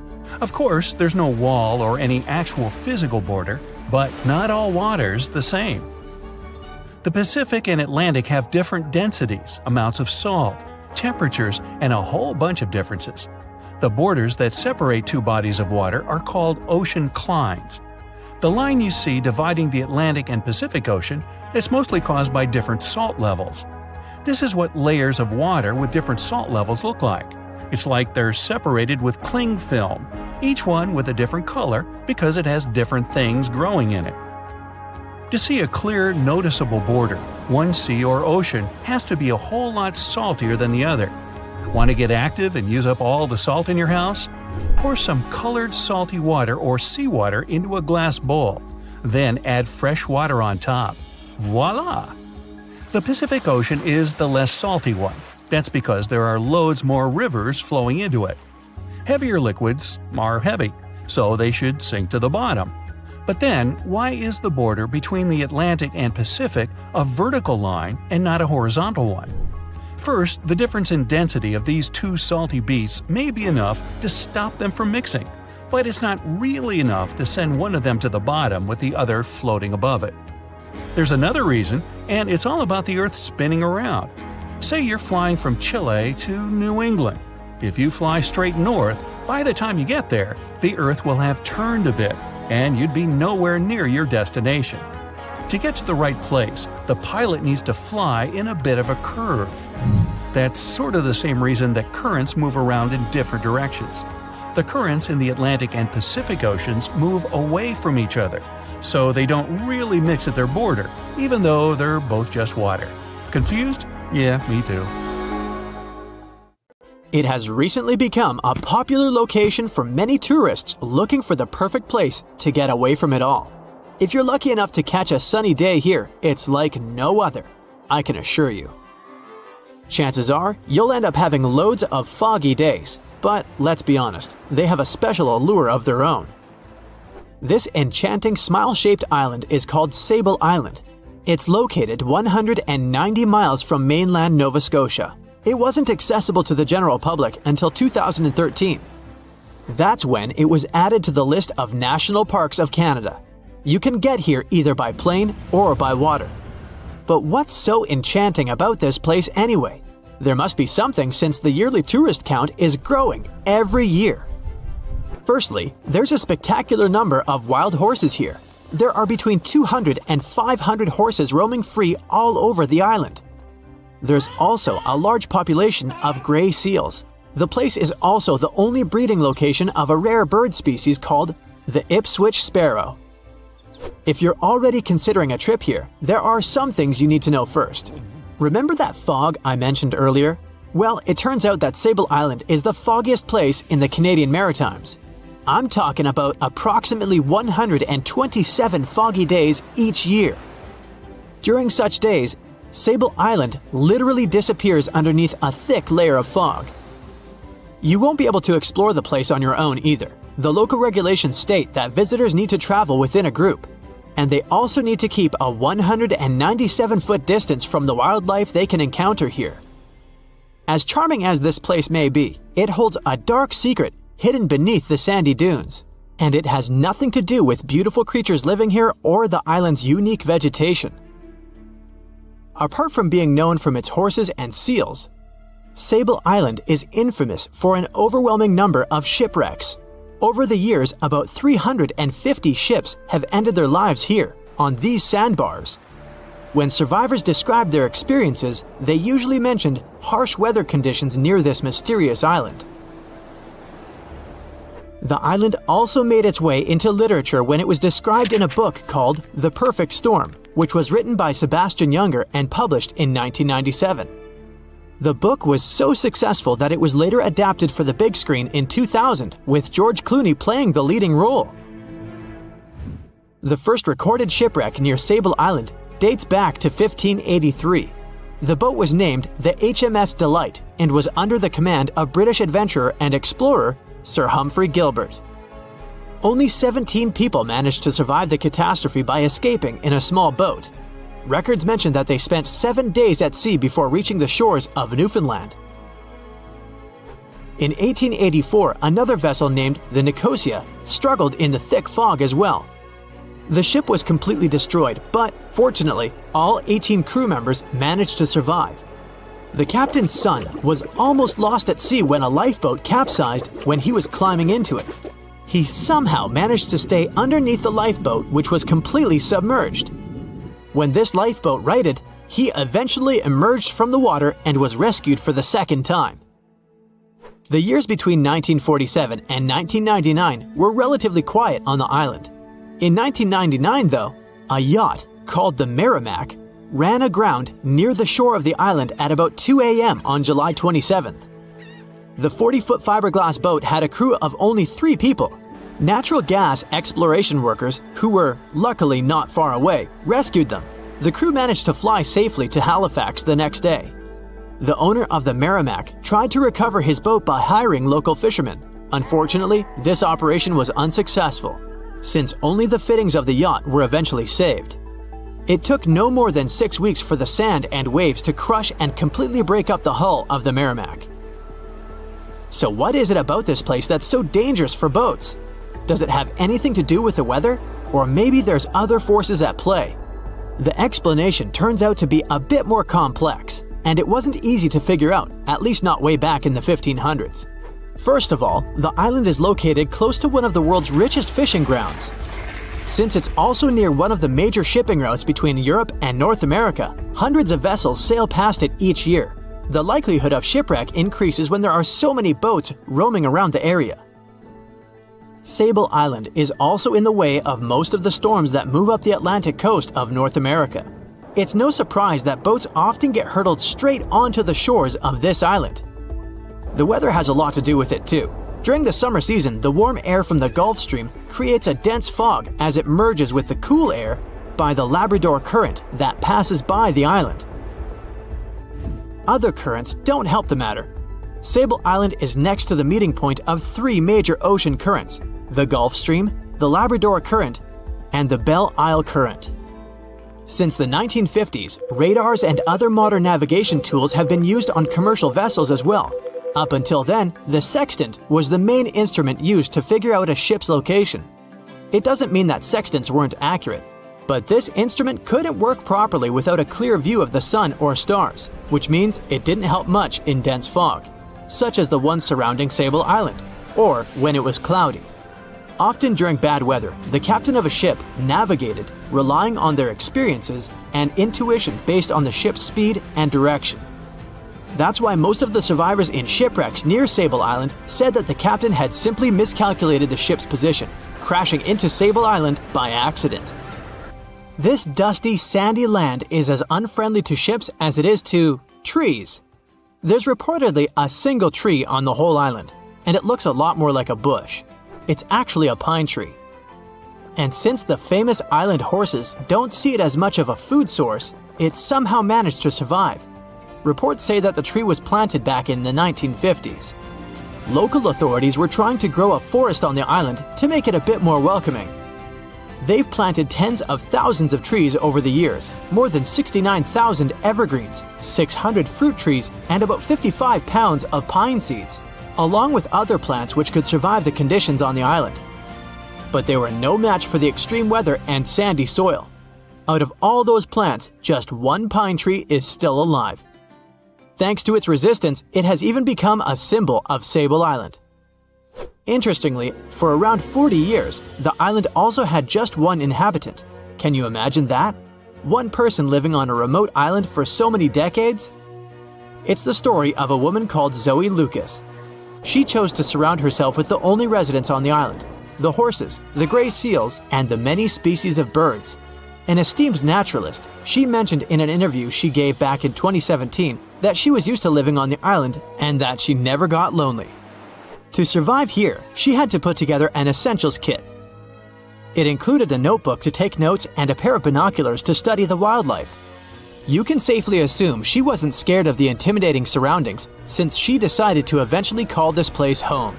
Of course, there's no wall or any actual physical border, but not all water's the same. The Pacific and Atlantic have different densities, amounts of salt, temperatures, and a whole bunch of differences. The borders that separate two bodies of water are called ocean clines. The line you see dividing the Atlantic and Pacific Ocean is mostly caused by different salt levels. This is what layers of water with different salt levels look like. It's like they're separated with cling film, each one with a different color because it has different things growing in it. To see a clear, noticeable border, one sea or ocean has to be a whole lot saltier than the other. Want to get active and use up all the salt in your house? Pour some colored salty water or seawater into a glass bowl. Then add fresh water on top. Voila! The Pacific Ocean is the less salty one. That's because there are loads more rivers flowing into it. Heavier liquids are heavy, so they should sink to the bottom. But then, why is the border between the Atlantic and Pacific a vertical line and not a horizontal one? First, the difference in density of these two salty beasts may be enough to stop them from mixing, but it's not really enough to send one of them to the bottom with the other floating above it. There's another reason, and it's all about the Earth spinning around. Say you're flying from Chile to New England. If you fly straight north, by the time you get there, the Earth will have turned a bit, and you'd be nowhere near your destination. To get to the right place, the pilot needs to fly in a bit of a curve. That's sort of the same reason that currents move around in different directions. The currents in the Atlantic and Pacific Oceans move away from each other, so they don't really mix at their border, even though they're both just water. Confused? Yeah, me too. It has recently become a popular location for many tourists looking for the perfect place to get away from it all. If you're lucky enough to catch a sunny day here, it's like no other, I can assure you. Chances are, you'll end up having loads of foggy days, but let's be honest, they have a special allure of their own. This enchanting smile-shaped island is called Sable Island. It's located 190 miles from mainland Nova Scotia. It wasn't accessible to the general public until 2013. That's when it was added to the list of National Parks of Canada. You can get here either by plane or by water. But what's so enchanting about this place anyway? There must be something since the yearly tourist count is growing every year. Firstly, there's a spectacular number of wild horses here. There are between 200 and 500 horses roaming free all over the island. There's also a large population of gray seals. The place is also the only breeding location of a rare bird species called the Ipswich sparrow. If you're already considering a trip here, there are some things you need to know first. Remember that fog I mentioned earlier? Well, it turns out that Sable Island is the foggiest place in the Canadian Maritimes. I'm talking about approximately 127 foggy days each year. During such days, Sable Island literally disappears underneath a thick layer of fog. You won't be able to explore the place on your own either. The local regulations state that visitors need to travel within a group, and they also need to keep a 197-foot distance from the wildlife they can encounter here. As charming as this place may be, it holds a dark secret hidden beneath the sandy dunes, and it has nothing to do with beautiful creatures living here or the island's unique vegetation. Apart from being known from its horses and seals, Sable Island is infamous for an overwhelming number of shipwrecks. Over the years, about 350 ships have ended their lives here, on these sandbars. When survivors described their experiences, they usually mentioned harsh weather conditions near this mysterious island. The island also made its way into literature when it was described in a book called The Perfect Storm, which was written by Sebastian Junger and published in 1997. The book was so successful that it was later adapted for the big screen in 2000, with George Clooney playing the leading role. The first recorded shipwreck near Sable Island dates back to 1583. The boat was named the HMS Delight and was under the command of British adventurer and explorer Sir Humphrey Gilbert. Only 17 people managed to survive the catastrophe by escaping in a small boat. Records mention that they spent 7 days at sea before reaching the shores of Newfoundland. In 1884, another vessel named the Nicosia struggled in the thick fog as well. The ship was completely destroyed, but fortunately, all 18 crew members managed to survive. The captain's son was almost lost at sea when a lifeboat capsized when he was climbing into it. he somehow managed to stay underneath the lifeboat, which was completely submerged. When this lifeboat righted, he eventually emerged from the water and was rescued for the second time. The years between 1947 and 1999 were relatively quiet on the island. In 1999, though, a yacht called the Merrimack ran aground near the shore of the island at about 2 a.m. on July 27th. The 40-foot fiberglass boat had a crew of only 3 people. Natural gas exploration workers, who were luckily not far away, rescued them. The crew managed to fly safely to Halifax the next day. The owner of the Merrimack tried to recover his boat by hiring local fishermen. Unfortunately, this operation was unsuccessful, since only the fittings of the yacht were eventually saved. It took no more than 6 weeks for the sand and waves to crush and completely break up the hull of the Merrimack. So what is it about this place that's so dangerous for boats? Does it have anything to do with the weather? Or maybe there's other forces at play? The explanation turns out to be a bit more complex, and it wasn't easy to figure out, at least not way back in the 1500s. First of all, the island is located close to one of the world's richest fishing grounds. Since it's also near one of the major shipping routes between Europe and North America, hundreds of vessels sail past it each year. The likelihood of shipwreck increases when there are so many boats roaming around the area. Sable Island is also in the way of most of the storms that move up the Atlantic coast of North America. It's no surprise that boats often get hurtled straight onto the shores of this island. The weather has a lot to do with it too. During the summer season, the warm air from the Gulf Stream creates a dense fog as it merges with the cool air by the Labrador Current that passes by the island. Other currents don't help the matter. Sable Island is next to the meeting point of 3 major ocean currents: the Gulf Stream, the Labrador Current, and the Belle Isle Current. Since the 1950s, radars and other modern navigation tools have been used on commercial vessels as well. Up until then, the sextant was the main instrument used to figure out a ship's location. It doesn't mean that sextants weren't accurate, but this instrument couldn't work properly without a clear view of the sun or stars, which means it didn't help much in dense fog, such as the one surrounding Sable Island, or when it was cloudy. Often during bad weather, the captain of a ship navigated, relying on their experiences and intuition based on the ship's speed and direction. That's why most of the survivors in shipwrecks near Sable Island said that the captain had simply miscalculated the ship's position, crashing into Sable Island by accident. This dusty, sandy land is as unfriendly to ships as it is to trees. There's reportedly a single tree on the whole island, and it looks a lot more like a bush. It's actually a pine tree. And since the famous island horses don't see it as much of a food source, it somehow managed to survive. Reports say that the tree was planted back in the 1950s. Local authorities were trying to grow a forest on the island to make it a bit more welcoming. They've planted tens of thousands of trees over the years, more than 69,000 evergreens, 600 fruit trees, and about 55 pounds of pine seeds, along with other plants which could survive the conditions on the island. But they were no match for the extreme weather and sandy soil. Out of all those plants, just one pine tree is still alive. Thanks to its resistance, it has even become a symbol of Sable Island. Interestingly, for around 40 years, the island also had just one inhabitant. Can you imagine that? One person living on a remote island for so many decades? It's the story of a woman called Zoe Lucas. She chose to surround herself with the only residents on the island: the horses, the gray seals, and the many species of birds. An esteemed naturalist, she mentioned in an interview she gave back in 2017 that she was used to living on the island and that she never got lonely. To survive here, she had to put together an essentials kit. It included a notebook to take notes and a pair of binoculars to study the wildlife. You can safely assume she wasn't scared of the intimidating surroundings, since she decided to eventually call this place home.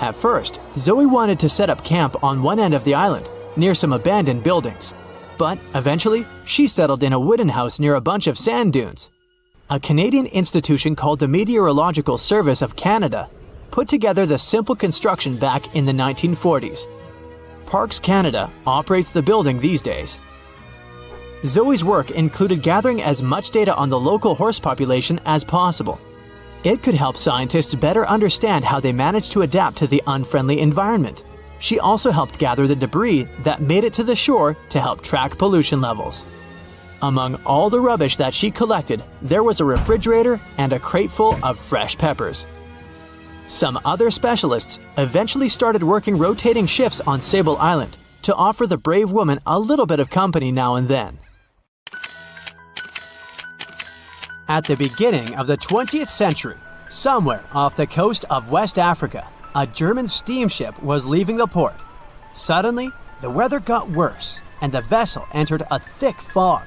At first, Zoe wanted to set up camp on one end of the island, near some abandoned buildings. But eventually, she settled in a wooden house near a bunch of sand dunes. A Canadian institution called the Meteorological Service of Canada put together the simple construction back in the 1940s. Parks Canada operates the building these days. Zoe's work included gathering as much data on the local horse population as possible. It could help scientists better understand how they managed to adapt to the unfriendly environment. She also helped gather the debris that made it to the shore to help track pollution levels. Among all the rubbish that she collected, there was a refrigerator and a crate full of fresh peppers. Some other specialists eventually started working rotating shifts on Sable Island to offer the brave woman a little bit of company now and then. At the beginning of the 20th century, somewhere off the coast of West Africa, a German steamship was leaving the port. Suddenly, the weather got worse, and the vessel entered a thick fog.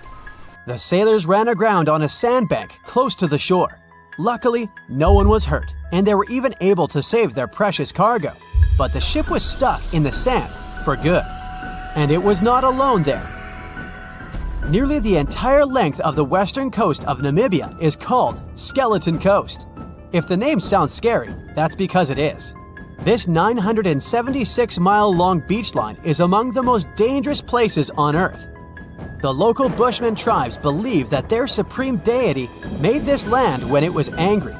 The sailors ran aground on a sandbank close to the shore. Luckily, no one was hurt, and they were even able to save their precious cargo. But the ship was stuck in the sand for good. And it was not alone there. Nearly the entire length of the western coast of Namibia is called Skeleton Coast. If the name sounds scary, that's because it is. This 976-mile-long beach line is among the most dangerous places on Earth. The local Bushman tribes believe that their supreme deity made this land when it was angry.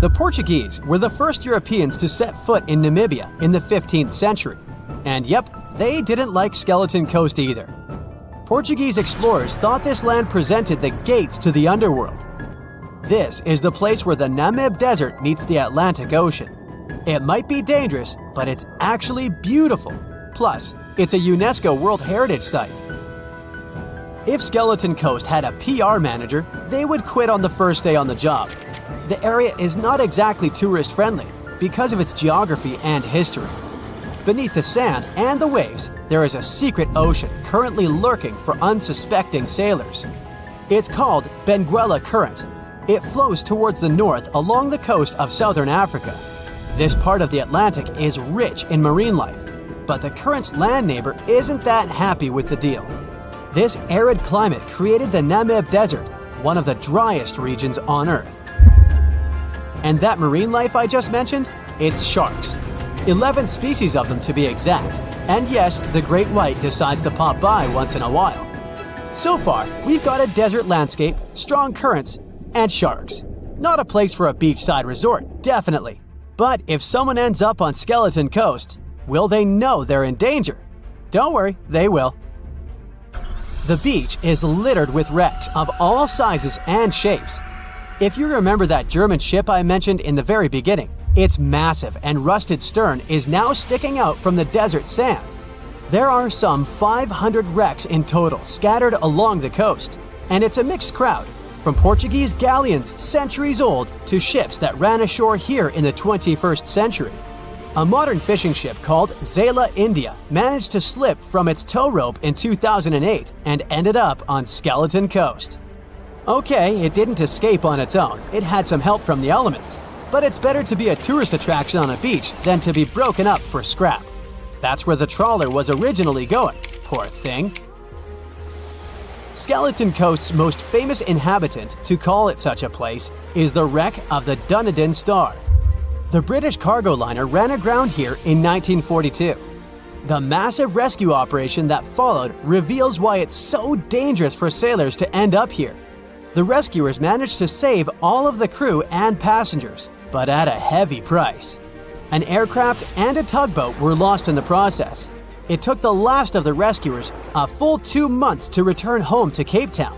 The Portuguese were the first Europeans to set foot in Namibia in the 15th century. And yep, they didn't like Skeleton Coast either. Portuguese explorers thought this land presented the gates to the underworld. This is the place where the Namib Desert meets the Atlantic Ocean. It might be dangerous, but it's actually beautiful. Plus, it's a UNESCO World Heritage Site. If Skeleton Coast had a PR manager, they would quit on the first day on the job. The area is not exactly tourist-friendly because of its geography and history. Beneath the sand and the waves, there is a secret ocean currently lurking for unsuspecting sailors. It's called Benguela Current. It flows towards the north along the coast of southern Africa. This part of the Atlantic is rich in marine life, but the current's land neighbor isn't that happy with the deal. This arid climate created the Namib Desert, one of the driest regions on Earth. And that marine life I just mentioned? It's sharks. 11 species of them to be exact. And yes, the great white decides to pop by once in a while. So far, we've got a desert landscape, strong currents, and sharks. Not a place for a beachside resort, definitely. But if someone ends up on Skeleton Coast, will they know they're in danger? Don't worry, they will. The beach is littered with wrecks of all sizes and shapes. If you remember that German ship I mentioned in the very beginning, its massive and rusted stern is now sticking out from the desert sand. There are some 500 wrecks in total scattered along the coast, and it's a mixed crowd, from Portuguese galleons centuries old to ships that ran ashore here in the 21st century. A modern fishing ship called Zela India managed to slip from its tow rope in 2008 and ended up on Skeleton Coast. Okay, it didn't escape on its own, it had some help from the elements. But it's better to be a tourist attraction on a beach than to be broken up for scrap. That's where the trawler was originally going, poor thing. Skeleton Coast's most famous inhabitant, to call it such a place, is the wreck of the Dunedin Star. The British cargo liner ran aground here in 1942. The massive rescue operation that followed reveals why it's so dangerous for sailors to end up here. The rescuers managed to save all of the crew and passengers, but at a heavy price. An aircraft and a tugboat were lost in the process. It took the last of the rescuers a full 2 months to return home to Cape Town.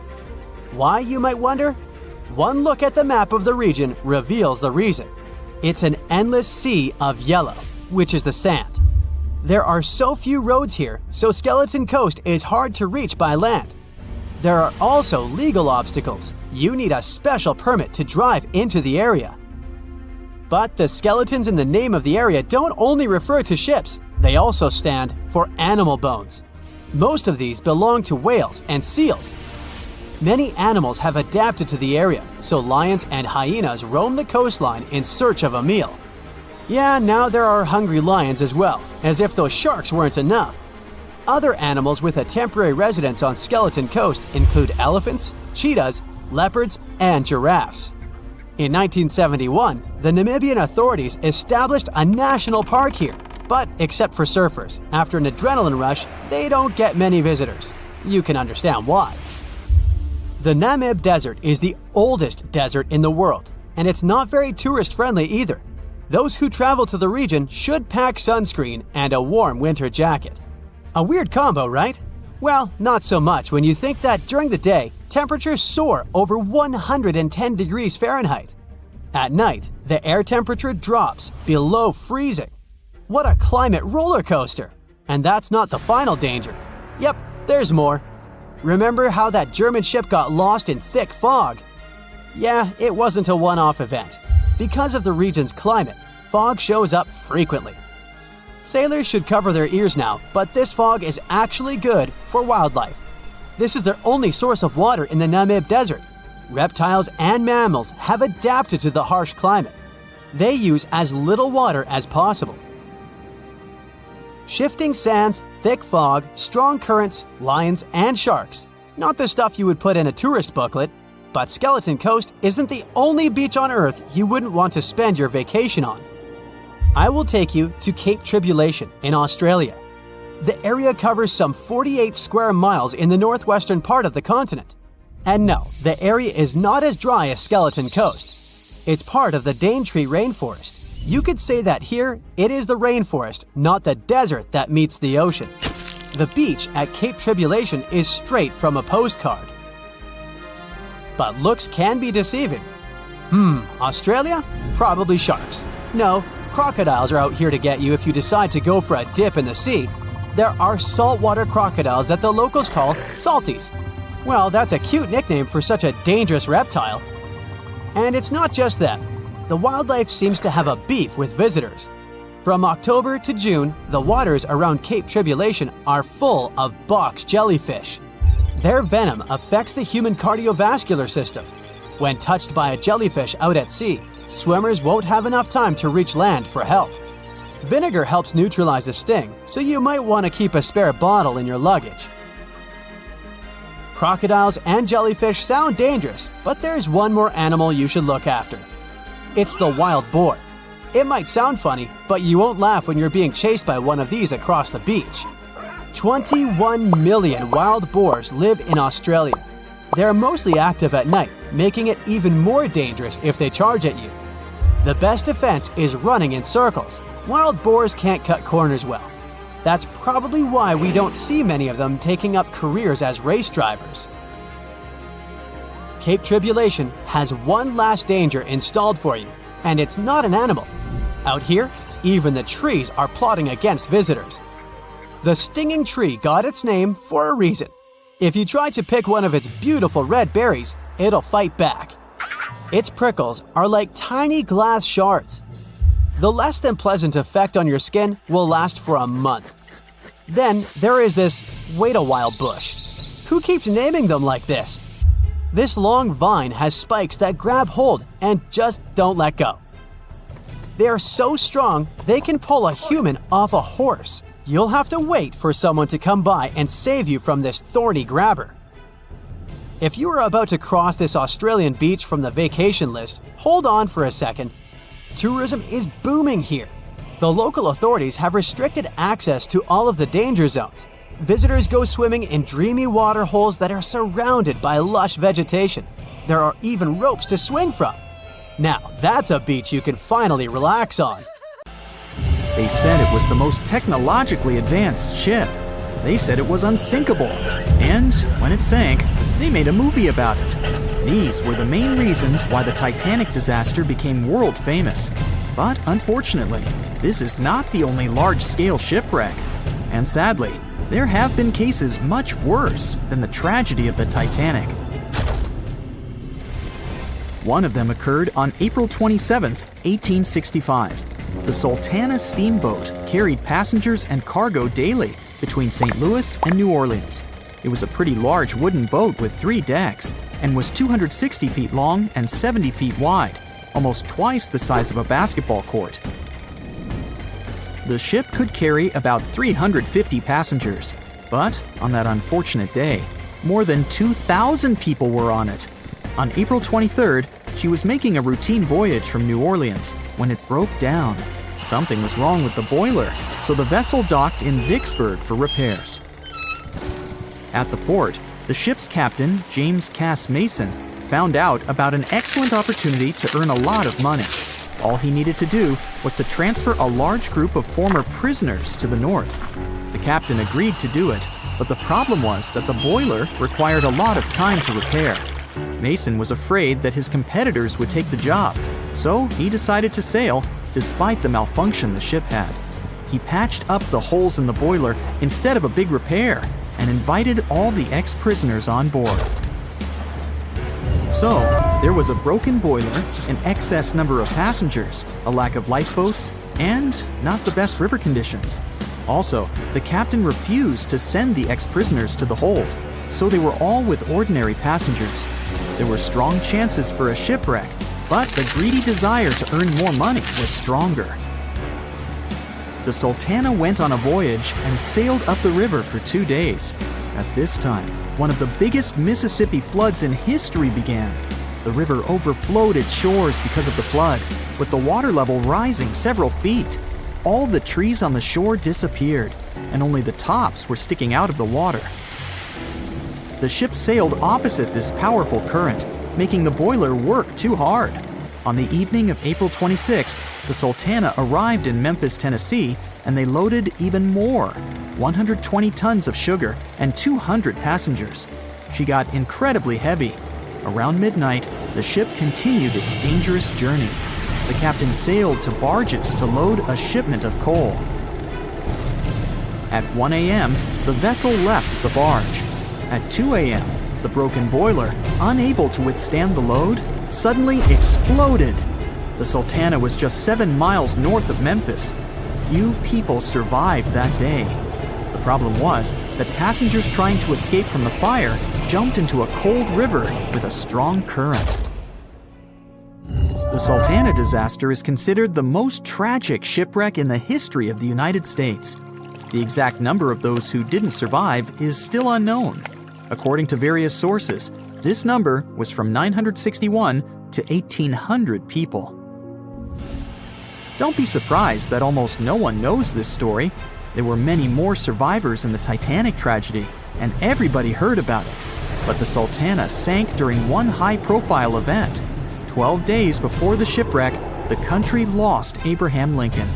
Why, you might wonder? One look at the map of the region reveals the reason. It's an endless sea of yellow, which is the sand. There are so few roads here, so Skeleton Coast is hard to reach by land. There are also legal obstacles. You need a special permit to drive into the area. But the skeletons in the name of the area don't only refer to ships, they also stand for animal bones. Most of these belong to whales and seals. Many animals have adapted to the area, so lions and hyenas roam the coastline in search of a meal. Yeah, now there are hungry lions as well, as if those sharks weren't enough. Other animals with a temporary residence on Skeleton Coast include elephants, cheetahs, leopards, and giraffes. In 1971, the Namibian authorities established a national park here, but except for surfers, after an adrenaline rush, they don't get many visitors. You can understand why. The Namib Desert is the oldest desert in the world. and it's not very tourist-friendly either. Those who travel to the region should pack sunscreen and a warm winter jacket. A weird combo, right? Well, not so much when you think that during the day, temperatures soar over 110 degrees Fahrenheit. At night, the air temperature drops below freezing. What a climate roller coaster! And that's not the final danger. Yep, there's more. Remember how that German ship got lost in thick fog? Yeah, it wasn't a one-off event. Because of the region's climate, fog shows up frequently. Sailors should cover their ears now, but this fog is actually good for wildlife. This is their only source of water in the Namib Desert. Reptiles and mammals have adapted to the harsh climate. They use as little water as possible. Shifting sands, thick fog, strong currents, lions, and sharks. Not the stuff you would put in a tourist booklet, but Skeleton Coast isn't the only beach on Earth you wouldn't want to spend your vacation on. I will take you to Cape Tribulation in Australia. The area covers some 48 square miles in the northwestern part of the continent. And no, the area is not as dry as Skeleton Coast. It's part of the Daintree rainforest. You could say that here, it is the rainforest, not the desert that meets the ocean. The beach at Cape Tribulation is straight from a postcard. But looks can be deceiving. Australia? Probably sharks. No, crocodiles are out here to get you if you decide to go for a dip in the sea. There are saltwater crocodiles that the locals call salties. Well, that's a cute nickname for such a dangerous reptile. And it's not just that. The wildlife seems to have a beef with visitors. From October to June, the waters around Cape Tribulation are full of box jellyfish. Their venom affects the human cardiovascular system. When touched by a jellyfish out at sea, swimmers won't have enough time to reach land for help. Vinegar helps neutralize the sting, so you might want to keep a spare bottle in your luggage. Crocodiles and jellyfish sound dangerous, but there's one more animal you should look after. It's the wild boar. It might sound funny, but you won't laugh when you're being chased by one of these across the beach. 21 million wild boars live in Australia. They're mostly active at night, making it even more dangerous if they charge at you. The best defense is running in circles. Wild boars can't cut corners well. That's probably why we don't see many of them taking up careers as race drivers. Cape Tribulation has one last danger installed for you, and it's not an animal. Out here, even the trees are plotting against visitors. The stinging tree got its name for a reason. If you try to pick one of its beautiful red berries, it'll fight back. Its prickles are like tiny glass shards. The less than pleasant effect on your skin will last for a month. Then there is this wait a while bush. Who keeps naming them like this? This long vine has spikes that grab hold and just don't let go. They are so strong they can pull a human off a horse. You'll have to wait for someone to come by and save you from this thorny grabber. If you are about to cross this Australian beach from the vacation list, hold on for a second. Tourism is booming here. The local authorities have restricted access to all of the danger zones. Visitors go swimming in dreamy water holes that are surrounded by lush vegetation. There are even ropes to swing from. Now, that's a beach you can finally relax on. They said it was the most technologically advanced ship. They said it was unsinkable. And when it sank, they made a movie about it. These were the main reasons why the Titanic disaster became world famous. But unfortunately, this is not the only large-scale shipwreck. And sadly, there have been cases much worse than the tragedy of the Titanic. One of them occurred on April 27, 1865. The Sultana steamboat carried passengers and cargo daily between St. Louis and New Orleans. It was a pretty large wooden boat with 3 decks and was 260 feet long and 70 feet wide, almost twice the size of a basketball court. The ship could carry about 350 passengers, but on that unfortunate day, more than 2,000 people were on it. On April 23rd, she was making a routine voyage from New Orleans when it broke down. Something was wrong with the boiler, so the vessel docked in Vicksburg for repairs. At the port, the ship's captain, James Cass Mason, found out about an excellent opportunity to earn a lot of money. All he needed to do was to transfer a large group of former prisoners to the north. The captain agreed to do it, but the problem was that the boiler required a lot of time to repair. Mason was afraid that his competitors would take the job, so he decided to sail despite the malfunction the ship had. He patched up the holes in the boiler instead of a big repair and invited all the ex-prisoners on board. So, there was a broken boiler, an excess number of passengers, a lack of lifeboats, and not the best river conditions. Also, the captain refused to send the ex-prisoners to the hold, so they were all with ordinary passengers. There were strong chances for a shipwreck, but the greedy desire to earn more money was stronger. The Sultana went on a voyage and sailed up the river for 2 days. At this time, one of the biggest Mississippi floods in history began. The river overflowed its shores because of the flood, with the water level rising several feet. All the trees on the shore disappeared, and only the tops were sticking out of the water. The ship sailed opposite this powerful current, making the boiler work too hard. On the evening of April 26th, the Sultana arrived in Memphis, Tennessee, and they loaded even more, 120 tons of sugar and 200 passengers. She got incredibly heavy. Around midnight, the ship continued its dangerous journey. The captain sailed to barges to load a shipment of coal. At 1 a.m., the vessel left the barge. At 2 a.m., the broken boiler, unable to withstand the load, suddenly exploded. The Sultana was just 7 miles north of Memphis. Few people survived that day. The problem was that passengers trying to escape from the fire jumped into a cold river with a strong current. The Sultana disaster is considered the most tragic shipwreck in the history of the United States. The exact number of those who didn't survive is still unknown. According to various sources, this number was from 961 to 1,800 people. Don't be surprised that almost no one knows this story. There were many more survivors in the Titanic tragedy, and everybody heard about it. But the Sultana sank during one high-profile event. 12 days before the shipwreck, the country lost Abraham Lincoln.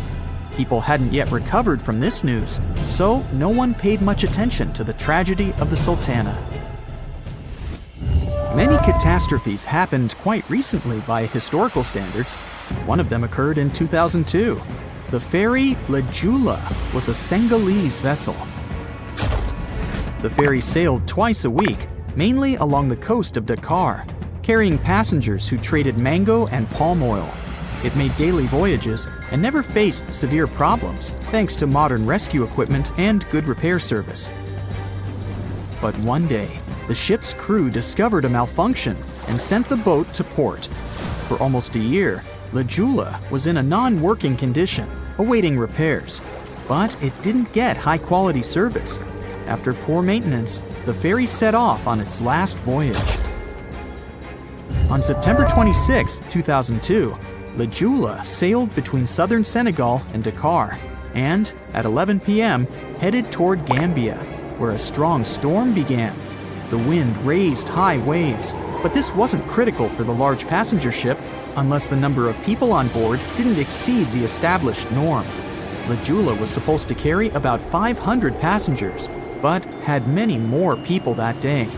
People hadn't yet recovered from this news, so no one paid much attention to the tragedy of the Sultana. Many catastrophes happened quite recently by historical standards. One of them occurred in 2002. The ferry La Jula was a Senegalese vessel. The ferry sailed twice a week, mainly along the coast of Dakar, carrying passengers who traded mango and palm oil. It made daily voyages and never faced severe problems thanks to modern rescue equipment and good repair service. But one day, the ship's crew discovered a malfunction and sent the boat to port. For almost a year, La Jula was in a non-working condition, awaiting repairs. But it didn't get high-quality service. After poor maintenance, the ferry set off on its last voyage. On September 26, 2002, La Jula sailed between southern Senegal and Dakar, and at 11 p.m. headed toward Gambia, where a strong storm began. The wind raised high waves, but this wasn't critical for the large passenger ship unless the number of people on board didn't exceed the established norm. La Jula was supposed to carry about 500 passengers, but had many more people that day.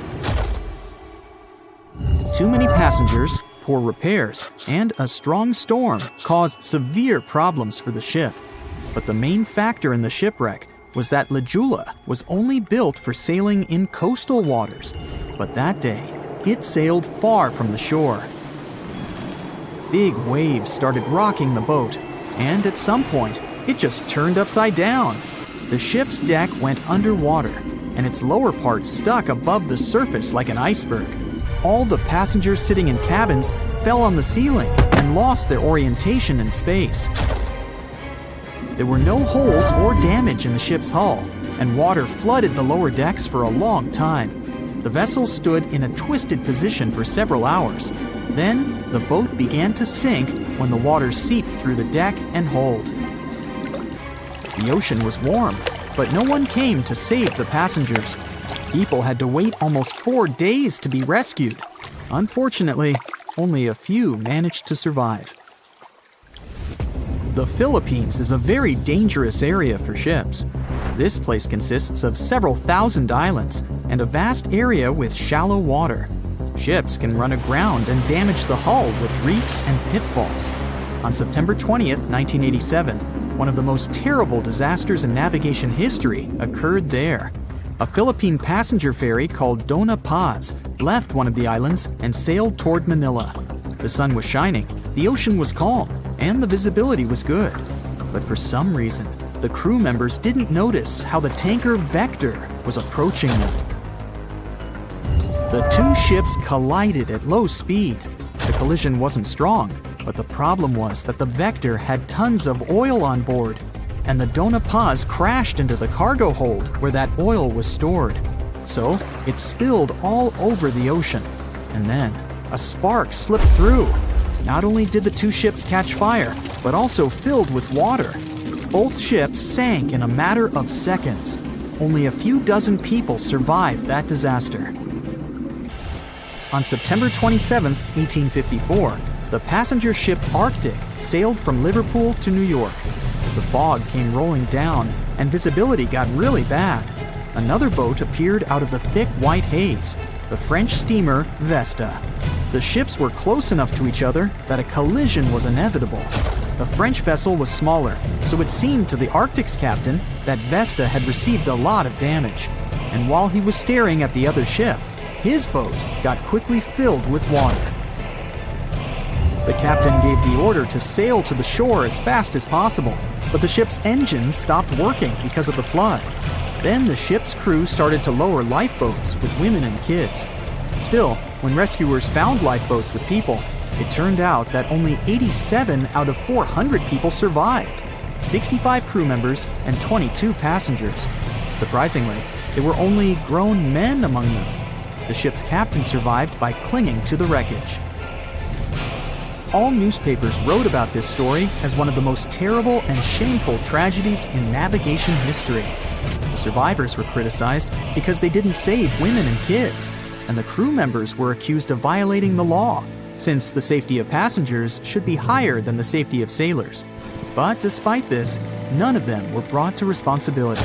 Too many passengers, poor repairs, and a strong storm caused severe problems for the ship. But the main factor in the shipwreck was that La Jula was only built for sailing in coastal waters, but that day, it sailed far from the shore. Big waves started rocking the boat, and at some point, it just turned upside down. The ship's deck went underwater, and its lower part stuck above the surface like an iceberg. All the passengers sitting in cabins fell on the ceiling and lost their orientation in space. There were no holes or damage in the ship's hull, and water flooded the lower decks for a long time. The vessel stood in a twisted position for several hours. Then, the boat began to sink when the water seeped through the deck and hold. The ocean was warm, but no one came to save the passengers. People had to wait almost 4 days to be rescued. Unfortunately, only a few managed to survive. The Philippines is a very dangerous area for ships. This place consists of several thousand islands and a vast area with shallow water. Ships can run aground and damage the hull with reefs and pitfalls. On September 20th, 1987, one of the most terrible disasters in navigation history occurred there. A Philippine passenger ferry called Dona Paz left one of the islands and sailed toward Manila. The sun was shining, the ocean was calm, and the visibility was good. But for some reason, the crew members didn't notice how the tanker Vector was approaching them. The two ships collided at low speed. The collision wasn't strong, but the problem was that the Vector had tons of oil on board, and the Dona Paz crashed into the cargo hold where that oil was stored. So it spilled all over the ocean, and then a spark slipped through. Not only did the two ships catch fire, but also filled with water. Both ships sank in a matter of seconds. Only a few dozen people survived that disaster. On September 27, 1854, the passenger ship Arctic sailed from Liverpool to New York. The fog came rolling down, and visibility got really bad. Another boat appeared out of the thick white haze, the French steamer Vesta. The ships were close enough to each other that a collision was inevitable. The French vessel was smaller, so it seemed to the Arctic's captain that Vesta had received a lot of damage. And while he was staring at the other ship, his boat got quickly filled with water. The captain gave the order to sail to the shore as fast as possible, but the ship's engines stopped working because of the flood. Then the ship's crew started to lower lifeboats with women and kids. Still, when rescuers found lifeboats with people, it turned out that only 87 out of 400 people survived, 65 crew members and 22 passengers. Surprisingly, there were only grown men among them. The ship's captain survived by clinging to the wreckage. All newspapers wrote about this story as one of the most terrible and shameful tragedies in navigation history. The survivors were criticized because they didn't save women and kids, and the crew members were accused of violating the law, since the safety of passengers should be higher than the safety of sailors. But despite this, none of them were brought to responsibility.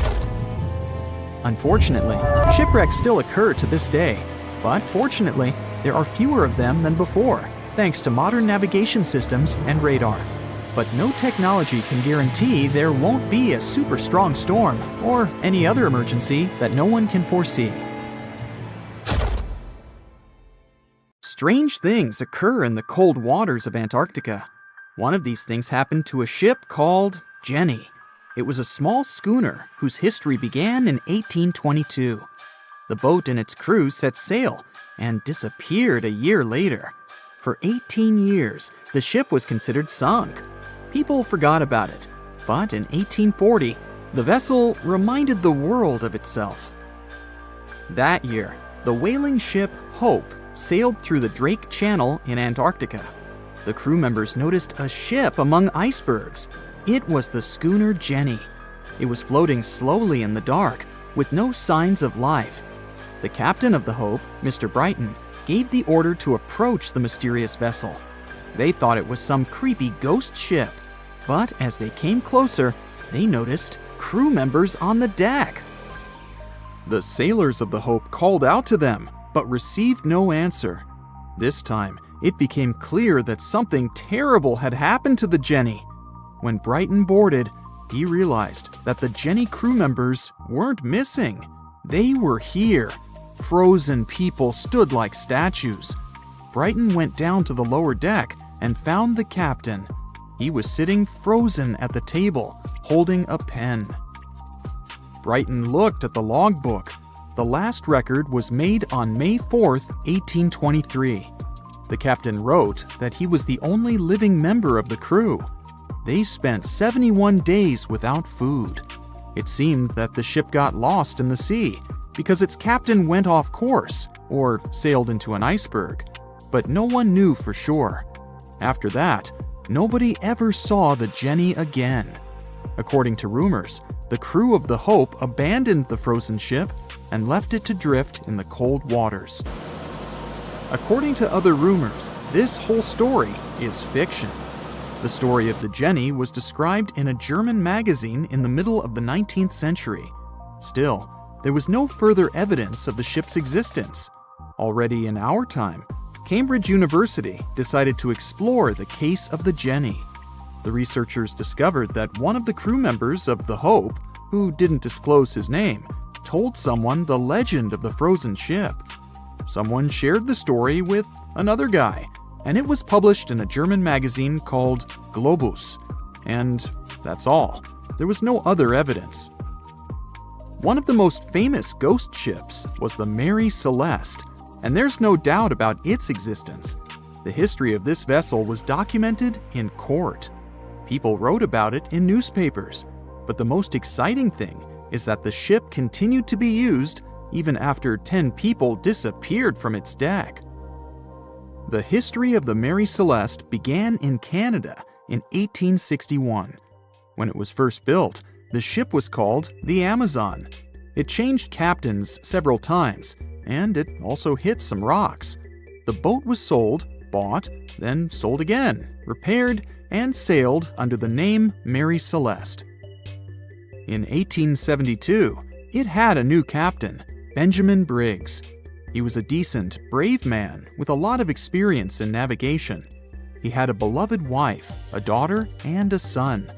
Unfortunately, shipwrecks still occur to this day, but fortunately, there are fewer of them than before, thanks to modern navigation systems and radar. But no technology can guarantee there won't be a super strong storm or any other emergency that no one can foresee. Strange things occur in the cold waters of Antarctica. One of these things happened to a ship called Jenny. It was a small schooner whose history began in 1822. The boat and its crew set sail and disappeared a year later. For 18 years, the ship was considered sunk. People forgot about it, but in 1840, the vessel reminded the world of itself. That year, the whaling ship Hope sailed through the Drake Channel in Antarctica. The crew members noticed a ship among icebergs. It was the schooner Jenny. It was floating slowly in the dark, with no signs of life. The captain of the Hope, Mr. Brighton, gave the order to approach the mysterious vessel. They thought it was some creepy ghost ship, but as they came closer, they noticed crew members on the deck. The sailors of the Hope called out to them, but received no answer. This time, it became clear that something terrible had happened to the Jenny. When Brighton boarded, he realized that the Jenny crew members weren't missing. They were here. Frozen people stood like statues. Brighton went down to the lower deck and found the captain. He was sitting frozen at the table, holding a pen. Brighton looked at the logbook. The last record was made on May 4th, 1823. The captain wrote that he was the only living member of the crew. They spent 71 days without food. It seemed that the ship got lost in the sea because its captain went off course or sailed into an iceberg, but no one knew for sure. After that, nobody ever saw the Jenny again. According to rumors, the crew of the Hope abandoned the frozen ship and left it to drift in the cold waters. According to other rumors, this whole story is fiction. The story of the Jenny was described in a German magazine in the middle of the 19th century. Still, there was no further evidence of the ship's existence. Already in our time, Cambridge University decided to explore the case of the Jenny. The researchers discovered that one of the crew members of the Hope, who didn't disclose his name, told someone the legend of the frozen ship. Someone shared the story with another guy, and it was published in a German magazine called Globus. And that's all. There was no other evidence. One of the most famous ghost ships was the Mary Celeste, and there's no doubt about its existence. The history of this vessel was documented in court. People wrote about it in newspapers, but the most exciting thing is that the ship continued to be used even after 10 people disappeared from its deck. The history of the Mary Celeste began in Canada in 1861. When it was first built, the ship was called the Amazon. It changed captains several times, and it also hit some rocks. The boat was sold, bought, then sold again, repaired, and sailed under the name Mary Celeste. In 1872, it had a new captain, Benjamin Briggs. He was a decent, brave man with a lot of experience in navigation. He had a beloved wife, a daughter, and a son.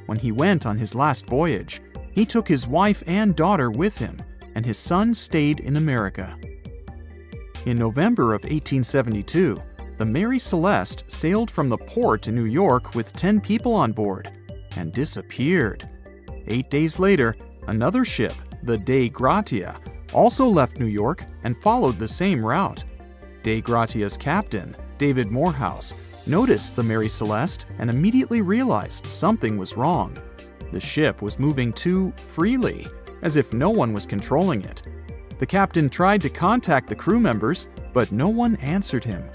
When he went on his last voyage, he took his wife and daughter with him, and his son stayed in America. In November of 1872, the Mary Celeste sailed from the port in New York with 10 people on board and disappeared. 8 days later, another ship, the Dei Gratia, also left New York and followed the same route. Dei Gratia's captain, David Morehouse, noticed the Mary Celeste and immediately realized something was wrong. The ship was moving too freely, as if no one was controlling it. The captain tried to contact the crew members, but no one answered him.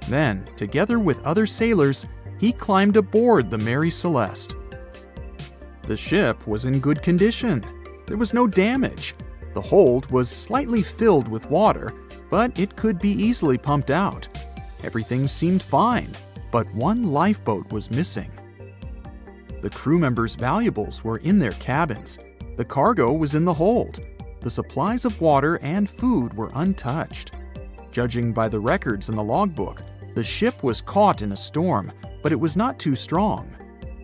Then, together with other sailors, he climbed aboard the Mary Celeste. The ship was in good condition. There was no damage. The hold was slightly filled with water, but it could be easily pumped out. Everything seemed fine, but one lifeboat was missing. The crew members' valuables were in their cabins. The cargo was in the hold. The supplies of water and food were untouched. Judging by the records in the logbook, the ship was caught in a storm, but it was not too strong.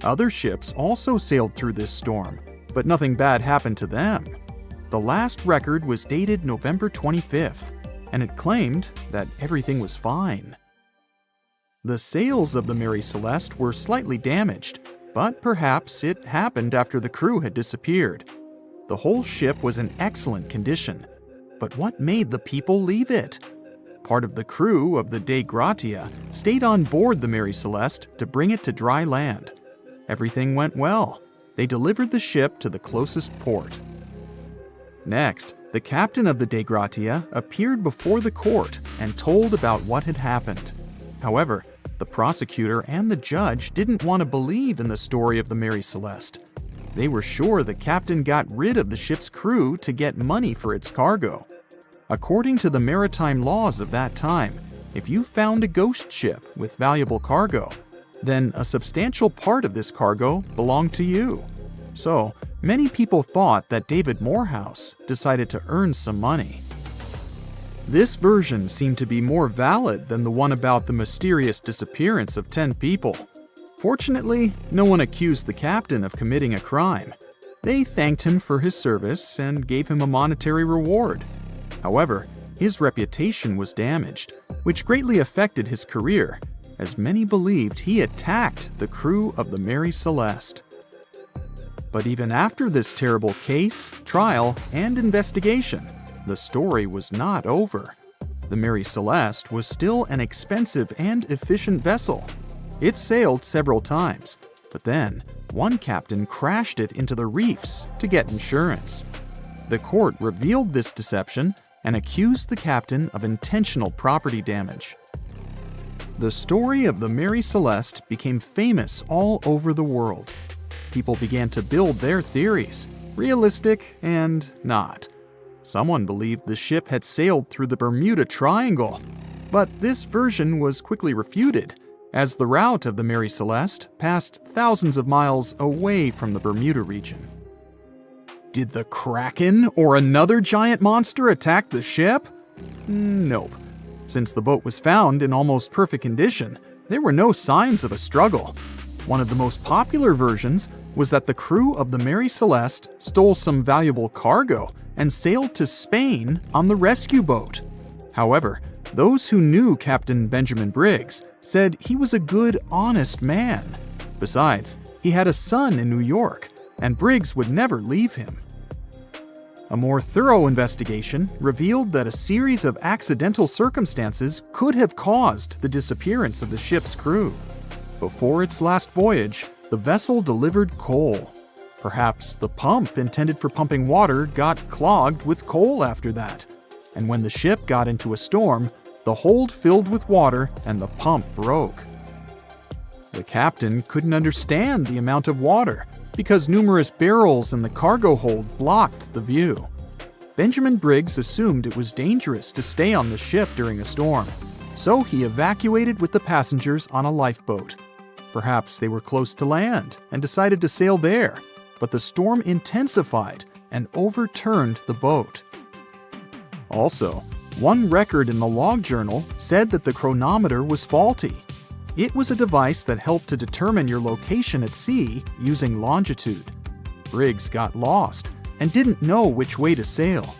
Other ships also sailed through this storm, but nothing bad happened to them. The last record was dated November 25th, and it claimed that everything was fine. The sails of the Mary Celeste were slightly damaged, but perhaps it happened after the crew had disappeared. The whole ship was in excellent condition, but what made the people leave it? Part of the crew of the Dei Gratia stayed on board the Mary Celeste to bring it to dry land. Everything went well. They delivered the ship to the closest port. Next, the captain of the Dei Gratia appeared before the court and told about what had happened. However, the prosecutor and the judge didn't want to believe in the story of the Mary Celeste. They were sure the captain got rid of the ship's crew to get money for its cargo. According to the maritime laws of that time, if you found a ghost ship with valuable cargo, then a substantial part of this cargo belonged to you. So, many people thought that David Morehouse decided to earn some money. This version seemed to be more valid than the one about the mysterious disappearance of 10 people. Fortunately, no one accused the captain of committing a crime. They thanked him for his service and gave him a monetary reward. However, his reputation was damaged, which greatly affected his career, as many believed he attacked the crew of the Mary Celeste. But even after this terrible case, trial, and investigation, the story was not over. The Mary Celeste was still an expensive and efficient vessel. It sailed several times, but then one captain crashed it into the reefs to get insurance. The court revealed this deception and accused the captain of intentional property damage. The story of the Mary Celeste became famous all over the world. People began to build their theories, realistic and not. Someone believed the ship had sailed through the Bermuda Triangle. But this version was quickly refuted, as the route of the Mary Celeste passed thousands of miles away from the Bermuda region. Did the Kraken or another giant monster attack the ship? Nope. Since the boat was found in almost perfect condition, there were no signs of a struggle. One of the most popular versions was that the crew of the Mary Celeste stole some valuable cargo and sailed to Spain on the rescue boat. However, those who knew Captain Benjamin Briggs said he was a good, honest man. Besides, he had a son in New York, and Briggs would never leave him. A more thorough investigation revealed that a series of accidental circumstances could have caused the disappearance of the ship's crew. Before its last voyage, the vessel delivered coal. Perhaps the pump intended for pumping water got clogged with coal after that, and when the ship got into a storm, the hold filled with water and the pump broke. The captain couldn't understand the amount of water because numerous barrels in the cargo hold blocked the view. Benjamin Briggs assumed it was dangerous to stay on the ship during a storm, so he evacuated with the passengers on a lifeboat. Perhaps they were close to land and decided to sail there, but the storm intensified and overturned the boat. Also, one record in the log journal said that the chronometer was faulty. It was a device that helped to determine your location at sea using longitude. Briggs got lost and didn't know which way to sail.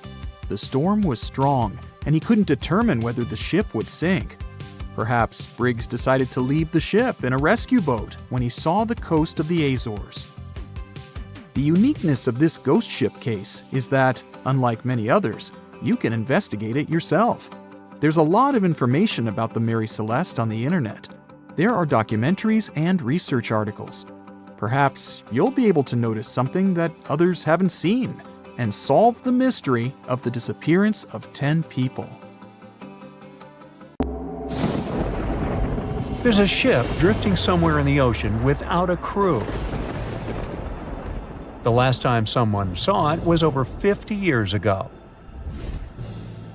The storm was strong, and he couldn't determine whether the ship would sink. Perhaps Briggs decided to leave the ship in a rescue boat when he saw the coast of the Azores. The uniqueness of this ghost ship case is that, unlike many others, you can investigate it yourself. There's a lot of information about the Mary Celeste on the internet. There are documentaries and research articles. Perhaps you'll be able to notice something that others haven't seen and solve the mystery of the disappearance of 10 people. There's a ship drifting somewhere in the ocean without a crew. The last time someone saw it was over 50 years ago.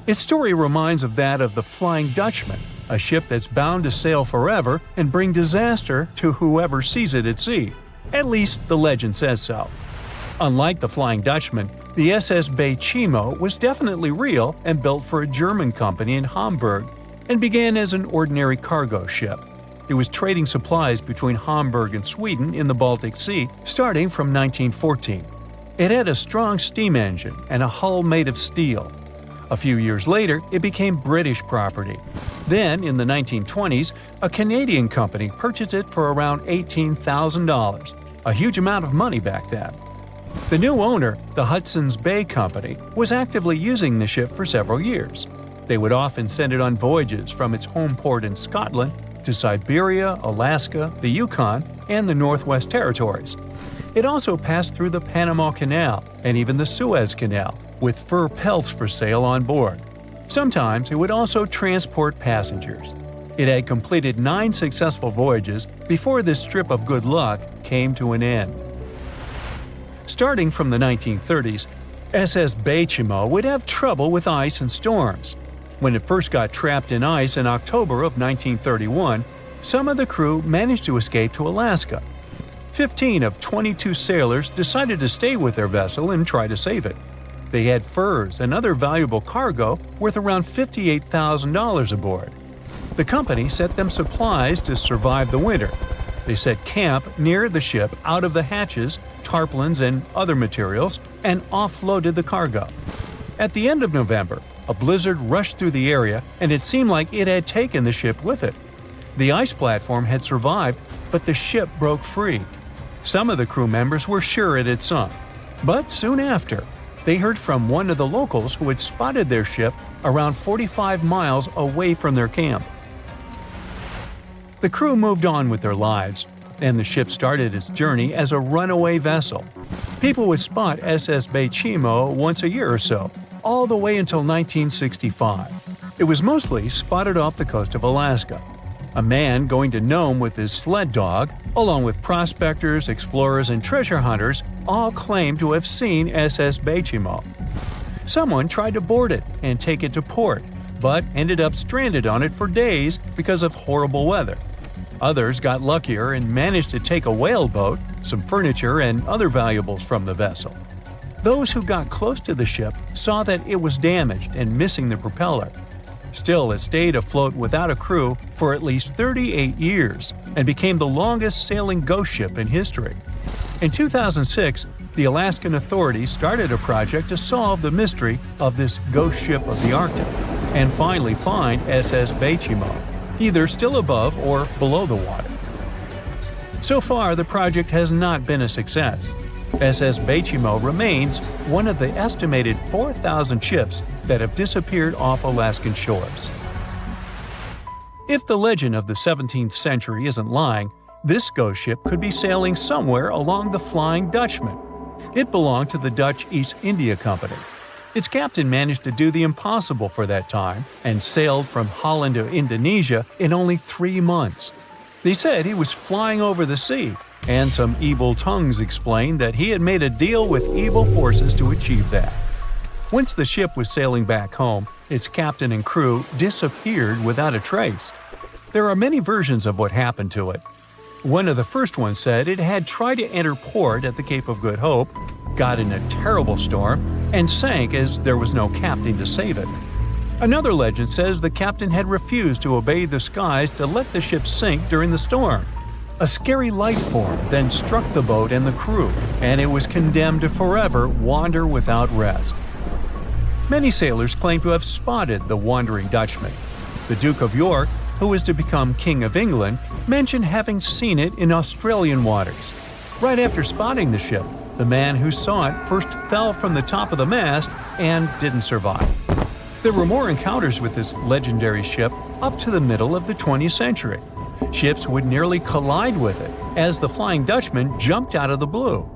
Its story reminds of that of the Flying Dutchman, a ship that's bound to sail forever and bring disaster to whoever sees it at sea. At least the legend says so. Unlike the Flying Dutchman, the SS Bay Chimo was definitely real and built for a German company in Hamburg and began as an ordinary cargo ship. It was trading supplies between Hamburg and Sweden in the Baltic Sea starting from 1914. It had a strong steam engine and a hull made of steel. A few years later, it became British property. Then, in the 1920s, a Canadian company purchased it for around $18,000, a huge amount of money back then. The new owner, the Hudson's Bay Company, was actively using the ship for several years. They would often send it on voyages from its home port in Scotland to Siberia, Alaska, the Yukon, and the Northwest Territories. It also passed through the Panama Canal and even the Suez Canal, with fur pelts for sale on board. Sometimes it would also transport passengers. It had completed 9 successful voyages before this strip of good luck came to an end. Starting from the 1930s, SS Bay Chimo would have trouble with ice and storms. When it first got trapped in ice in October of 1931, some of the crew managed to escape to Alaska. 15 of 22 sailors decided to stay with their vessel and try to save it. They had furs and other valuable cargo worth around $58,000 aboard. The company sent them supplies to survive the winter. They set camp near the ship out of the hatches, tarpaulins, and other materials, and offloaded the cargo. At the end of November, a blizzard rushed through the area, and it seemed like it had taken the ship with it. The ice platform had survived, but the ship broke free. Some of the crew members were sure it had sunk. But soon after, they heard from one of the locals who had spotted their ship around 45 miles away from their camp. The crew moved on with their lives, and the ship started its journey as a runaway vessel. People would spot SS Bay Chimo once a year or so, all the way until 1965. It was mostly spotted off the coast of Alaska. A man going to Nome with his sled dog, along with prospectors, explorers, and treasure hunters, all claimed to have seen SS Bay Chimo. Someone tried to board it and take it to port, but ended up stranded on it for days because of horrible weather. Others got luckier and managed to take a whaleboat, some furniture, and other valuables from the vessel. Those who got close to the ship saw that it was damaged and missing the propeller. Still, it stayed afloat without a crew for at least 38 years and became the longest sailing ghost ship in history. In 2006, the Alaskan authorities started a project to solve the mystery of this ghost ship of the Arctic and finally find SS Bechimo, either still above or below the water. So far, the project has not been a success. SS Bechimo remains one of the estimated 4,000 ships that have disappeared off Alaskan shores. If the legend of the 17th century isn't lying, this ghost ship could be sailing somewhere along the Flying Dutchman. It belonged to the Dutch East India Company. Its captain managed to do the impossible for that time and sailed from Holland to Indonesia in only 3 months. They said he was flying over the sea, and some evil tongues explained that he had made a deal with evil forces to achieve that. Once the ship was sailing back home, its captain and crew disappeared without a trace. There are many versions of what happened to it. One of the first ones said it had tried to enter port at the Cape of Good Hope, got in a terrible storm, and sank as there was no captain to save it. Another legend says the captain had refused to obey the skies to let the ship sink during the storm. A scary life form then struck the boat and the crew, and it was condemned to forever wander without rest. Many sailors claim to have spotted the Wandering Dutchman. The Duke of York, who was to become King of England, mentioned having seen it in Australian waters. Right after spotting the ship, the man who saw it first fell from the top of the mast and didn't survive. There were more encounters with this legendary ship up to the middle of the 20th century. Ships would nearly collide with it as the Flying Dutchman jumped out of the blue.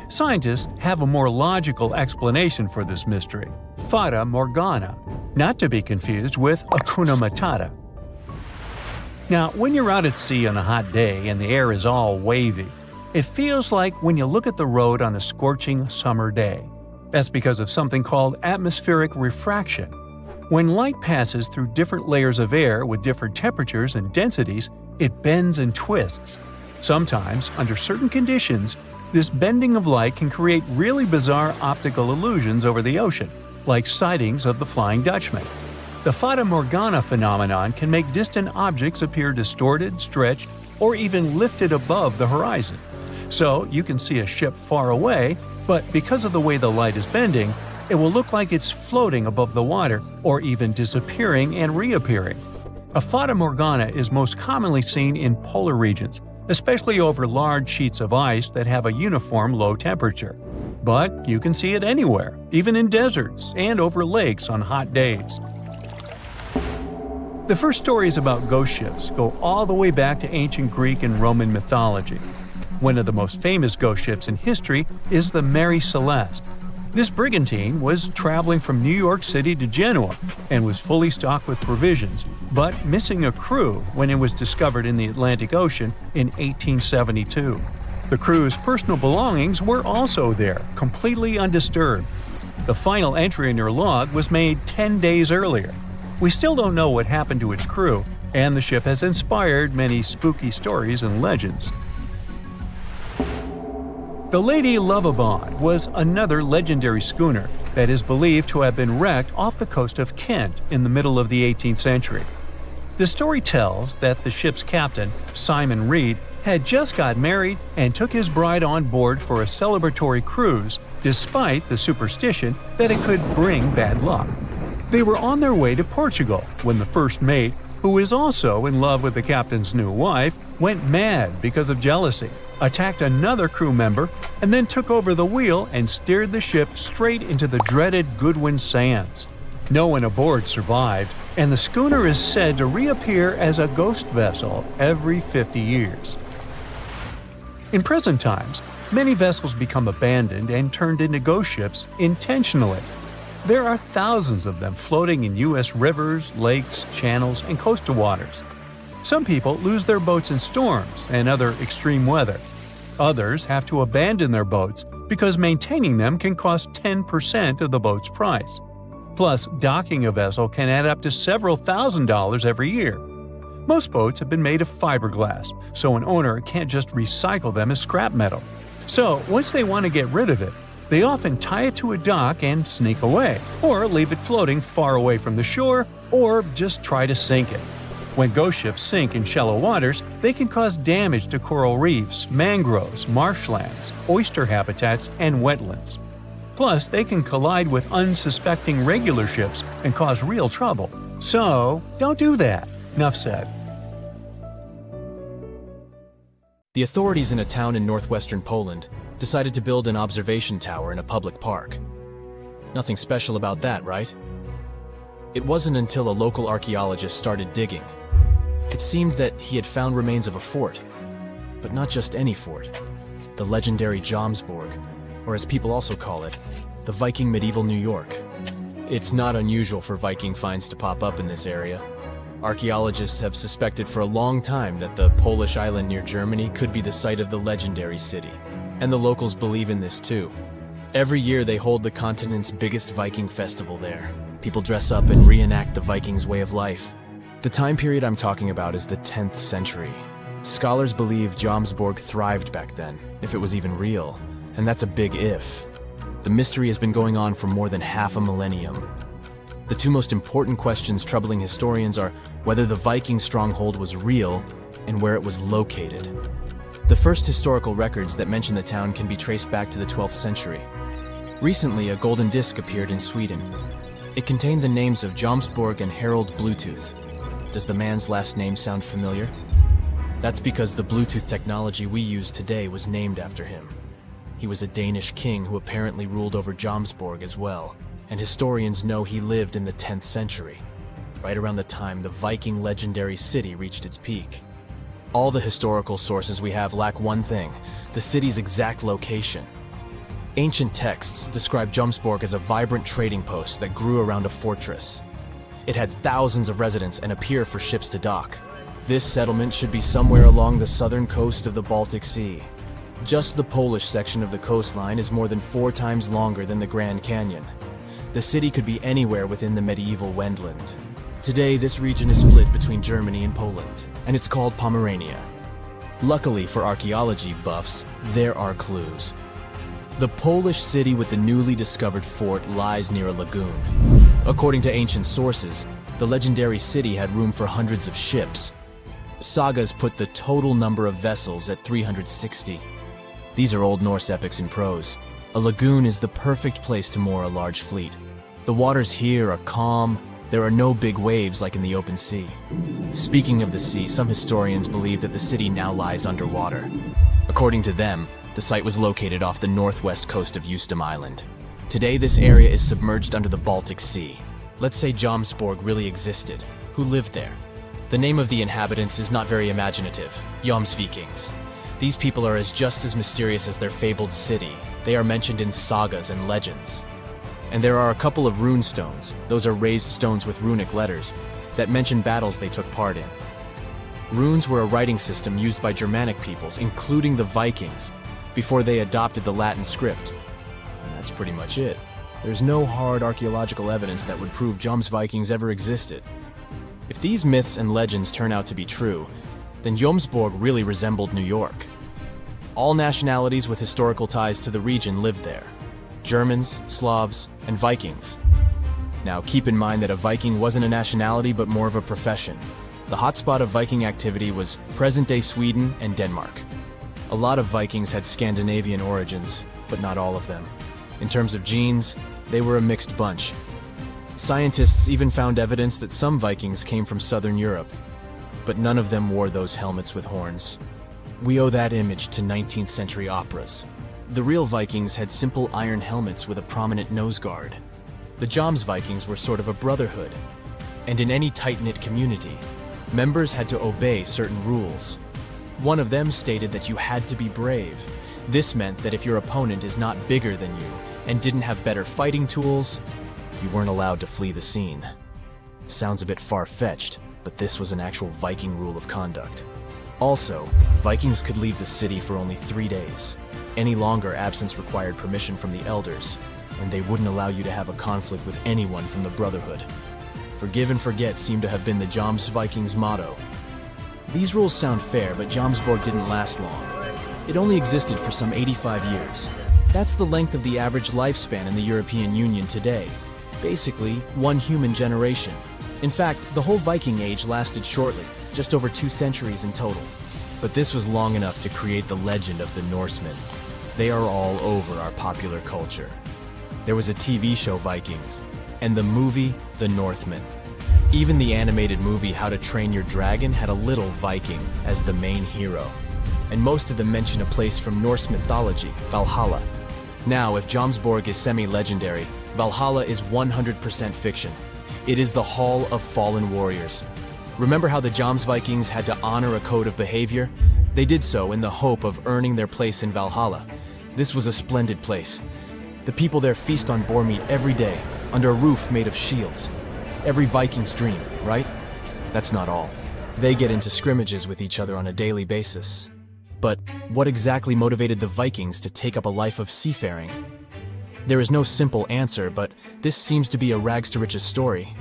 Scientists have a more logical explanation for this mystery: Fata Morgana, not to be confused with Hakuna Matata. Now, when you're out at sea on a hot day and the air is all wavy, it feels like when you look at the road on a scorching summer day. That's because of something called atmospheric refraction. When light passes through different layers of air with different temperatures and densities, it bends and twists. Sometimes, under certain conditions, this bending of light can create really bizarre optical illusions over the ocean, like sightings of the Flying Dutchman. The Fata Morgana phenomenon can make distant objects appear distorted, stretched, or even lifted above the horizon. So you can see a ship far away, but because of the way the light is bending, it will look like it's floating above the water or even disappearing and reappearing. A Fata Morgana is most commonly seen in polar regions, especially over large sheets of ice that have a uniform low temperature. But you can see it anywhere, even in deserts and over lakes on hot days. The first stories about ghost ships go all the way back to ancient Greek and Roman mythology. One of the most famous ghost ships in history is the Mary Celeste. This brigantine was traveling from New York City to Genoa and was fully stocked with provisions, but missing a crew when it was discovered in the Atlantic Ocean in 1872. The crew's personal belongings were also there, completely undisturbed. The final entry in their log was made 10 days earlier. We still don't know what happened to its crew, and the ship has inspired many spooky stories and legends. The Lady Lovibond was another legendary schooner that is believed to have been wrecked off the coast of Kent in the middle of the 18th century. The story tells that the ship's captain, Simon Reed, had just got married and took his bride on board for a celebratory cruise, despite the superstition that it could bring bad luck. They were on their way to Portugal when the first mate, who is also in love with the captain's new wife, went mad because of jealousy, attacked another crew member, and then took over the wheel and steered the ship straight into the dreaded Goodwin Sands. No one aboard survived, and the schooner is said to reappear as a ghost vessel every 50 years. In present times, many vessels become abandoned and turned into ghost ships intentionally. There are thousands of them floating in U.S. rivers, lakes, channels, and coastal waters. Some people lose their boats in storms and other extreme weather. Others have to abandon their boats because maintaining them can cost 10% of the boat's price. Plus, docking a vessel can add up to several $1,000s every year. Most boats have been made of fiberglass, so an owner can't just recycle them as scrap metal. So, once they want to get rid of it, they often tie it to a dock and sneak away, or leave it floating far away from the shore, or just try to sink it. When ghost ships sink in shallow waters, they can cause damage to coral reefs, mangroves, marshlands, oyster habitats, and wetlands. Plus, they can collide with unsuspecting regular ships and cause real trouble. So, don't do that. Enough said. The authorities in a town in northwestern Poland decided to build an observation tower in a public park. Nothing special about that, right? It wasn't until a local archaeologist started digging. It seemed that he had found remains of a fort, but not just any fort. The legendary Jomsborg, or as people also call it, the Viking medieval New York. It's not unusual for Viking finds to pop up in this area. Archaeologists have suspected for a long time that the Polish island near Germany could be the site of the legendary city. And the locals believe in this too. Every year they hold the continent's biggest Viking festival there. People dress up and reenact the Vikings' way of life. The time period I'm talking about is the 10th century. Scholars believe Jomsborg thrived back then, if it was even real. And that's a big if. The mystery has been going on for more than half a millennium. The two most important questions troubling historians are whether the Viking stronghold was real and where it was located. The first historical records that mention the town can be traced back to the 12th century. Recently, a golden disc appeared in Sweden. It contained the names of Jomsborg and Harold Bluetooth. Does the man's last name sound familiar? That's because the Bluetooth technology we use today was named after him. He was a Danish king who apparently ruled over Jomsborg as well, and historians know he lived in the 10th century, right around the time the Viking legendary city reached its peak. All the historical sources we have lack one thing: the city's exact location. Ancient texts describe Jomsborg as a vibrant trading post that grew around a fortress. It had thousands of residents and a pier for ships to dock. This settlement should be somewhere along the southern coast of the Baltic Sea. Just the Polish section of the coastline is more than 4 times longer than the Grand Canyon. The city could be anywhere within the medieval Wendland. Today, this region is split between Germany and Poland, and it's called Pomerania. Luckily for archaeology buffs, there are clues. The Polish city with the newly discovered fort lies near a lagoon. According to ancient sources, the legendary city had room for hundreds of ships. Sagas put the total number of vessels at 360. These are Old Norse epics in prose. A lagoon is the perfect place to moor a large fleet. The waters here are calm. There are no big waves like in the open sea. Speaking of the sea, some historians believe that the city now lies underwater. According to them, the site was located off the northwest coast of Eustom Island. Today, this area is submerged under the Baltic Sea. Let's say Jomsborg really existed. Who lived there? The name of the inhabitants is not very imaginative: Jomsvikings. These people are just as mysterious as their fabled city. They are mentioned in sagas and legends. And there are a couple of rune stones, those are raised stones with runic letters, that mention battles they took part in. Runes were a writing system used by Germanic peoples, including the Vikings, before they adopted the Latin script. And that's pretty much it. There's no hard archaeological evidence that would prove Jomsvikings ever existed. If these myths and legends turn out to be true, then Jomsborg really resembled New York. All nationalities with historical ties to the region lived there: Germans, Slavs, and Vikings. Now keep in mind that a Viking wasn't a nationality but more of a profession. The hotspot of Viking activity was present-day Sweden and Denmark. A lot of Vikings had Scandinavian origins, but not all of them. In terms of genes, they were a mixed bunch. Scientists even found evidence that some Vikings came from southern Europe, but none of them wore those helmets with horns. We owe that image to 19th century operas. The real Vikings had simple iron helmets with a prominent nose guard. The Jomsvikings were sort of a brotherhood, and in any tight-knit community, members had to obey certain rules. One of them stated that you had to be brave. This meant that if your opponent is not bigger than you and didn't have better fighting tools, you weren't allowed to flee the scene. Sounds a bit far-fetched, but this was an actual Viking rule of conduct. Also, Vikings could leave the city for only 3 days. Any longer, absence required permission from the elders, and they wouldn't allow you to have a conflict with anyone from the Brotherhood. Forgive and forget seemed to have been the Jomsvikings' motto. These rules sound fair, but Jomsborg didn't last long. It only existed for some 85 years. That's the length of the average lifespan in the European Union today. Basically, one human generation. In fact, the whole Viking Age lasted shortly, just over 2 centuries in total. But this was long enough to create the legend of the Norsemen. They are all over our popular culture. There was a TV show, Vikings, and the movie, The Northman. Even the animated movie How to Train Your Dragon had a little Viking as the main hero. And most of them mention a place from Norse mythology, Valhalla. Now, if Jomsborg is semi-legendary, Valhalla is 100% fiction. It is the Hall of Fallen Warriors. Remember how the Jomsvikings had to honor a code of behavior? They did so in the hope of earning their place in Valhalla. This was a splendid place. The people there feast on boar meat every day, under a roof made of shields. Every Viking's dream, right? That's not all. They get into scrimmages with each other on a daily basis. But what exactly motivated the Vikings to take up a life of seafaring? There is no simple answer, but this seems to be a rags to riches story.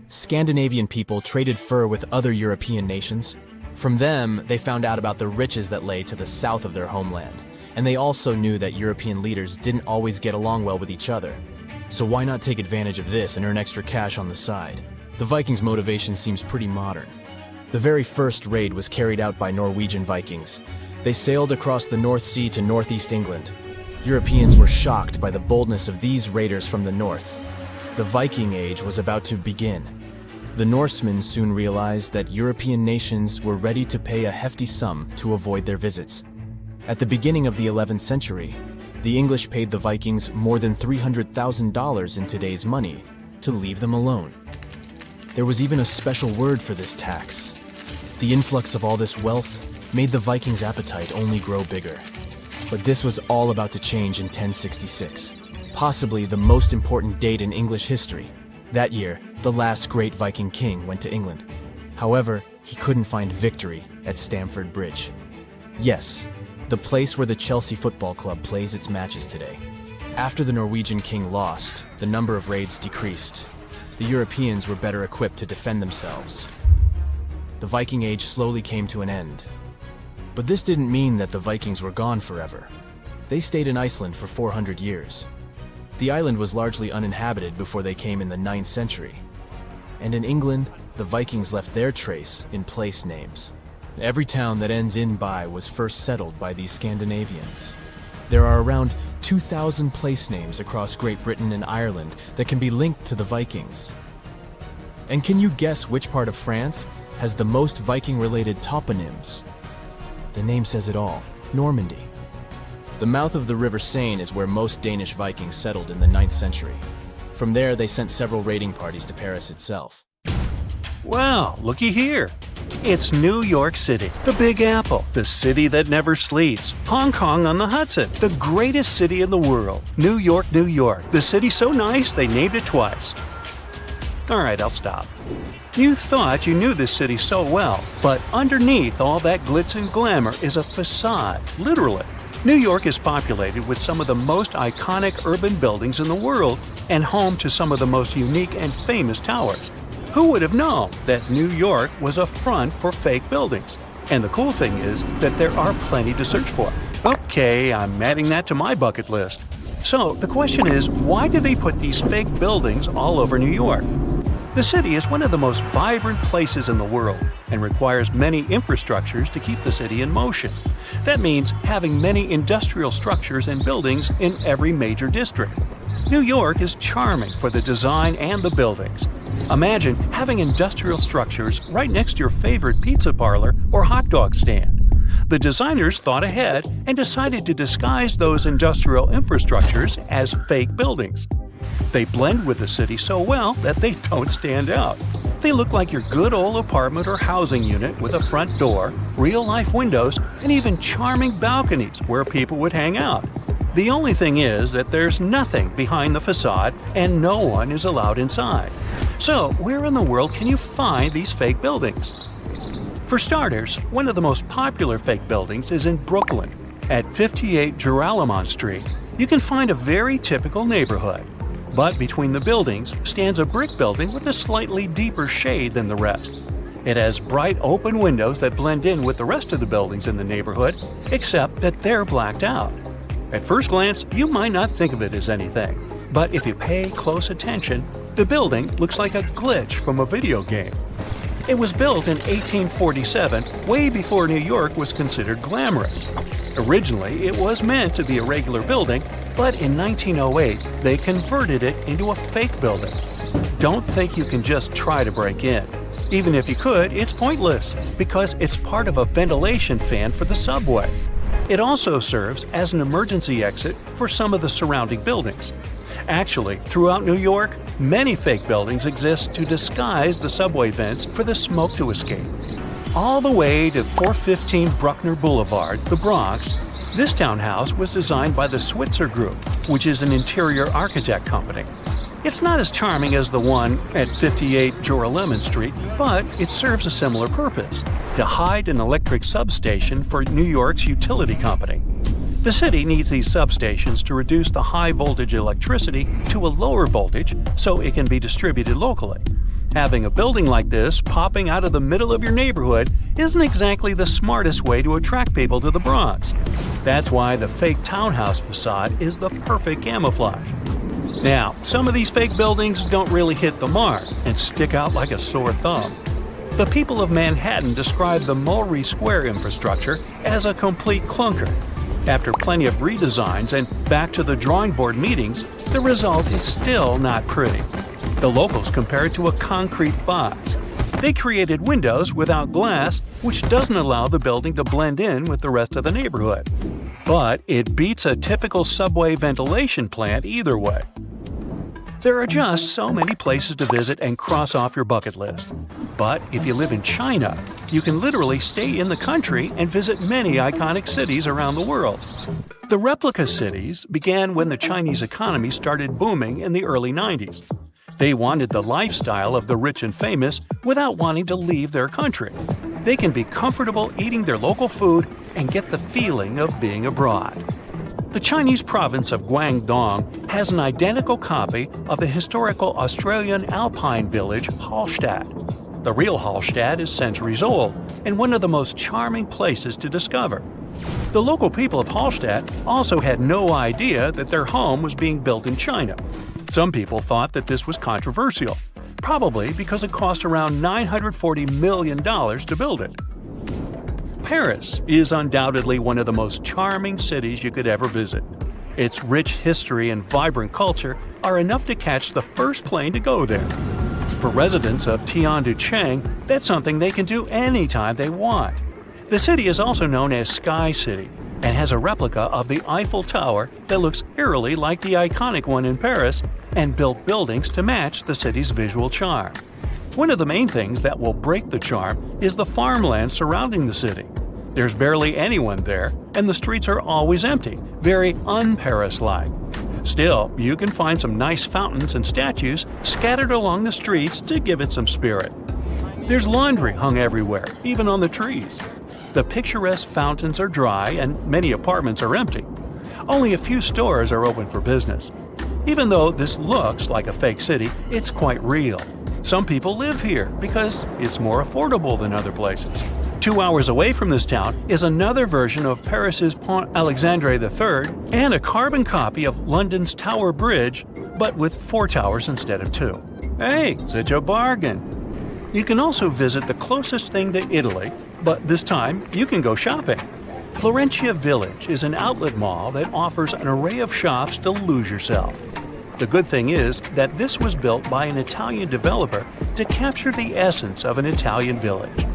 Scandinavian people traded fur with other European nations. From them, they found out about the riches that lay to the south of their homeland. And they also knew that European leaders didn't always get along well with each other. So why not take advantage of this and earn extra cash on the side? The Vikings' motivation seems pretty modern. The very first raid was carried out by Norwegian Vikings. They sailed across the North Sea to northeast England. Europeans were shocked by the boldness of these raiders from the north. The Viking Age was about to begin. The Norsemen soon realized that European nations were ready to pay a hefty sum to avoid their visits. At the beginning of the 11th century, the English paid the Vikings more than $300,000 in today's money to leave them alone. There was even a special word for this tax. The influx of all this wealth made the Vikings' appetite only grow bigger. But this was all about to change in 1066, possibly the most important date in English history. That year, the last great Viking king went to England. However, he couldn't find victory at Stamford Bridge. Yes, the place where the Chelsea Football Club plays its matches today. After the Norwegian king lost, the number of raids decreased. The Europeans were better equipped to defend themselves. The Viking Age slowly came to an end. But this didn't mean that the Vikings were gone forever. They stayed in Iceland for 400 years. The island was largely uninhabited before they came in the 9th century. And in England, the Vikings left their trace in place names. Every town that ends in by was first settled by these Scandinavians. There are around 2,000 place names across Great Britain and Ireland that can be linked to the Vikings. And can you guess which part of France has the most Viking-related toponyms? The name says it all: Normandy. The mouth of the River Seine is where most Danish Vikings settled in the 9th century. From there, they sent several raiding parties to Paris itself. Wow, looky here. It's New York City, the Big Apple, the city that never sleeps. Hong Kong on the Hudson, the greatest city in the world. New York, New York, the city so nice they named it twice. Alright, I'll stop. You thought you knew this city so well, but underneath all that glitz and glamour is a facade, literally. New York is populated with some of the most iconic urban buildings in the world and home to some of the most unique and famous towers. Who would have known that New York was a front for fake buildings? And the cool thing is that there are plenty to search for. Okay, I'm adding that to my bucket list. So the question is, why do they put these fake buildings all over New York? The city is one of the most vibrant places in the world and requires many infrastructures to keep the city in motion. That means having many industrial structures and buildings in every major district. New York is charming for the design and the buildings. Imagine having industrial structures right next to your favorite pizza parlor or hot dog stand. The designers thought ahead and decided to disguise those industrial infrastructures as fake buildings. They blend with the city so well that they don't stand out. They look like your good old apartment or housing unit with a front door, real-life windows, and even charming balconies where people would hang out. The only thing is that there's nothing behind the facade and no one is allowed inside. So, where in the world can you find these fake buildings? For starters, one of the most popular fake buildings is in Brooklyn, at 58 Joralemon Street. you can find a very typical neighborhood. But between the buildings stands a brick building with a slightly deeper shade than the rest. It has bright open windows that blend in with the rest of the buildings in the neighborhood, except that they're blacked out. At first glance, you might not think of it as anything, but if you pay close attention, the building looks like a glitch from a video game. It was built in 1847, way before New York was considered glamorous. Originally, it was meant to be a regular building, but in 1908, they converted it into a fake building. Don't think you can just try to break in. Even if you could, it's pointless, because it's part of a ventilation fan for the subway. It also serves as an emergency exit for some of the surrounding buildings. Actually, throughout New York, many fake buildings exist to disguise the subway vents for the smoke to escape. All the way to 415 Bruckner Boulevard, the Bronx, this townhouse was designed by the Switzer Group, which is an interior architect company. It's not as charming as the one at 58 Joralemon Street, but it serves a similar purpose: to hide an electric substation for New York's utility company. The city needs these substations to reduce the high-voltage electricity to a lower voltage so it can be distributed locally. Having a building like this popping out of the middle of your neighborhood isn't exactly the smartest way to attract people to the Bronx. That's why the fake townhouse facade is the perfect camouflage. Now, some of these fake buildings don't really hit the mark and stick out like a sore thumb. The people of Manhattan describe the Mulberry Square infrastructure as a complete clunker. After plenty of redesigns and back to the drawing board meetings, the result is still not pretty. The locals compare it to a concrete box. They created windows without glass, which doesn't allow the building to blend in with the rest of the neighborhood. But it beats a typical subway ventilation plant either way. There are just so many places to visit and cross off your bucket list. But if you live in China, you can literally stay in the country and visit many iconic cities around the world. The replica cities began when the Chinese economy started booming in the early 90s. They wanted the lifestyle of the rich and famous without wanting to leave their country. They can be comfortable eating their local food and get the feeling of being abroad. The Chinese province of Guangdong has an identical copy of the historical Australian alpine village Hallstatt. The real Hallstatt is centuries old and one of the most charming places to discover. The local people of Hallstatt also had no idea that their home was being built in China. Some people thought that this was controversial, probably because it cost around $940 million to build it. Paris is undoubtedly one of the most charming cities you could ever visit. Its rich history and vibrant culture are enough to catch the first plane to go there. For residents of Tianducheng, that's something they can do anytime they want. The city is also known as Sky City and has a replica of the Eiffel Tower that looks eerily like the iconic one in Paris and built buildings to match the city's visual charm. One of the main things that will break the charm is the farmland surrounding the city. There's barely anyone there, and the streets are always empty, very un-Paris-like. Still, you can find some nice fountains and statues scattered along the streets to give it some spirit. There's laundry hung everywhere, even on the trees. The picturesque fountains are dry and many apartments are empty. Only a few stores are open for business. Even though this looks like a fake city, it's quite real. Some people live here because it's more affordable than other places. 2 hours away from this town is another version of Paris's Pont Alexandre III and a carbon copy of London's Tower Bridge, but with 4 towers instead of 2. Hey, such a bargain! You can also visit the closest thing to Italy, but this time you can go shopping. Florentia Village is an outlet mall that offers an array of shops to lose yourself. The good thing is that this was built by an Italian developer to capture the essence of an Italian village.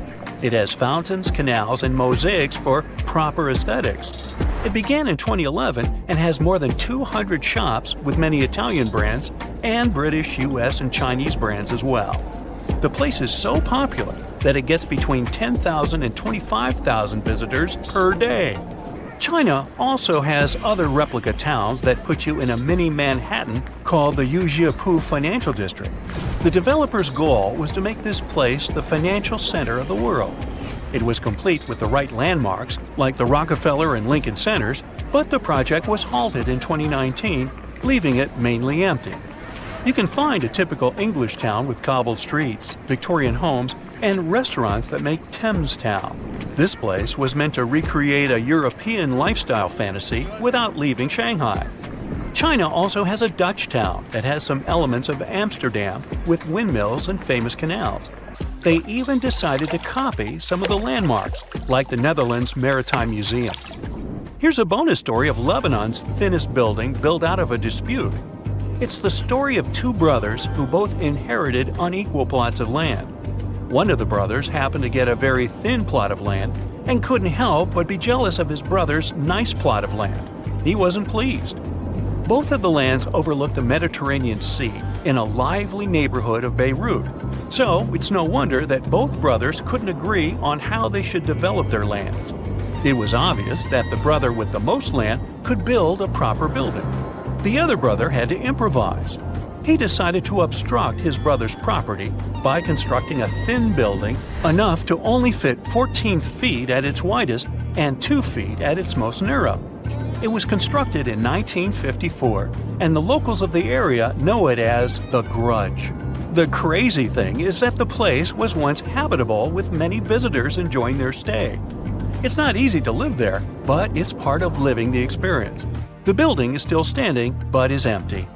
It has fountains, canals, and mosaics for proper aesthetics. It began in 2011 and has more than 200 shops with many Italian brands and British, US, and Chinese brands as well. The place is so popular that it gets between 10,000 and 25,000 visitors per day. China also has other replica towns that put you in a mini Manhattan called the Yujiapu Financial District. The developer's goal was to make this place the financial center of the world. It was complete with the right landmarks, like the Rockefeller and Lincoln Centers, But the project was halted in 2019, leaving it mainly empty. You can find a typical English town with cobbled streets, Victorian homes, and restaurants that make Thames Town. This place was meant to recreate a European lifestyle fantasy without leaving Shanghai. China also has a Dutch town that has some elements of Amsterdam with windmills and famous canals. They even decided to copy some of the landmarks, like the Netherlands Maritime Museum. Here's a bonus story of Lebanon's thinnest building built out of a dispute. It's the story of two brothers who both inherited unequal plots of land. One of the brothers happened to get a very thin plot of land and couldn't help but be jealous of his brother's nice plot of land. He wasn't pleased. Both of the lands overlooked the Mediterranean Sea in a lively neighborhood of Beirut. So it's no wonder that both brothers couldn't agree on how they should develop their lands. It was obvious that the brother with the most land could build a proper building. The other brother had to improvise. He decided to obstruct his brother's property by constructing a thin building enough to only fit 14 feet at its widest and 2 feet at its most narrow. It was constructed in 1954, and the locals of the area know it as the Grudge. The crazy thing is that the place was once habitable with many visitors enjoying their stay. It's not easy to live there, but it's part of living the experience. The building is still standing, but is empty.